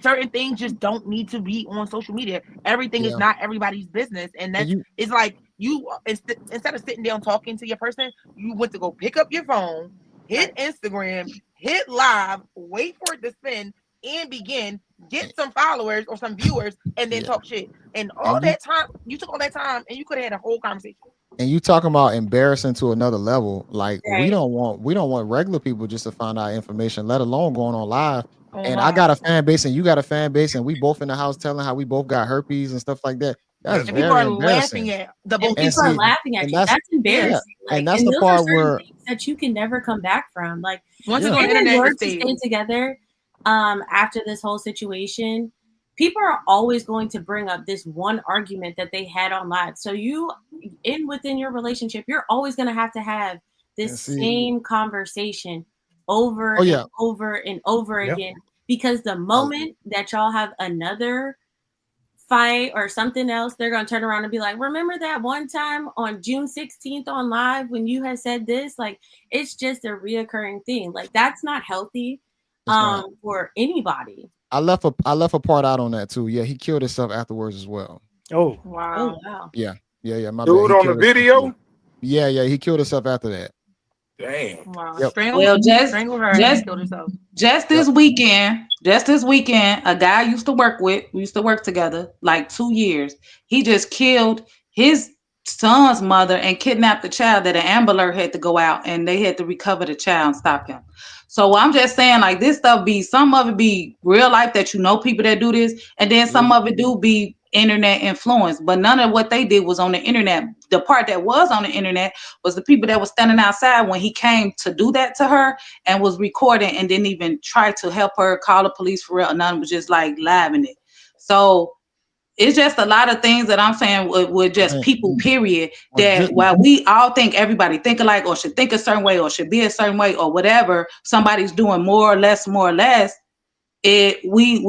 Certain things just don't need to be on social media. Everything is not everybody's business, and that's it's like you instead of sitting down talking to your person, you went to go pick up your phone, hit Instagram, hit live, wait for it to spin and begin, get some followers or some viewers, and then talk shit. And all that time, you took all that time and you could have had a whole conversation. And you talking about embarrassing to another level. Like we don't want regular people just to find out information, let alone going on live. And I got a fan base and you got a fan base, and we both in the house telling how we both got herpes and stuff like that. That's and very people are embarrassing. laughing at the both. People are laughing at you. That's embarrassing. And that's the part where things that you can never come back from. Like once if it's on the internet, were to stay together after this whole situation, people are always going to bring up this one argument that they had on live. So within your relationship, you're always going to have this same conversation over and over and over again, because the moment that y'all have another fight or something else, they're going to turn around and be like, remember that one time on June 16th on live when you had said this? Like, it's just a reoccurring thing. Like, that's not healthy for anybody. I left a part out on that too. Yeah, he killed himself afterwards as well. Oh wow. Yeah. My dude on the video. Yeah, he killed himself after that. Damn. Wow. Yep. Well, strangled her and killed herself. Just this weekend, a guy I used to work with, we used to work together like 2 years. He just killed his son's mother and kidnapped the child that an Amber Alert had to go out, and they had to recover the child and stop him. So I'm just saying, like, this stuff some of it be real life that you know people that do this, and then some of it do be internet influence, but none of what they did was on the internet. The part that was on the internet was the people that was standing outside when he came to do that to her and was recording and didn't even try to help her, call the police for real. None, was just like living it. So it's just a lot of things that I'm saying with just people, period, that while we all think everybody think alike or should think a certain way or should be a certain way or whatever, somebody's doing more or less, we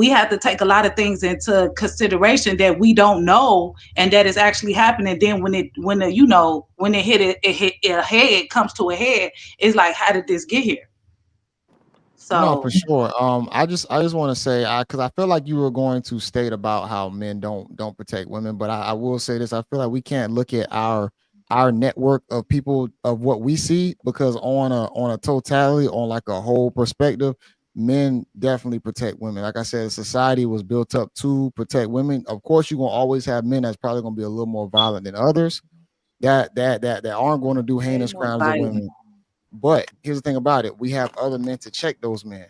have to take a lot of things into consideration that we don't know and that is actually happening. Then when it comes to a head, it's like, how did this get here? So no, for sure. I just want to say, because I feel like you were going to state about how men don't protect women, but I will say this: I feel like we can't look at our network of people of what we see, because on a totality, on like a whole perspective, men definitely protect women. Like I said, society was built up to protect women. Of course, you're gonna always have men that's probably gonna be a little more violent than others, that aren't going to do heinous crimes to Right. women. But here's the thing about it: we have other men to check those men.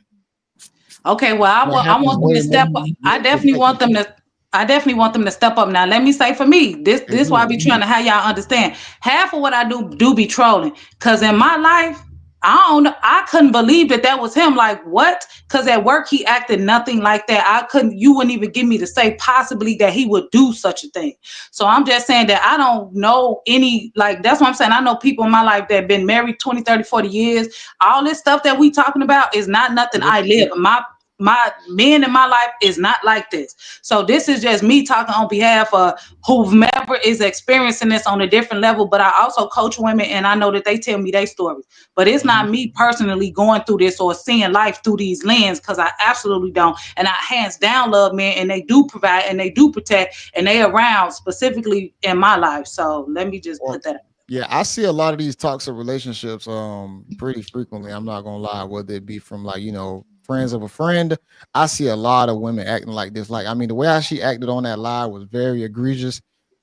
Okay, well, That I happens want them way to more step up. than I men to definitely check want it. them to. I definitely want them to step up. Now, let me say for me, this They this why I do. be trying to have y'all understand. Half of what I do be trolling, cause in my life, I couldn't believe that was him. Like what? Cause at work he acted nothing like that. You wouldn't even get me to say possibly that he would do such a thing. So I'm just saying that I don't know any, like, that's what I'm saying. I know people in my life that have been married 20, 30, 40 years. All this stuff that we talking about is not nothing I live. My men in my life is not like this. So this is just me talking on behalf of whomever is experiencing this on a different level. But I also coach women, and I know that they tell me their stories. But it's not me personally going through this or seeing life through these lenses, because I absolutely don't. And I hands down love men, and they do provide and they do protect, and they around specifically in my life. So let me just put that. Yeah, I see a lot of these toxic relationships pretty frequently. I'm not gonna lie, whether it be from like, friends of a friend. I see a lot of women acting like this. Like, I mean, the way how she acted on that live was very egregious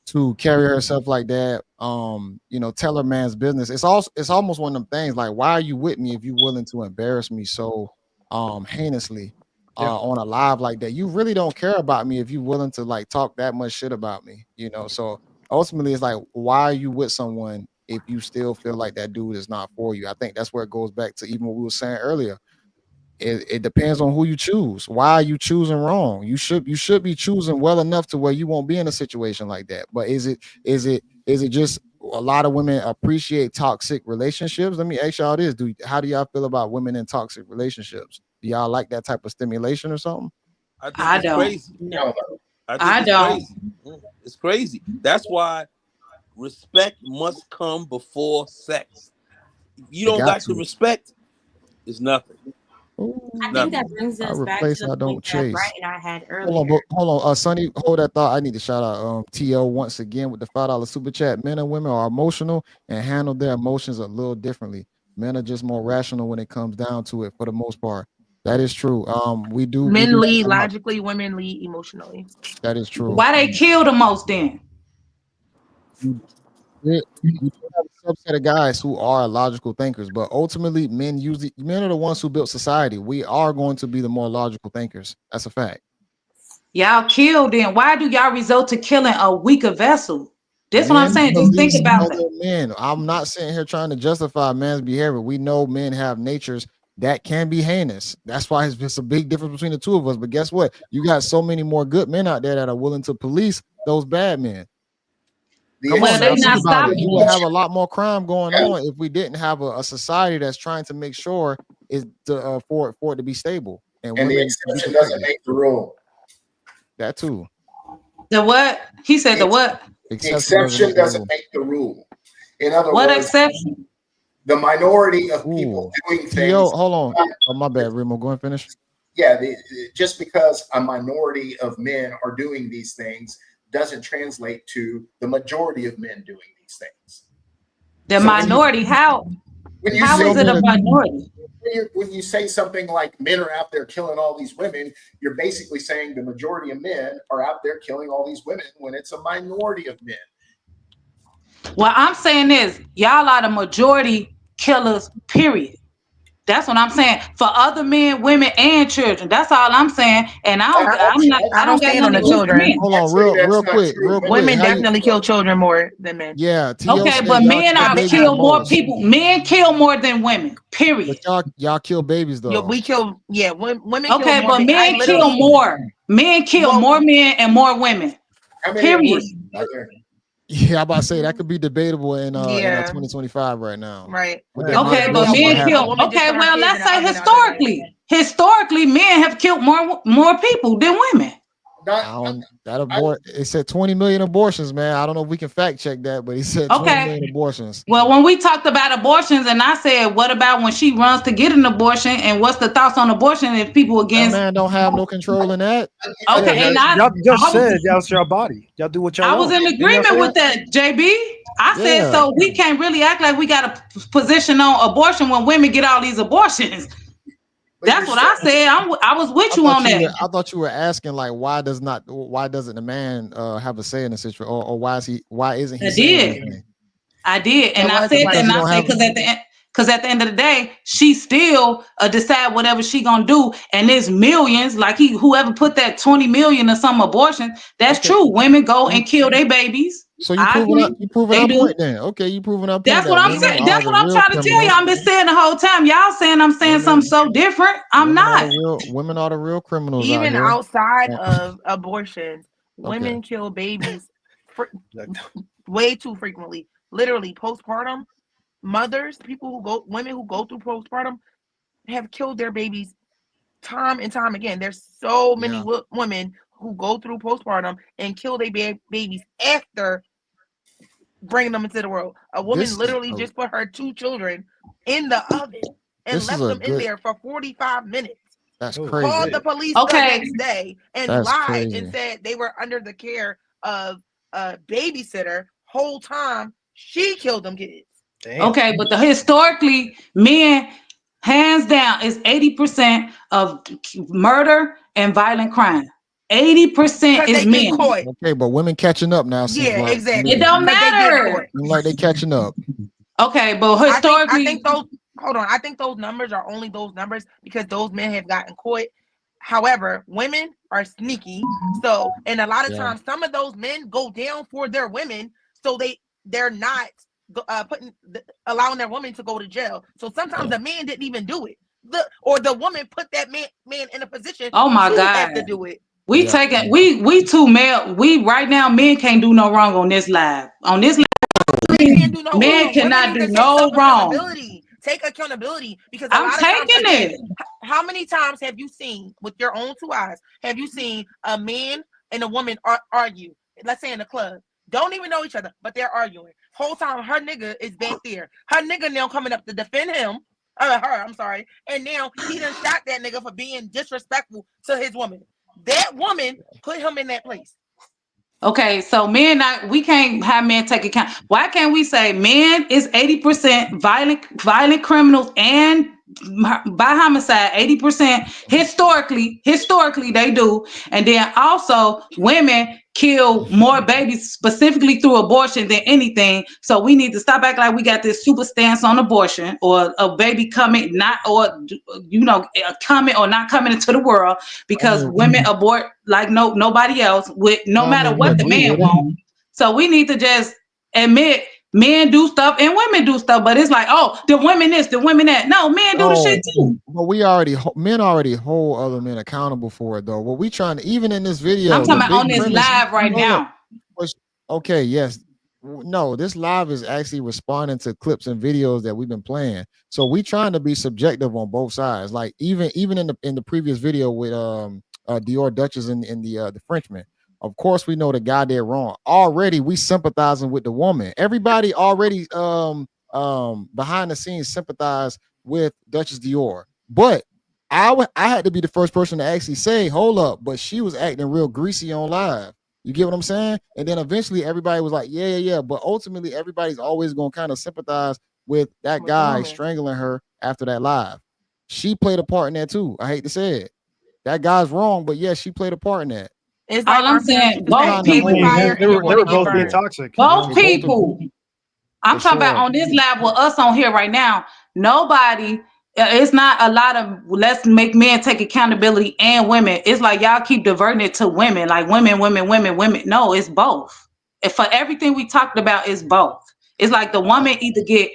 to carry herself like that. Tell her man's business. It's almost one of them things like, why are you with me if you're willing to embarrass me so heinously on a live like that? You really don't care about me if you're willing to like talk that much shit about me. So ultimately it's like, why are you with someone if you still feel like that dude is not for you? I think that's where it goes back to even what we were saying earlier. It depends on who you choose. Why are you choosing wrong? You should be choosing well enough to where you won't be in a situation like that. But is it just a lot of women appreciate toxic relationships? Let me ask y'all this: how do y'all feel about women in toxic relationships? Do y'all like that type of stimulation or something? I think I it's don't. crazy. No. I think I it's don't. crazy. It's crazy. That's why respect must come before sex. If you It don't got got the to. respect, it's nothing. I think Nothing. that brings I us back to replace, the I point don't that Bright chase. and I had Hold earlier. on, hold on. Sonny, hold that thought. I need to shout out TO once again with the $5 super chat. Men and women are emotional and handle their emotions a little differently. Men are just more rational when it comes down to it for the most part. That is true. We do Men lead come up. logically, women lead emotionally. That is true. Why they kill the most then? You do have a subset of guys who are logical thinkers, but ultimately men are the ones who built society. We are going to be the more logical thinkers. That's a fact. Y'all kill then. Why do y'all resort to killing a weaker vessel? This what I'm Men saying. Just think police about other that. men. I'm not sitting here trying to justify man's behavior. We know men have natures that can be heinous. That's why it's a big difference between the two of us. But guess what? You got so many more good men out there that are willing to police those bad men. Come Well, on now, they think not about it. stopping You would you. have a lot more crime going on if we didn't have a society that's trying to make sure for it to be stable and And the women to be exception doesn't protected. make the rule. That too. The what? He said the The, what? the Exception doesn't exception make the doesn't rule. make the rule. In other What words, exception? the minority of people Ooh. doing T.O., things. hold on. Oh, my bad, Remo. Go and finish. Yeah, just because a minority of men are doing these things doesn't translate to the majority of men doing these things. The So minority. How when you how say is it a minority? when you say something like men are out there killing all these women, you're basically saying the majority of men are out there killing all these women when it's a minority of men. What I'm saying is y'all are the majority killers, period. That's what I'm saying. For other men, women, and children. That's all I'm saying. And I I don't don't got stand on nothing the against children. men. Hold on, I'd say that's real not quick, true. real quick. Women How you? definitely kill children more than men. Yeah, T.O. Okay, said but y'all men kill are babies the kill more most, people. Men kill more than women, but period. y'all kill babies Yo, though. we kill. Yeah, women kill Okay, more. but I men kill literally. more. Men kill Well, more men and more women, How many period. abortions are there? Yeah, I'm about to say that could be debatable in yeah, 2025 right now right. with the Because amount of Okay, but abortions that men a kill. happen. woman just Okay, put her well, kids let's in the say oven the other day. historically, men have killed more people than women. Not, I don't that I, abort. It said 20 million abortions, man. I don't know if we can fact check that, but he said 20 Okay. million abortions. Well, when we talked about abortions, and I said, what about when she runs to get an abortion? And what's the thoughts on abortion if people That against? man don't have no control in that. Yeah, Okay, and y'all just I was said that's your body. Y'all do what y'all I was want. in Didn't y'all say agreement with that, JB. I said Yeah. so. We can't really act like we got a position on abortion when women get all these abortions. but That's what I said. I was with you on that. I thought you were asking like why doesn't the man have a say in the situation, or why isn't he I saying did. anything? I did, and That I was said a that, and I don't say have because at the end of the day, she still decide whatever she gonna do, and there's millions. Like whoever put that 20 million or some abortion. That's okay. true. Women go and kill their babies. So I agree. you proving They our do. point then. Okay, you proving our point That's that what I'm women saying. are That's the what I'm real trying to tell criminals. you. I've been saying the whole time. Y'all saying I'm saying something Women so different. I'm not. women are the real criminals out Even here. outside And- of abortions, okay. women kill babies way too frequently. Literally, postpartum mothers, women who go through postpartum have killed their babies time and time again. There's so many Yeah. women who go through postpartum and kill their babies after bringing them into the world. A woman This is literally just put her 2 children in the oven and this is left a them in good there for 45 minutes. that's Oh, crazy. Called the police the Okay. next day and That's lied crazy. and said they were under the care of a babysitter whole time. She killed them kids. damn. Okay, but historically, men, hands down, is 80% of murder and violent crime. 80% Because is they get men. caught. Okay, but women catching up now seems Yeah, like exactly. It don't Because they get matter. caught. seems like they catching up. Okay, but I historically, think those hold on. I think those numbers are only those numbers because those men have gotten caught. However, women are sneaky. So, and a lot of Yeah. times, some of those men go down for their women, so they're not allowing their women to go to jail. So sometimes the man didn't even do it. The woman put that man in a position oh my to have God. to do it. We Yeah. taking we too male. We right now men can't do no wrong on this live. On this live, Men can't do no men wrong. Women cannot need do to take no wrong. accountability. Take accountability because a I'm lot of times, taking again, it. how many times have you seen with your own 2 eyes? Have you seen a man and a woman argue? Let's say in a club, don't even know each other, but they're arguing. Whole time her nigga is back there. Her nigga now coming up to defend him. Her, I'm sorry. And now he done shot that nigga for being disrespectful to his woman. That woman put him in that place. Okay, so we can't have men take account. Why can't we say men is 80% violent criminals and by homicide 80% historically they do, and then also women kill more babies specifically through abortion than anything. So we need to stop acting like we got this super stance on abortion or a baby coming coming or not coming into the world because women abort like nobody else with no matter we what the agree man with it. wants. So we need to just admit men do stuff and women do stuff, but it's like, oh, the women this, the women that. No, men do the shit too. But men already hold other men accountable for it though. What we trying to, even in this video, I'm talking the about on big this premise. live right now. Okay, yes. No, this live is actually responding to clips and videos that we've been playing. So we trying to be subjective on both sides. Like even in the previous video with Dior Duchess and the Frenchman. Of course, we know the guy did wrong. Already, we sympathizing with the woman. Everybody already behind the scenes sympathize with Duchess Dior. But I had to be the first person to actually say, hold up, but she was acting real greasy on live. You get what I'm saying? And then eventually everybody was like, yeah. But ultimately, everybody's always going to kind of sympathize with that guy strangling her after that live. She played a part in that too. I hate to say it. That guy's wrong, but yes, she played a part in that. It's All like I'm our parents saying, used to say, both play with people, fire They and you're were going to get both being burned. toxic. both people. I'm talking about on this live with us on here right now. Nobody, it's not a lot of let's make men take accountability and women. It's like y'all keep diverting it to women, like women. No, it's both. And for everything we talked about, it's both. It's like the woman either get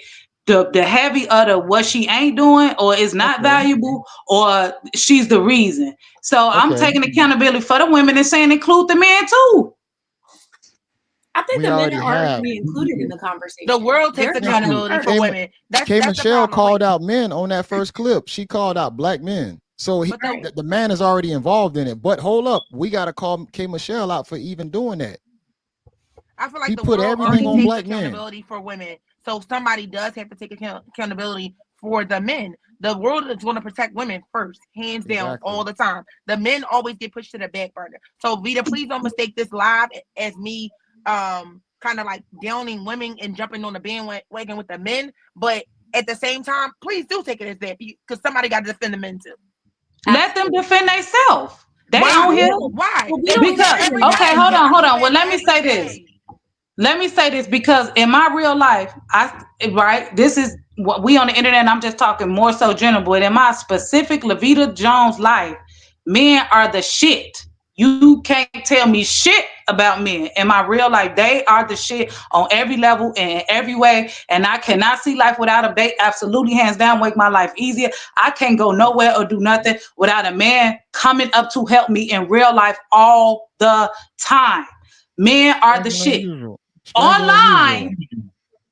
the heavy of the what she ain't doing, or is not valuable, or she's the reason. So I'm taking accountability for the women and saying include the men too. I think We the men already are already have. being included in the conversation. The world takes They're trying to be accountability for heard. women. That's the Michelle problem. called out men on that first clip. She called out black men. So the man is already involved in it. But hold up, we got to call K. Michelle out for even doing that. I feel like He the put world everything already on takes black men. accountability for women. So somebody does have to take accountability for the men. The world is going to protect women first, hands down, all the time. The men always get pushed to the back burner. So Vita, please don't mistake this live as me kind of like downing women and jumping on the bandwagon with the men. But at the same time, please do take it as that because somebody got to defend the men too. Let them defend themselves. They Why? on here. Why? Because okay, hold on. Well, let me say this. let me say this, because in my real life, this is what we on the internet, and I'm just talking more so general, but in my specific Levita Jones life, men are the shit. You can't tell me shit about men. In my real life, they are the shit on every level and in every way. And I cannot see life without them. They absolutely, hands down, make my life easier. I can't go nowhere or do nothing without a man coming up to help me in real life all the time. Men are the shit. Online,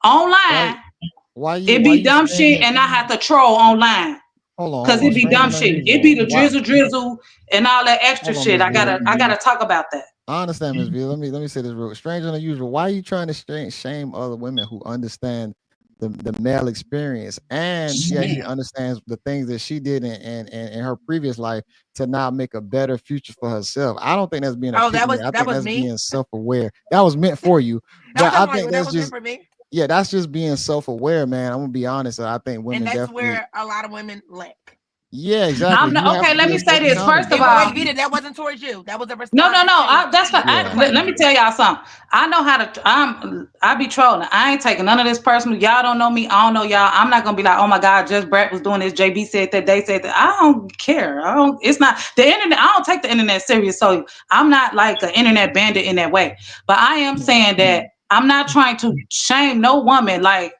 it be dumb shit, and I have to troll online. Cause it be dumb shit. It be the drizzle and all that extra shit. I gotta talk about that. I understand, Ms. V. Let me say this real strange and unusual. Why are you trying to shame other women who understand the male experience, and she actually understands the things that she did in her previous life to now make a better future for herself? I don't think that's being I think that's being self-aware. That was meant for you. But I think that's just for me. Yeah, that's just being self-aware, man. I'm gonna be honest. I think women, and that's where a lot of women lack. Yeah, exactly. Okay, let me say this. First of all, Vita, that wasn't towards you. That was a response. No. That's fine. Yeah. Let me tell y'all something. I know how to. I be trolling. I ain't taking none of this personal. Y'all don't know me. I don't know y'all. I'm not gonna be like, oh my God, JayBReacts was doing this. JB said that. They said that. I don't care. I don't. It's not the internet. I don't take the internet serious. So I'm not like an internet bandit in that way. But I am saying that I'm not trying to shame no woman like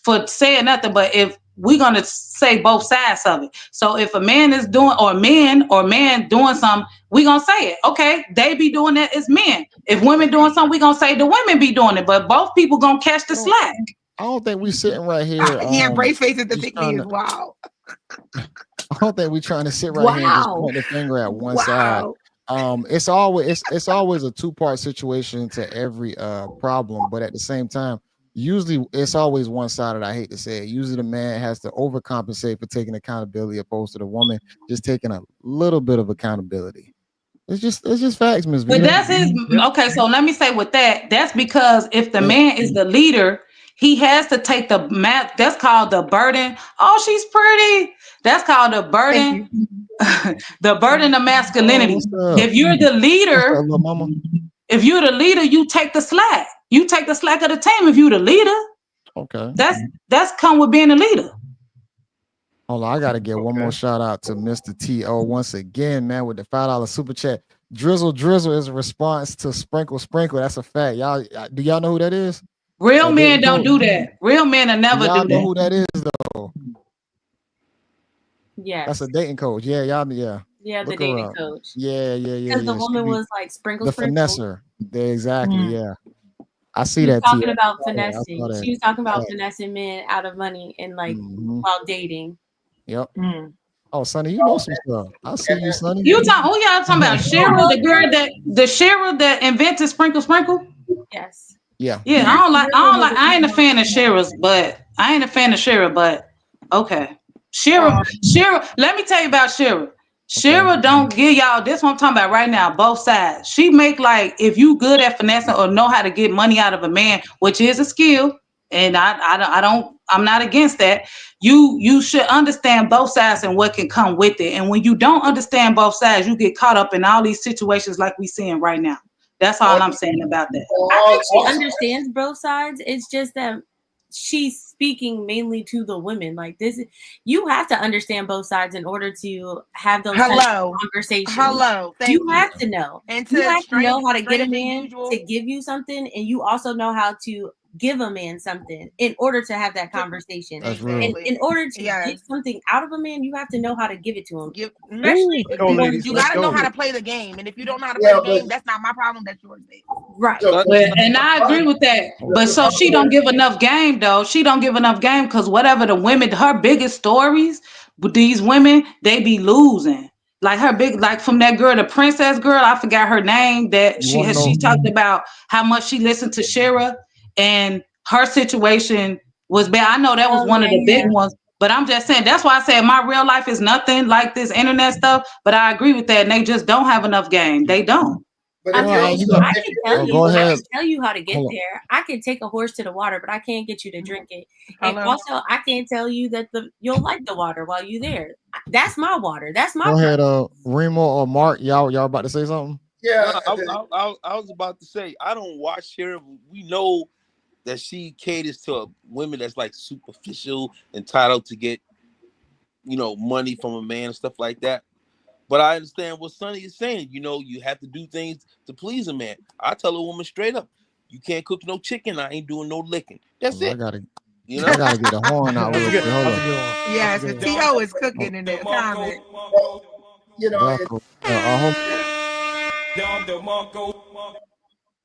for saying nothing. But if we're gonna say both sides of it. So if a man is doing, or man doing something, we gonna say it. Okay, they be doing that as men. If women doing something, we gonna say the women be doing it. But both people gonna catch the slack. I don't think we sitting right here. He embrace faces to think me as wow. I don't think we trying to sit right here and just point the finger at one side. It's always a two-part situation to every problem, but at the same time, usually it's always one sided. I hate to say it. Usually the man has to overcompensate for taking accountability, opposed to the woman just taking a little bit of accountability. It's just facts, Ms. But that's his. Okay, so let me say with that. That's because if the man is the leader, he has to take the map. That's called the burden. Oh, she's pretty. That's called the burden. The burden of masculinity. If you're the leader, you take the slack. You take the slack of the team if you the leader. Okay. That's come with being a leader. Hold on, I gotta get one more shout out to Mr. T.O. once again, man, with the $5 super chat. Drizzle is a response to sprinkle. That's a fact. Y'all, do y'all know who that is? Real men don't do that. Real men will never do that. Y'all know who that is though? Yes. That's a dating coach. Yeah, y'all. Yeah, the dating coach. Yeah. Because the woman was like sprinkle. The finesser. Exactly. Mm-hmm. Yeah. I see that. Talking about finessing. She was talking about finessing men out of money and like while dating. Yep. Oh, Sonny, you know some stuff. I see you, Sonny. Who y'all talking about? Cheryl, the girl the Cheryl that invented sprinkle. Yes. Yeah. I ain't a fan of Cheryl's, but okay. Cheryl. Let me tell you about Cheryl. Cheryl don't give y'all this one I'm talking about right now, both sides. She make like, if you good at finessing or know how to get money out of a man, which is a skill, and I'm not against that. You should understand both sides and what can come with it. And when you don't understand both sides, you get caught up in all these situations like we seeing right now. That's all I'm saying about that. I think she understands both sides. It's just that she's speaking mainly to the women. Like this, you have to understand both sides in order to have those conversations. You have to know. And you have to know how to get a man to give you something, and you also know how to give a man something in order to have that conversation. That's real. And in order to get something out of a man, you have to know how to give it to him. You got to know how to play the game. And if you don't know how to play the game, that's not my problem. That's yours, baby. Right. And I agree with that. But so she don't give enough game, though. She don't give enough game because whatever the women, her biggest stories with these women, they be losing. Like her like from that girl, the princess girl, I forgot her name, that she talked about how much she listened to Shira. And her situation was bad. I know that was one of the big ones, but I'm just saying, that's why I said my real life is nothing like this internet stuff, but I agree with that. And they just don't have enough game. They don't. But I can tell you how to get there. I can take a horse to the water, but I can't get you to drink it. And also, I can't tell you that you'll like the water while you're there. That's my water. That's my. Go ahead, Remo or Mark. Y'all about to say something? Yeah, I was about to say I don't watch her. We know that she caters to women that's like superficial, entitled to get money from a man and stuff like that. But I understand what Sonny is saying. You have to do things to please a man. I tell a woman straight up, you can't cook no chicken. I ain't doing no licking. That's I it. gotta get a horn out That's real a good. quick. Hold That's a on. good one. Yes, That's a and good one. T.O. is cooking in the comment. well, That's cool.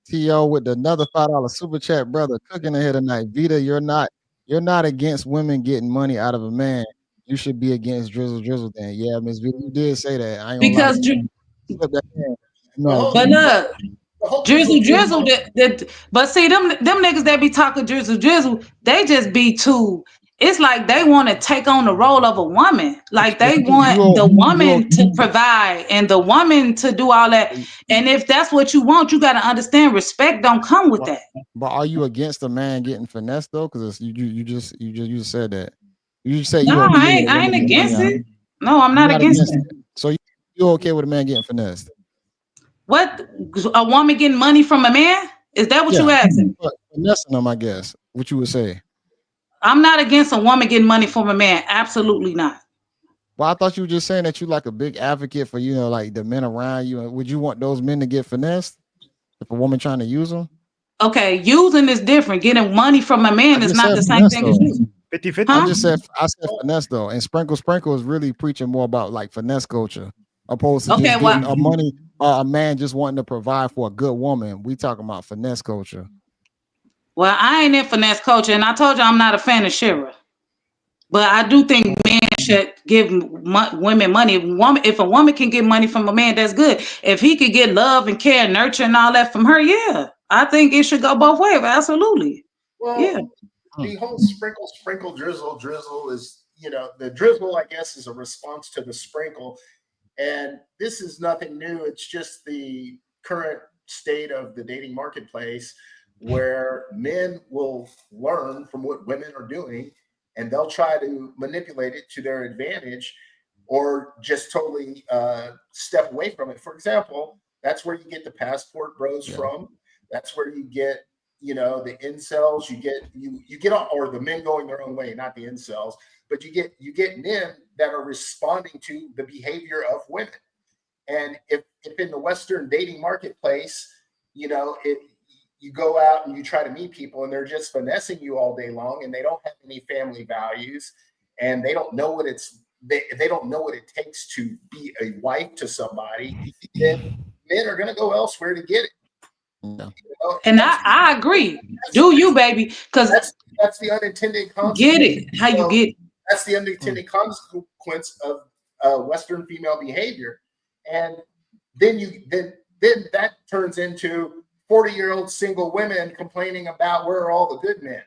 T.O. with another $5 super chat, brother. Cooking ahead tonight. Vita, you're not against women getting money out of a man. You should be against drizzle then. Yeah, Miss Vita, you did say that. I ain't gonna lie. Because Slip that in. the No, whole but look, the whole drizzle but see them niggas that be talking drizzle, they just be too. It's like they want to take on the role of a woman. Like but they want the you woman to provide and the woman to do all that. And if that's what you want, you got to understand respect don't come with that. but are you against a man getting finessed though? Because you just said that. You just say No, you okay with a I woman ain't getting money against out. it. No, I'm You're not not against against it. it. So you're okay with a man getting finessed? What, a woman getting money from a man? Is that what you Yeah, asking? but finessing them, I guess. What you would say? I'm not against a woman getting money from a man. Absolutely not. Well, I thought you were just saying that you like a big advocate for like the men around you. Would you want those men to get finessed if a woman trying to use them? Okay, using is different. Getting money from a I man is just not said the same finesse thing as though. using. 50-50. I Huh? said finesse though, and sprinkle is really preaching more about like finesse culture, opposed to Okay, just well, getting a money a man just wanting to provide for a good woman. We talking about finesse culture. I ain't in finesse culture, and I told you I'm not a fan of Shira. But I do think men should give women money. If a woman can get money from a man, that's good. If he could get love and care, and nurture, and all that from her, yeah, I think it should go both ways. Absolutely, yeah. Well, the whole sprinkle, drizzle is, the drizzle, I guess, is a response to the sprinkle. And this is nothing new. It's just the current state of the dating marketplace where men will learn from what women are doing and they'll try to manipulate it to their advantage or just totally step away from it. For example, that's where you get the passport bros from. That's where you get, the incels. You get on, or the men going their own way, not the incels, but you get men that are responding to the behavior of women. And if in the Western dating marketplace, you go out and you try to meet people and they're just finessing you all day long and they don't have any family values and they don't know what they don't know what it takes to be a wife to somebody, then men are going to go elsewhere to get it. Yeah. And I agree. Do you, baby? Because that's the unintended consequence. Get it? How you get it? That's the unintended consequence of Western female behavior, and then that turns into 40-year-old single women complaining about where are all the good men.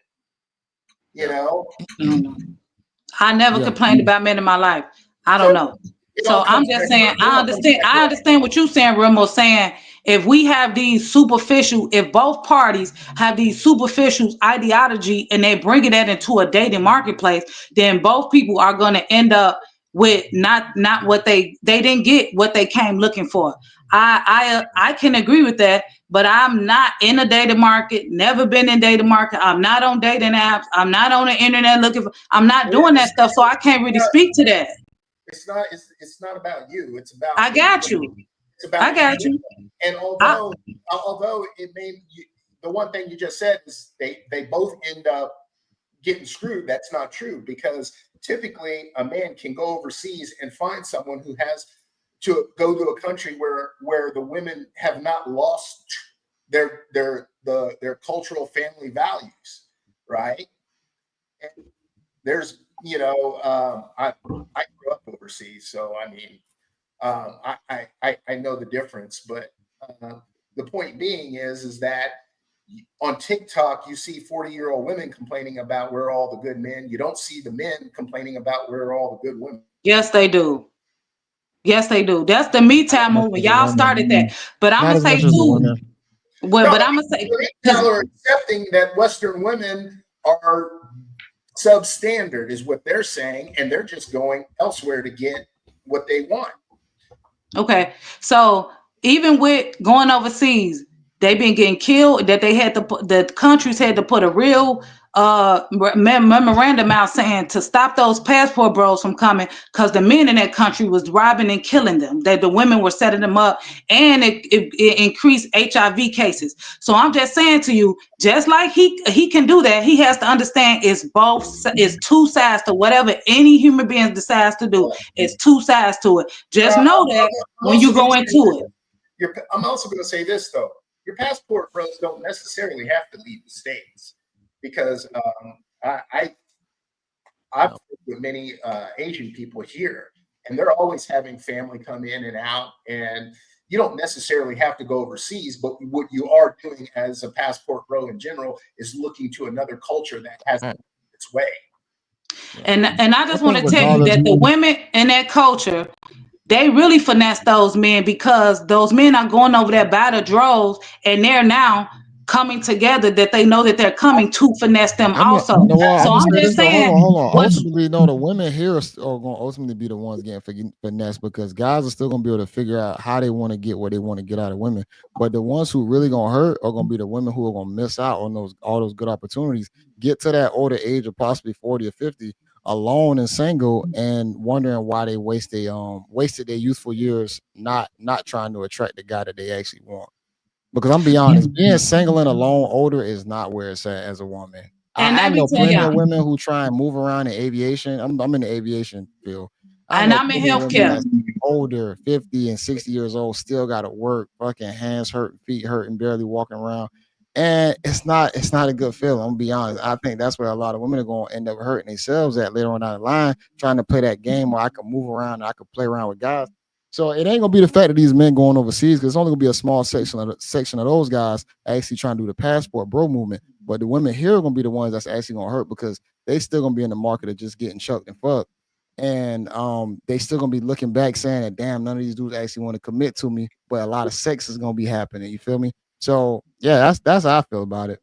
I never complained about men in my life. I don't know. So I'm just saying, I understand what you're saying, Remo, saying if we have these if both parties have these superficial ideology and they bring that into a dating marketplace, then both people are going to end up with not what they didn't get what they came looking for. I can agree with that, but I'm not in a dating market, never been in dating market. I'm not on dating apps. I'm not on the internet I'm not doing that stuff. So I can't really speak to that. It's not about you. It's about I got you. It's about I got you. And although it may the one thing you just said is they both end up getting screwed. That's not true, because typically a man can go overseas and find someone who has to go to a country where the women have not lost their cultural family values, right? And there's I grew up overseas, so I mean I know the difference, but the point being is that on TikTok you see 40-year-old women complaining about where are all the good men. You don't see the men complaining about where are all the good women. Yes, they do. Yes, they do. That's the Me Time movement. Y'all started that, but I'm gonna say too. But I'm gonna say people are accepting that Western women are substandard, is what they're saying, and they're just going elsewhere to get what they want. Okay, so even with going overseas, they've been getting killed. That they had to put, the countries had to put a real memorandum out saying to stop those passport bros from coming because the men in that country was robbing and killing them. That the women were setting them up, and it increased HIV cases. So I'm just saying to you, just like he can do that, he has to understand it's two sides to whatever any human being decides to do. It's two sides to it. Just know that when you go into it. I'm also going to say this though: your passport bros don't necessarily have to leave the States, because I've worked with many Asian people here, and they're always having family come in and out, and you don't necessarily have to go overseas. But what you are doing as a passport bro in general is looking to another culture that has its way. And I just want to tell you that the women in that culture, they really finesse those men, because those men are going over there by the droves, and they're now coming together that they know that they're coming to finesse them also. So I'm just saying, hold on. Ultimately, no, the women here are going to ultimately be the ones getting finessed, because guys are still going to be able to figure out how they want to get what they want to get out of women. But the ones who really going to hurt are going to be the women who are going to miss out on all those good opportunities, get to that older age of possibly 40 or 50, alone and single, and wondering why they wasted their youthful years not trying to attract the guy that they actually want. Because I'm be honest, being single and alone older is not where it's at as a woman. And I know plenty of women who try and move around in aviation. I'm in the aviation field. And I'm in healthcare. Older, 50 and 60 years old, still got to work, fucking hands hurting, feet hurting, barely walking around. And it's not a good feeling. I'm gonna be honest. I think that's where a lot of women are gonna end up hurting themselves at later on down the line, trying to play that game where I can move around and I can play around with guys. So it ain't gonna be the fact that these men going overseas, because it's only gonna be a small section of those guys actually trying to do the passport bro movement. But the women here are gonna be the ones that's actually gonna hurt, because they still gonna be in the market of just getting chucked and fucked. And they still gonna be looking back saying that, damn, none of these dudes actually want to commit to me, but a lot of sex is gonna be happening. You feel me? So yeah, that's how I feel about it.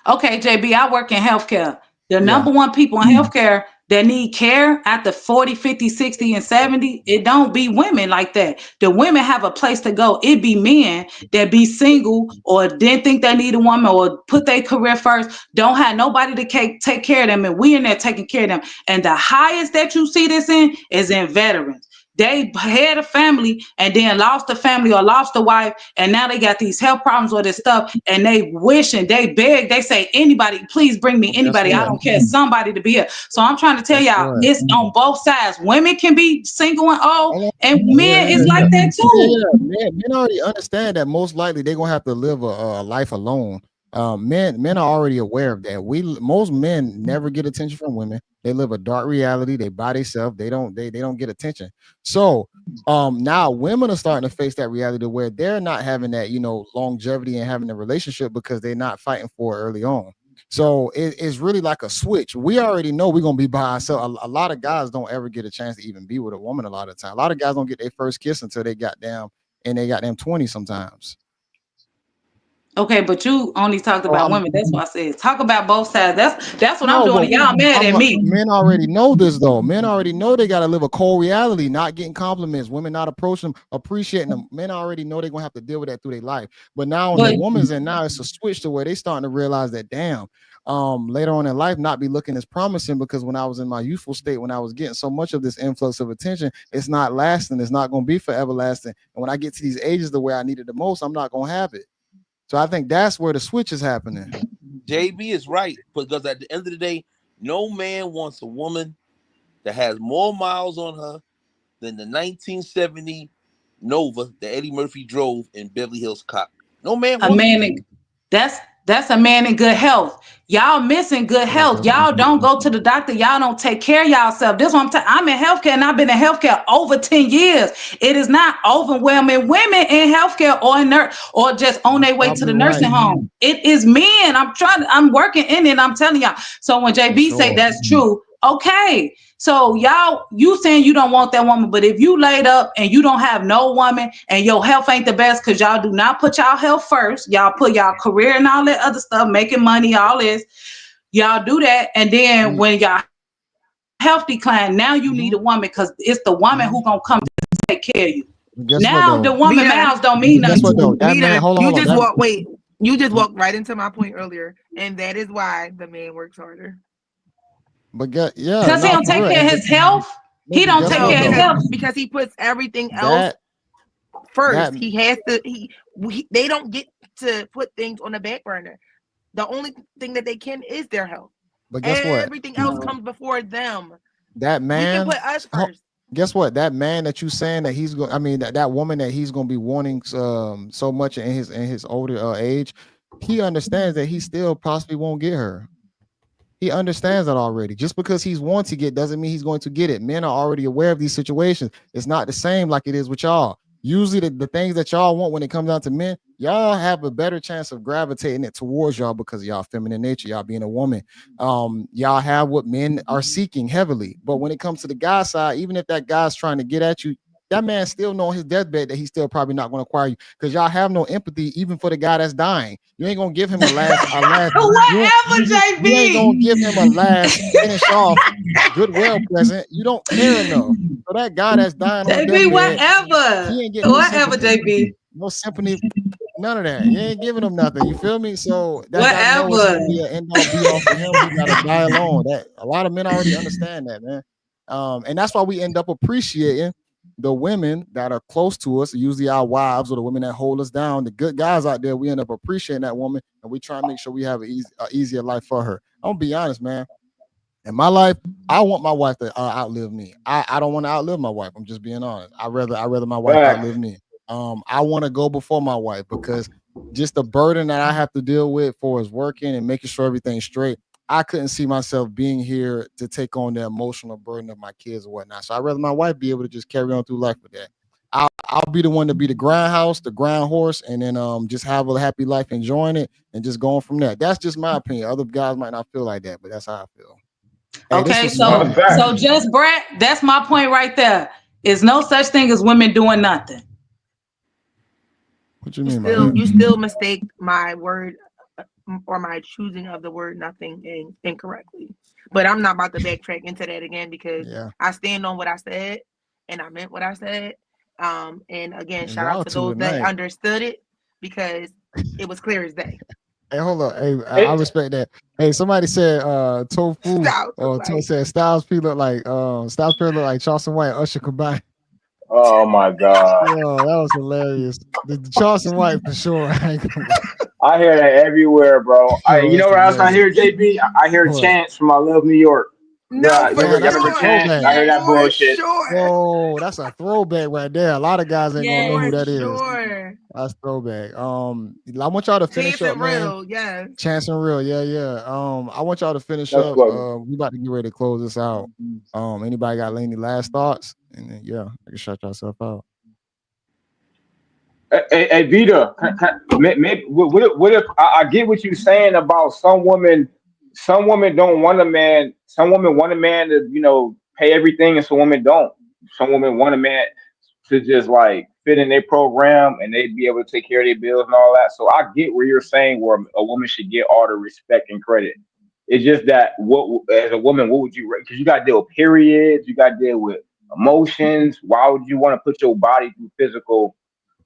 Okay, JB, I work in healthcare. The number one people in healthcare that need care after 40, 50, 60, and 70, it don't be women like that. The women have a place to go. It be men that be single or didn't think they need a woman or put their career first, don't have nobody to take care of them, and we in there taking care of them. And the highest that you see this in is in veterans. They had a family and then lost the family or lost the wife, and now they got these health problems or this stuff, and they wish and they beg, they say, anybody, please bring me anybody. I don't care, somebody to be here. So I'm trying to tell y'all, it's on both sides. Women can be single and old, and men is like that too. Men already understand that most likely they're gonna have to live a life alone. Men are already aware of that. Most men never get attention from women. They live a dark reality. They by themselves. They don't get attention. So now women are starting to face that reality where they're not having that, longevity and having a relationship because they're not fighting for it early on. So it's really like a switch. We already know we're gonna be by ourselves. A lot of guys don't ever get a chance to even be with a woman a lot of the time. A lot of guys don't get their first kiss until they got them 20 sometimes. Okay, but you only talked about women. That's why I said talk about both sides. That's what I'm doing. Y'all mad at me. Men already know this though. Men already know they gotta live a cold reality, not getting compliments, women not approaching them, appreciating them. Men already know they're gonna have to deal with that through their life. But now on the woman's end, now it's a switch to where they starting to realize that damn, later on in life not be looking as promising, because when I was in my youthful state, when I was getting so much of this influx of attention, it's not lasting, it's not gonna be forever lasting. And when I get to these ages the way I need it the most, I'm not gonna have it. So I think that's where the switch is happening. JB is right, because at the end of the day, no man wants a woman that has more miles on her than the 1970 Nova that Eddie Murphy drove in Beverly Hills Cop. No man wants that's a man in good health. Y'all missing good health. Y'all don't go to the doctor. Y'all don't take care of yourself. This one I'm in healthcare, and I've been in healthcare over 10 years. It is not overwhelming women in healthcare or in nurse or just on their way to the nursing home. It is men. I'm working in it. I'm telling y'all. So when JB say that's true, okay. So you saying you don't want that woman, but if you laid up and you don't have no woman and your health ain't the best because y'all do not put y'all health first, y'all put y'all career and all that other stuff, making money, all this, y'all do that, and then when y'all health decline, now you need a woman, because it's the woman who gonna come to take care of you. But guess what Now the though? woman Vita, miles don't mean But guess nothing what to though? you. That man, Vita, hold on, you hold on. just That walk. Wait, you just walked right into my point earlier, and that is why the man works harder. but yeah, Because he nah, don't for take real. care of his health. He don't Guess take No, what care of his though? health. because he puts everything else That first. that He has to. They don't get to put things on the back burner. The only thing that they can is their health. but guess what? Everything else comes before them. That We can man, put us first. guess what? That man that you saying that he's going, I mean that woman that he's going to be wanting so much in his older age, he understands that he still possibly won't get her. He understands that already. Just because he's wants to get doesn't mean he's going to get it. Men are already aware of these situations. It's not the same like it is with y'all. Usually the things that y'all want when it comes down to men, y'all have a better chance of gravitating it towards y'all because of y'all feminine nature, y'all being a woman. Y'all have what men are seeking heavily. But when it comes to the guy side, even if that guy's trying to get at you, that man still know on his deathbed that he's still probably not going to acquire you because y'all have no empathy even for the guy that's dying. You ain't gonna give him a last. Whatever, You ain't gonna give him a JB. last finish off goodwill present. You don't care enough. So that guy that's dying on the JB, deathbed, whatever. he ain't getting no Whatever, sympathy. JB. No sympathy, none of that. You ain't giving him nothing. You feel me? So that never was Whatever. gonna be an end all be all for him. He gotta die alone. That a lot of men already understand that, man. And that's why we end up appreciating the women that are close to us, usually our wives or the women that hold us down. The good guys out there, we end up appreciating that woman, and we try and make sure we have an easier life for her. I'm gonna be honest, man. In my life, I want my wife to outlive me. I don't want to outlive my wife. I'm just being honest. I rather my wife Facts. outlive me. I want to go before my wife because just the burden that I have to deal with for is working and making sure everything's straight. I couldn't see myself being here to take on the emotional burden of my kids or whatnot. So I'd rather my wife be able to just carry on through life with that. I'll be the one to be the ground house, the ground horse, and then just have a happy life, enjoying it, and just going from there. That's just my opinion. Other guys might not feel like that, but that's how I feel. Hey, this Okay, was so fun. Facts. so just Brett, that's my point right there. Is no such thing as women doing nothing. What you You mean by still that? you still mistake my word or my choosing of the word nothing incorrectly. But I'm not about to backtrack into that again because Yeah, I stand on what I said and I meant what I said. And again, and shout out y'all to two those that tonight. understood it because it was clear as day. Hey, hold on. Hey, I It, respect that. Hey, somebody said tofu Stop. or Like, said Styles P look like Charleston White, Usher combined. oh my God. Yo, that was hilarious. The Charleston White for sure. I ain't gonna lie. I hear that everywhere, bro. Yo, You know that's what else I hilarious. hear, JB? I hear What? chants from I Love New York. no, for Man, Y'all that's a remember sure. chants? I throwback. hear that For bullshit. sure. Whoa, that's a throwback right there. A lot of guys ain't gonna know who For that Yes. is. sure. That's throwback. I want y'all to finish Chance up, and man. real, yes. Chance and real, yeah, yeah. I want y'all to finish That's up. funny. We about to get ready to close this out. Anybody got any last thoughts? And then yeah, I can shut yourself out. Hey, Vita, what if I get what you're saying about some women? Some women don't want a man. Some women want a man to, pay everything, and some women don't. Some women want a man to just like fit in their program and they'd be able to take care of their bills and all that. So I get where you're saying where a woman should get all the respect and credit. It's just that what as a woman, what would you? Because you got to deal with periods, you got to deal with emotions. Why would you want to put your body through physical?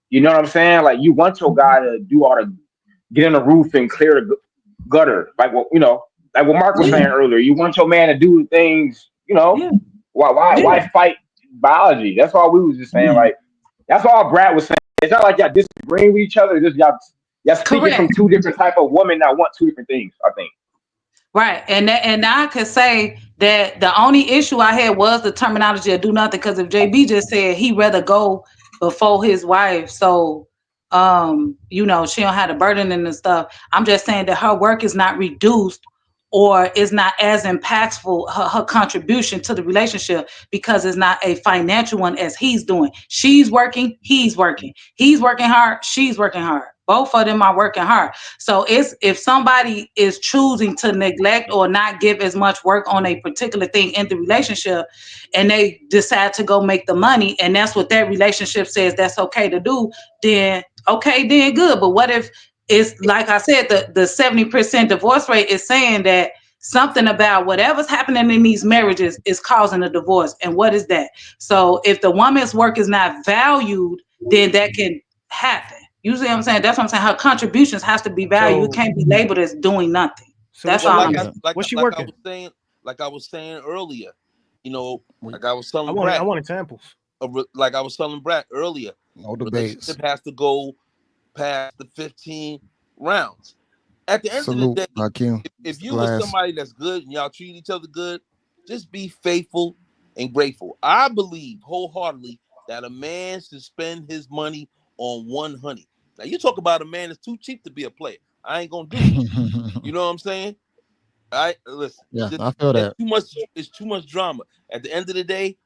You know what I'm saying? Like you want your guy to do all the get in the roof and clear the gutter, like what Mark was Yeah, saying earlier. You want your man to do things, yeah, why yeah. fight biology? That's all we was just saying. Like that's all Brad was saying. It's not like y'all disagreeing with each other. It's just y'all speaking Correct. from two different type of women that want two different things. I think. Right. And I could say that the only issue I had was the terminology of do nothing. Because if JB just said he'd rather go before his wife, so she don't have the burden and the stuff. I'm just saying that her work is not reduced or is not as impactful her contribution to the relationship because it's not a financial one as he's doing. She's working, he's working. He's working hard, she's working hard. Both of them are working hard. So it's if somebody is choosing to neglect or not give as much work on a particular thing in the relationship and they decide to go make the money and that's what that relationship says that's okay to do, then okay, then good. But what if it's like I said, the 70% divorce rate is saying that something about whatever's happening in these marriages is causing a divorce. And what is that? So if the woman's work is not valued then that can happen. You see what I'm saying? That's what I'm saying. Her contributions has to be valued. It So, can't be labeled as doing nothing. so That's Well, all like I'm yeah. saying. What's she I working? was saying, like I was saying earlier, you know, We- like I was I telling want Brad, examples. like I was telling Brad earlier, No a debates. relationship has to go past the 15 rounds. At the end of the Salute, day, Hakeem. if you with Glass. somebody that's good and y'all treat each other good, just be faithful and grateful. I believe wholeheartedly that a man should spend his money on one honey. Now you talk about a man that's too cheap to be a player. I ain't gonna do it. You know what I'm saying? Listen. Yeah, I feel that. It's too much drama. At the end of the day,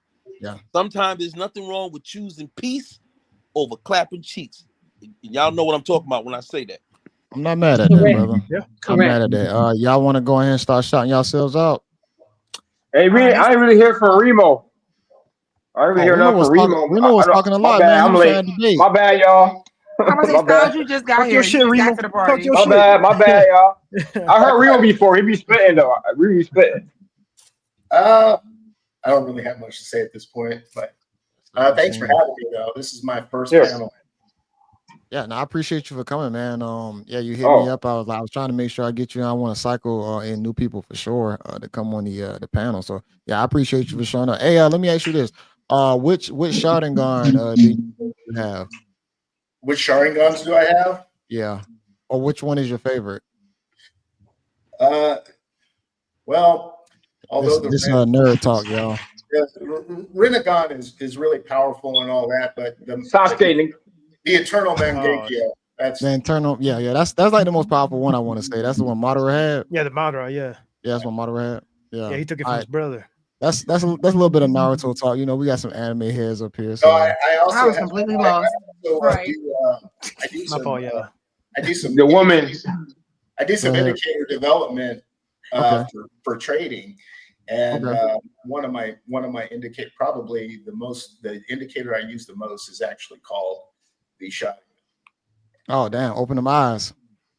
Yeah. sometimes there's nothing wrong with choosing peace over clapping cheeks. Y'all know what I'm talking about when I say that. I'm not mad at that, brother. Yeah. I'm mad at that. Y'all want to go ahead and start shouting yourselves out? Hey, I ain't really hear from Remo. I ain't really Oh, hear Reno nothing was from talking. Remo. Reno was talking a My lot, bad. man. He I'm was late. trying to debate. My bad, y'all. I'm gonna say, My bad. Styles, you just got Talk here. your You shit, just Remo. got to the Talk party. your My shit. bad. My bad, y'all. I heard Remo before. He be spitting though. Remo be spitting. I don't really have much to say at this point, but thanks for having me, though. This is my first Here. panel. Yeah, no, I appreciate you for coming, man. Yeah, you hit me Oh, up. I was trying to make sure I get you. I want to cycle in new people for sure to come on the panel. So yeah, I appreciate you for showing up. Hey, let me ask you this: which shotgun gun do you have? Which sharding guns do I have? Yeah, or which one is your favorite? Well, although This nerd talk, y'all. the Renegon is really powerful and all that, but Sasuke. the Eternal Oh, Mangekyo, that's The internal, yeah, that's like the most powerful one I want to say. That's the one Madara had. yeah, the Madara, yeah. Yeah, that's what Madara had. Yeah, Yeah, he took it all from right. his brother. That's a little bit of Naruto talk. You know, we got some anime heads up here, no. so I also I was have completely lost. I do My some fault, y'all. I do some The woman. I do some Go ahead. indicator development Okay. for trading, and Okay. one of my indicate probably the indicator I use the most is actually called the shot. Oh damn! Open them eyes.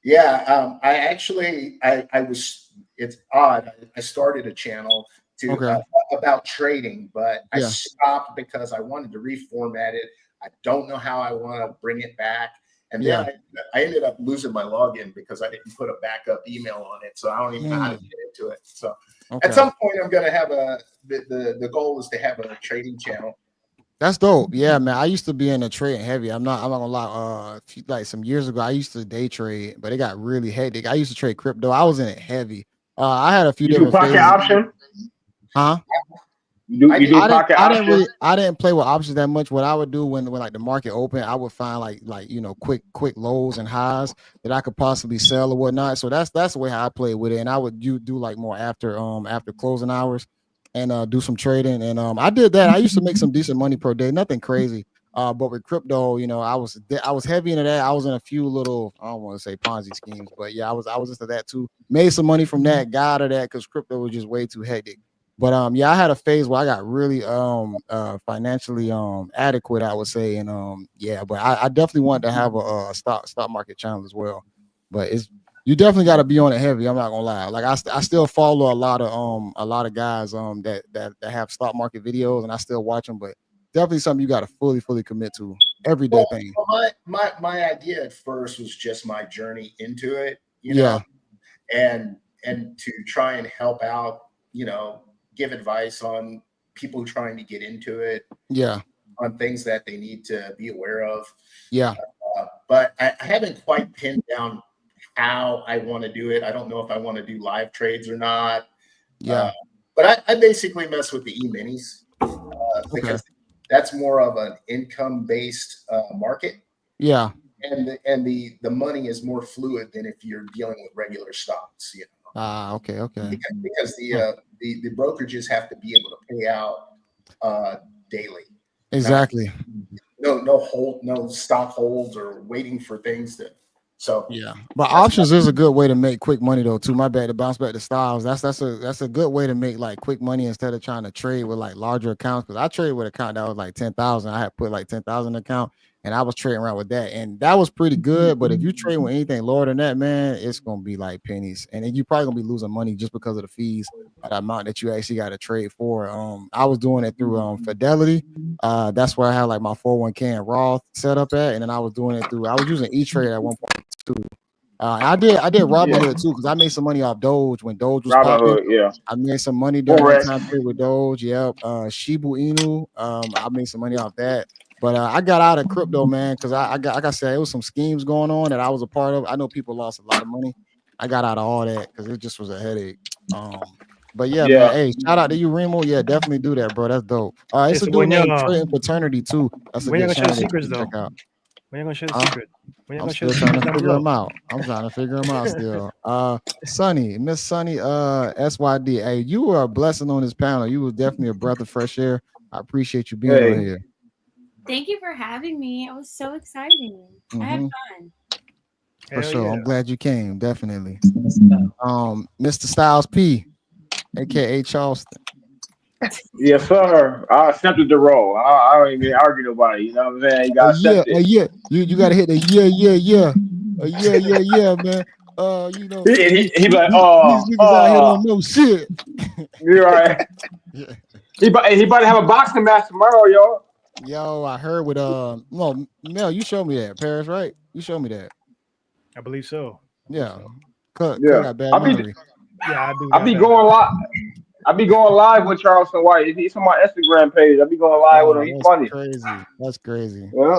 Yeah, I was. It's odd. I started a channel to Okay. about trading, but I Yeah. stopped because I wanted to reformat it. I don't know how I want to bring it back. And then Yeah. I ended up losing my login because I didn't put a backup email on it, so I don't even know how to Mm. get into it. So Okay. at some point, I'm going to have the goal is to have a trading channel. That's dope. Yeah, man. I used to be in the trading heavy. I'm not gonna lie. Like some years ago, I used to day trade, but it got really hectic. I used to trade crypto. I was in it heavy. I had a few You do different pocket phases. option? Huh? You do pocket option? I didn't play with options that much. What I would do when like the market opened, I would find like you know quick lows and highs that I could possibly sell or whatnot. So that's the way how I played with it. And I would do like more after closing hours and do some trading. And I did that. I used to make some decent money per day, nothing crazy. But with crypto, you know, I was heavy into that. I was in a few little, I don't want to say Ponzi schemes, but yeah, I was into that too. Made some money from that, got out of that because crypto was just way too hectic. But yeah, I had a phase where I got really financially adequate, I would say. And yeah, but I definitely wanted to have a stock market channel as well. But it's you definitely got to be on it heavy. I'm not gonna lie. Like I still follow a lot of guys that have stock market videos, and I still watch them. But definitely something you got to fully commit to everyday thing. Well, my idea at first was just my journey into it, you Yeah. know, and to try and help out, you know, give advice on people trying to get into it, Yeah. on things that they need to be aware of. Yeah. But I haven't quite pinned down how I want to do it. I don't know if I want to do live trades or not. Yeah. But I basically mess with the e-minis because that's more of an income-based market. Yeah. And the money is more fluid than if you're dealing with regular stocks, you know. Okay. Because the brokerages have to be able to pay out daily. Exactly. No stock holds or waiting for things to. So yeah, but options is a good way to make quick money though. Too. My bad to bounce back to styles. That's a good way to make like quick money instead of trying to trade with like larger accounts. Because I traded with an account that was like 10,000. I had put like 10,000 account, and I was trading around with that, and that was pretty good. But if you trade with anything lower than that, man, it's gonna be like pennies, and then you probably gonna be losing money just because of the fees, the amount that you actually got to trade for. I was doing it through Fidelity. That's where I had like my 401k and Roth set up at, and then I was doing it through. I was using E-Trade at one point too. I did Robinhood too because I made some money off Doge when Doge was popping. Robinhood, yeah. I made some money during that Forex. time period with Doge. Yep. Shibu Inu. I made some money off that. But I got out of crypto, man, because I got, like I said, it was some schemes going on that I was a part of. I know people lost a lot of money. I got out of all that because it just was a headache. But yeah, man. Yeah. Hey, shout out to you, Remo. Yeah, definitely do that, bro. That's dope. It's a So dude when named y'all, Trading Fraternity too. That's a when y'all good gonna share channel the that you secrets can check though? out. When y'all gonna share the Huh? secret? When y'all I'm gonna share still the trying to secrets down figure below? them out. I'm trying to figure them out still. Sunny, Miss Sunny, SYD. Hey, you were a blessing on this panel. You was definitely a breath of fresh air. I appreciate you being on Hey. here. Thank you for having me. It was so exciting. I had hmm fun. For Hell sure. yeah. I'm glad you came. Definitely. Mr. Styles P, aka Charleston. Yes, sir. I accepted the role. I don't even argue nobody. You know what I'm saying? You gotta accept it. Yeah. You gotta hit the yeah. Yeah, man. You know, He be like, these niggas out here don't know shit. you're right. Yeah. He about to have a boxing match tomorrow, y'all. Yo, I heard with no, Mel, you showed me that. Paris, right? You showed me that. I believe so. Yeah. Cut Yeah. got bad I'll be memory. Yeah, I do I'll got be that. going live. I'll be going live with Charleston White. He's on my Instagram page. I'll be going live with him. Wow, He's that's funny. crazy. That's crazy. Yeah,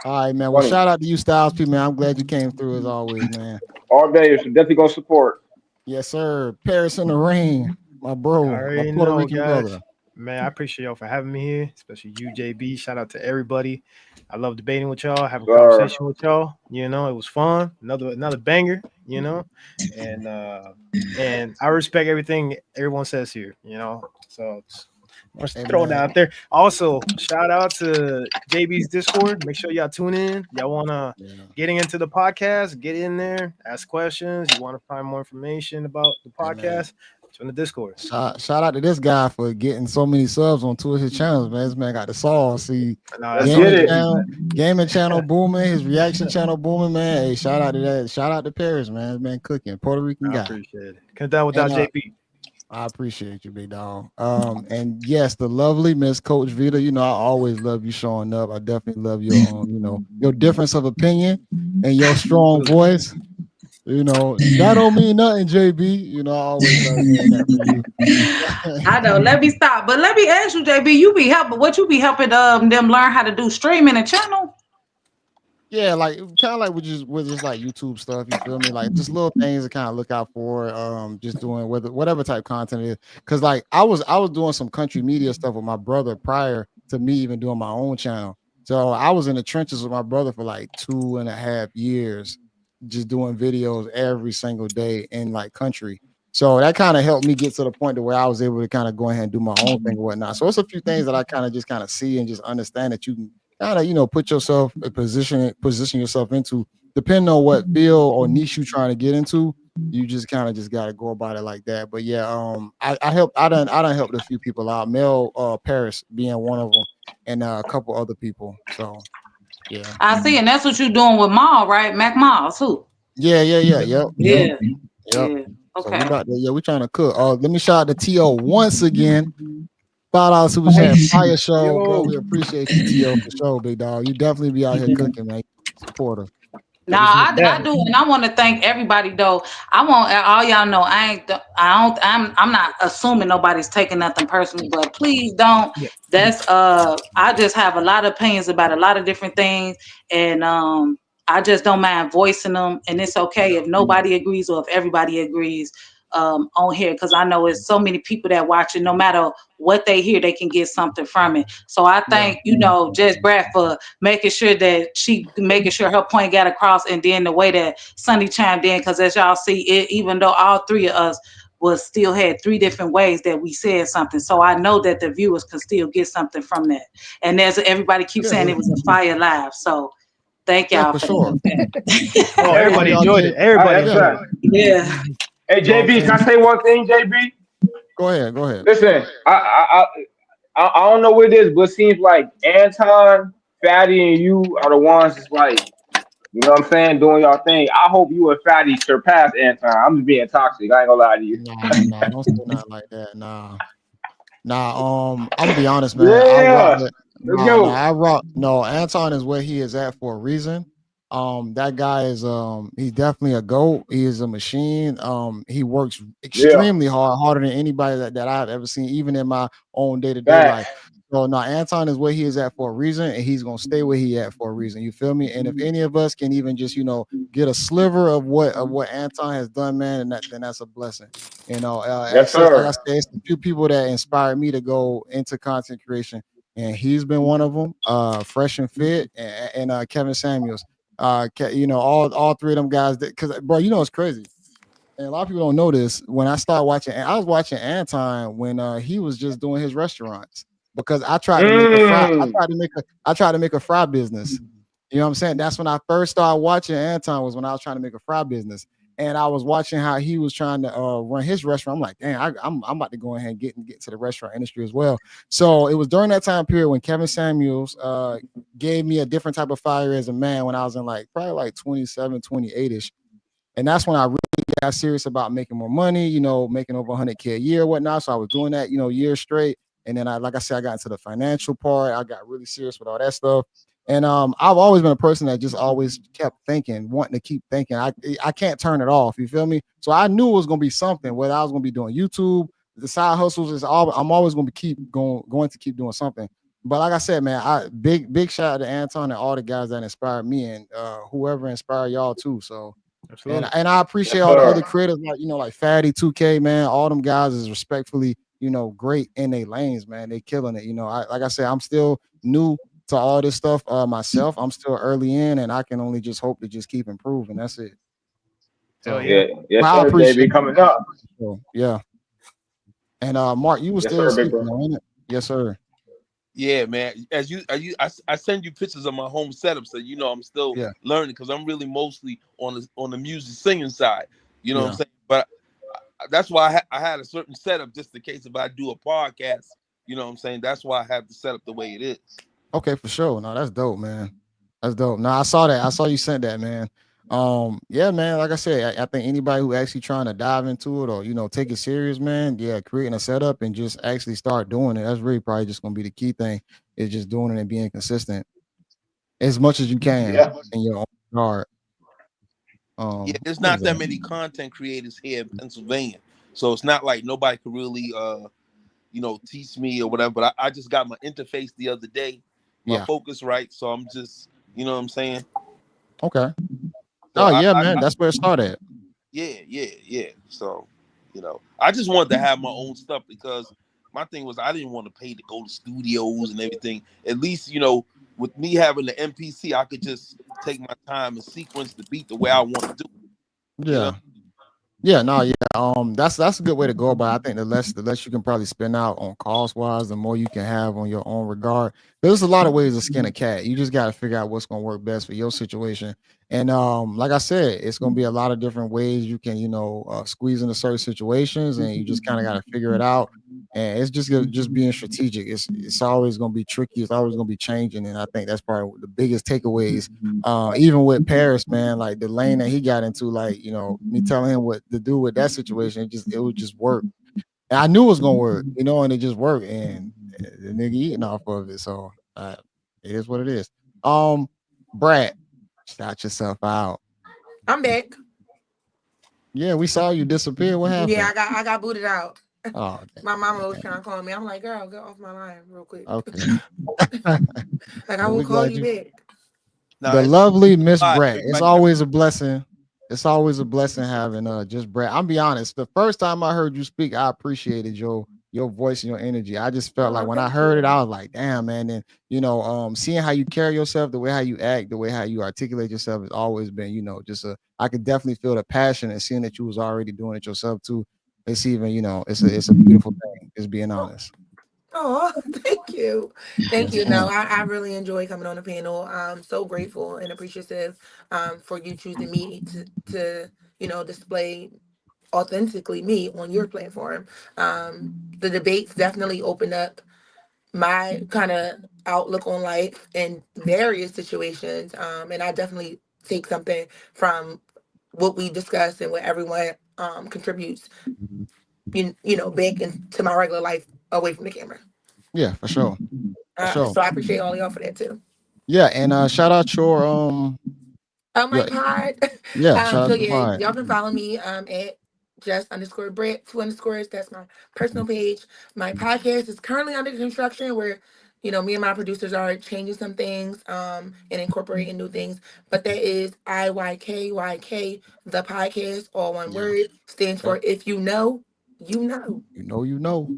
All right, man. Well, funny. shout out to you, Styles P, man. I'm glad you came through as always, man. All day, so definitely gonna support. Yes, sir. Paris in the rain, my I bro, my already Puerto know, Rican guys. brother. Man, I appreciate y'all for having me here, especially you, JB. Shout out to everybody. I love debating with y'all, having Sir. conversation with y'all. You know, it was fun. Another banger. You know, and I respect everything everyone says here. You know, so let's Hey, throw it man. out there. Also, shout out to JB's Discord. Make sure y'all tune in. Y'all wanna Yeah. getting into the podcast, get in there, ask questions. You want to find more information about the Hey, man. podcast? Join the Discord. Shout out to this guy for getting so many subs on two of his channels, man. This man got the sauce. See, No, Let's that's all get gaming it. good. channel, gaming channel booming, his reaction channel booming, man. Hey, shout out to that. Shout out to Paris, man. This man cooking, Puerto Rican I guy. appreciate it. Couldn't done And without JP. I appreciate you, big dog. And yes, the lovely Miss Coach Vita. You know, I always love you showing up. I definitely love your your difference of opinion and your strong voice. You know, that don't mean nothing, JB. You know, I always love hearing that from you. I know. Let me stop. But let me ask you, JB, you be helping what you be helping them learn how to do streaming and channel? Yeah, like kind of like with just like YouTube stuff. You feel me? Like just little things to kind of look out for. Just doing whatever type content it is. Cause like I was doing some country media stuff with my brother prior to me even doing my own channel. So I was in the trenches with my brother for like 2.5 years, just doing videos every single day in like country. So that kind of helped me get to the point to where I was able to kind of go ahead and do my own thing and whatnot. So it's a few things that I kind of just kind of see and just understand that you can kind of put yourself position yourself into, depending on what field or niche you're trying to get into. You just kind of just got to go about it like that. But yeah, I done helped a few people out, Mel Paris being one of them, and a couple other people. So yeah. I see, and that's what you're doing with Maul, right? Mac Maul too. Yep. Yeah. So we Okay. about to, we trying to cook. Let me shout out to T.O. once again. $5 super chat, fire show, bro. We appreciate you, T.O. for sure, big dog. You definitely be out here cooking, man. Supporter. Now I do, and I want to thank everybody though. I want all y'all know I'm not assuming nobody's taking nothing personally, but please don't. Yeah. That's I just have a lot of opinions about a lot of different things, and I just don't mind voicing them, and it's okay if nobody agrees or if everybody agrees on here, because I know it's so many people that watch it. No matter what they hear, they can get something from it. So I thank JayBReacts for making sure her point got across, and then the way that Sunny chimed in, because as y'all see, even though all three of us was still had three different ways that we said something, so I know that the viewers could still get something from that. And as everybody keeps saying, it was a fire live. So thank y'all for for sure. that. Oh, everybody enjoyed it. Everybody enjoyed it. Yeah. Hey, JB, can I say one thing, JB? Go ahead. Listen, I don't know what it is, but it seems like Anton Fatty and you are the ones that's like, you know what I'm saying, doing y'all thing. I hope you and Fatty surpass Anton. I'm just being toxic. I ain't gonna lie to you. Nah, don't say nothing like that. Nah. I'm gonna be honest, man. I rock Yeah. with Let's no, go. I rock no. Anton is where he is at for a reason. That guy is he's definitely a goat. He is a machine. He works Yeah. extremely hard, harder than anybody that I've ever seen, even in my own day to day life. Facts. So no, Anton is where he is at for a reason, and he's gonna stay where he at for a reason. You feel me? And if any of us can even just get a sliver of what Anton has done, man, and then that's a blessing. Yes, Like I sir. said, it's a few people that inspired me to go into content creation, and he's been one of them. Fresh and Fit, and Kevin Samuels. All three of them guys. Because bro, it's crazy, and a lot of people don't know this. When I started watching, and I was watching Anton when he was just doing his restaurants because I tried to make a fry. Mm. I tried to make a fry business. You know what I'm saying? That's when I first started watching Anton was when I was trying to make a fry business. And I was watching how he was trying to run his restaurant. I'm like, dang, I'm about to go ahead and get to the restaurant industry as well. So it was during that time period when Kevin Samuels gave me a different type of fire as a man when I was in like probably like 27, 28 ish. And that's when I really got serious about making more money, making over 100K a year, whatnot. So I was doing that, years straight. And then like I said, I got into the financial part. I got really serious with all that stuff. And I've always been a person that just always kept thinking, wanting to keep thinking. I can't turn it off. You feel me? So I knew it was gonna be something. Whether I was gonna be doing YouTube, the side hustles is all. I'm always gonna be going to keep doing something. But like I said, man, big shout out to Anton and all the guys that inspired me and whoever inspired y'all too. So Absolutely. and I appreciate Yes, all the other sir. creators like Fatty 2K, man. All them guys is respectfully, great in their lanes, man. They killing it. Like I said, I'm still new to all this stuff myself. I'm still early in, and I can only just hope to just keep improving. That's it. Hell So, yeah. Yeah. but Yes, I sir, appreciate JB coming up. it. Yeah. And Mark, you were Yes, still sir, big speaking, bro. though, ain't it? Yes, sir. Yeah, man. I send you pictures of my home setup, so I'm still Yeah. learning because I'm really mostly on the music singing side. You know what I'm Yeah. saying? But that's why I had a certain setup just in case if I do a podcast. You know what I'm saying? That's why I have the setup the way it is. Okay, for sure. No, that's dope, man. That's dope. No, I saw that. I saw you sent that, man. Yeah, man. Like I said, I think anybody who actually trying to dive into it or take it serious, man. Yeah, creating a setup and just actually start doing it. That's really probably just gonna be the key thing. Is just doing it and being consistent as much as you can Yeah. in your own regard. Yeah, there's What is not that that? many content creators here in Pennsylvania, so it's not like nobody could really teach me or whatever. But I just got my interface the other day, my Yeah. focus right. So I'm just, what I'm saying. Okay. So Oh yeah, man. That's where it started. yeah. So, I just wanted to have my own stuff because my thing was I didn't want to pay to go to studios and everything. At least, with me having the MPC, I could just take my time and sequence the beat the way I want to do it, Yeah. Yeah, no, yeah. That's a good way to go about it. I think the less you can probably spend out on cost wise, the more you can have on your own regard. There's a lot of ways to skin a cat. You just gotta figure out what's gonna work best for your situation. And like I said, it's gonna be a lot of different ways you can, squeeze into certain situations, and you just kind of gotta figure it out. And it's just being strategic. It's always gonna be tricky. It's always gonna be changing. And I think that's probably the biggest takeaways even with Paris, man, like the lane that he got into, like, me telling him what to do with that situation, it would just work. And I knew it was gonna work, and it just worked. And the nigga eating off of it. So it is what it is. Brad, shout yourself out. I'm back. Yeah, we saw you disappear. What Yeah, happened? I got booted out. Oh, My mama was trying to call me. I'm like, girl, get off my line real quick. okay. Like, I Well, will we call glad you you back. now. the It's lovely Miss live. Brett. It's Everybody got always a blessing. It's always a blessing having just Brett. I'm be honest. The first time I heard you speak, I appreciated your voice and your energy. I just felt like Oh, when I thank heard it, you. I was like, damn, man. And seeing how you carry yourself, the way how you act, the way how you articulate yourself has always been, just I could definitely feel the passion and seeing that you was already doing it yourself too. It's even, it's a beautiful thing, just being honest. Oh, thank you. Thank Yes, you. No, ma'am. I really enjoy coming on the panel. I'm so grateful and appreciative for you choosing me to display authentically me on your platform. The debates definitely opened up my kind of outlook on life in various situations. And I definitely take something from what we discuss and what everyone contributes, you know, back into my regular life away from the camera. Yeah, for sure. For sure. So I appreciate all y'all for that too. Yeah, and shout out Oh my your pod. yeah, shout So out to yeah, Pod. y'all can follow me at just_Brett 2 underscores. That's my personal page. My podcast is currently under construction where, you know, me and my producers are changing some things and incorporating new things. But that is IYKYK, the podcast, all one Yeah. word, stands Yep. for if you know, you know. You know.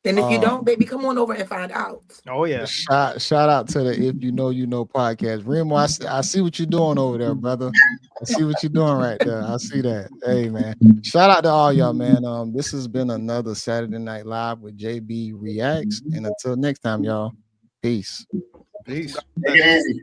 And if you don't, baby, come on over and find out. Oh yeah. Shout out to the If You Know You Know podcast. Remo, I see what you're doing over there, brother. I see what you're doing right there. I see that. Hey man. Shout out to all y'all, man. This has been another Saturday Night Live with JayBReacts. And until next time, y'all. Peace. Peace. Take it easy.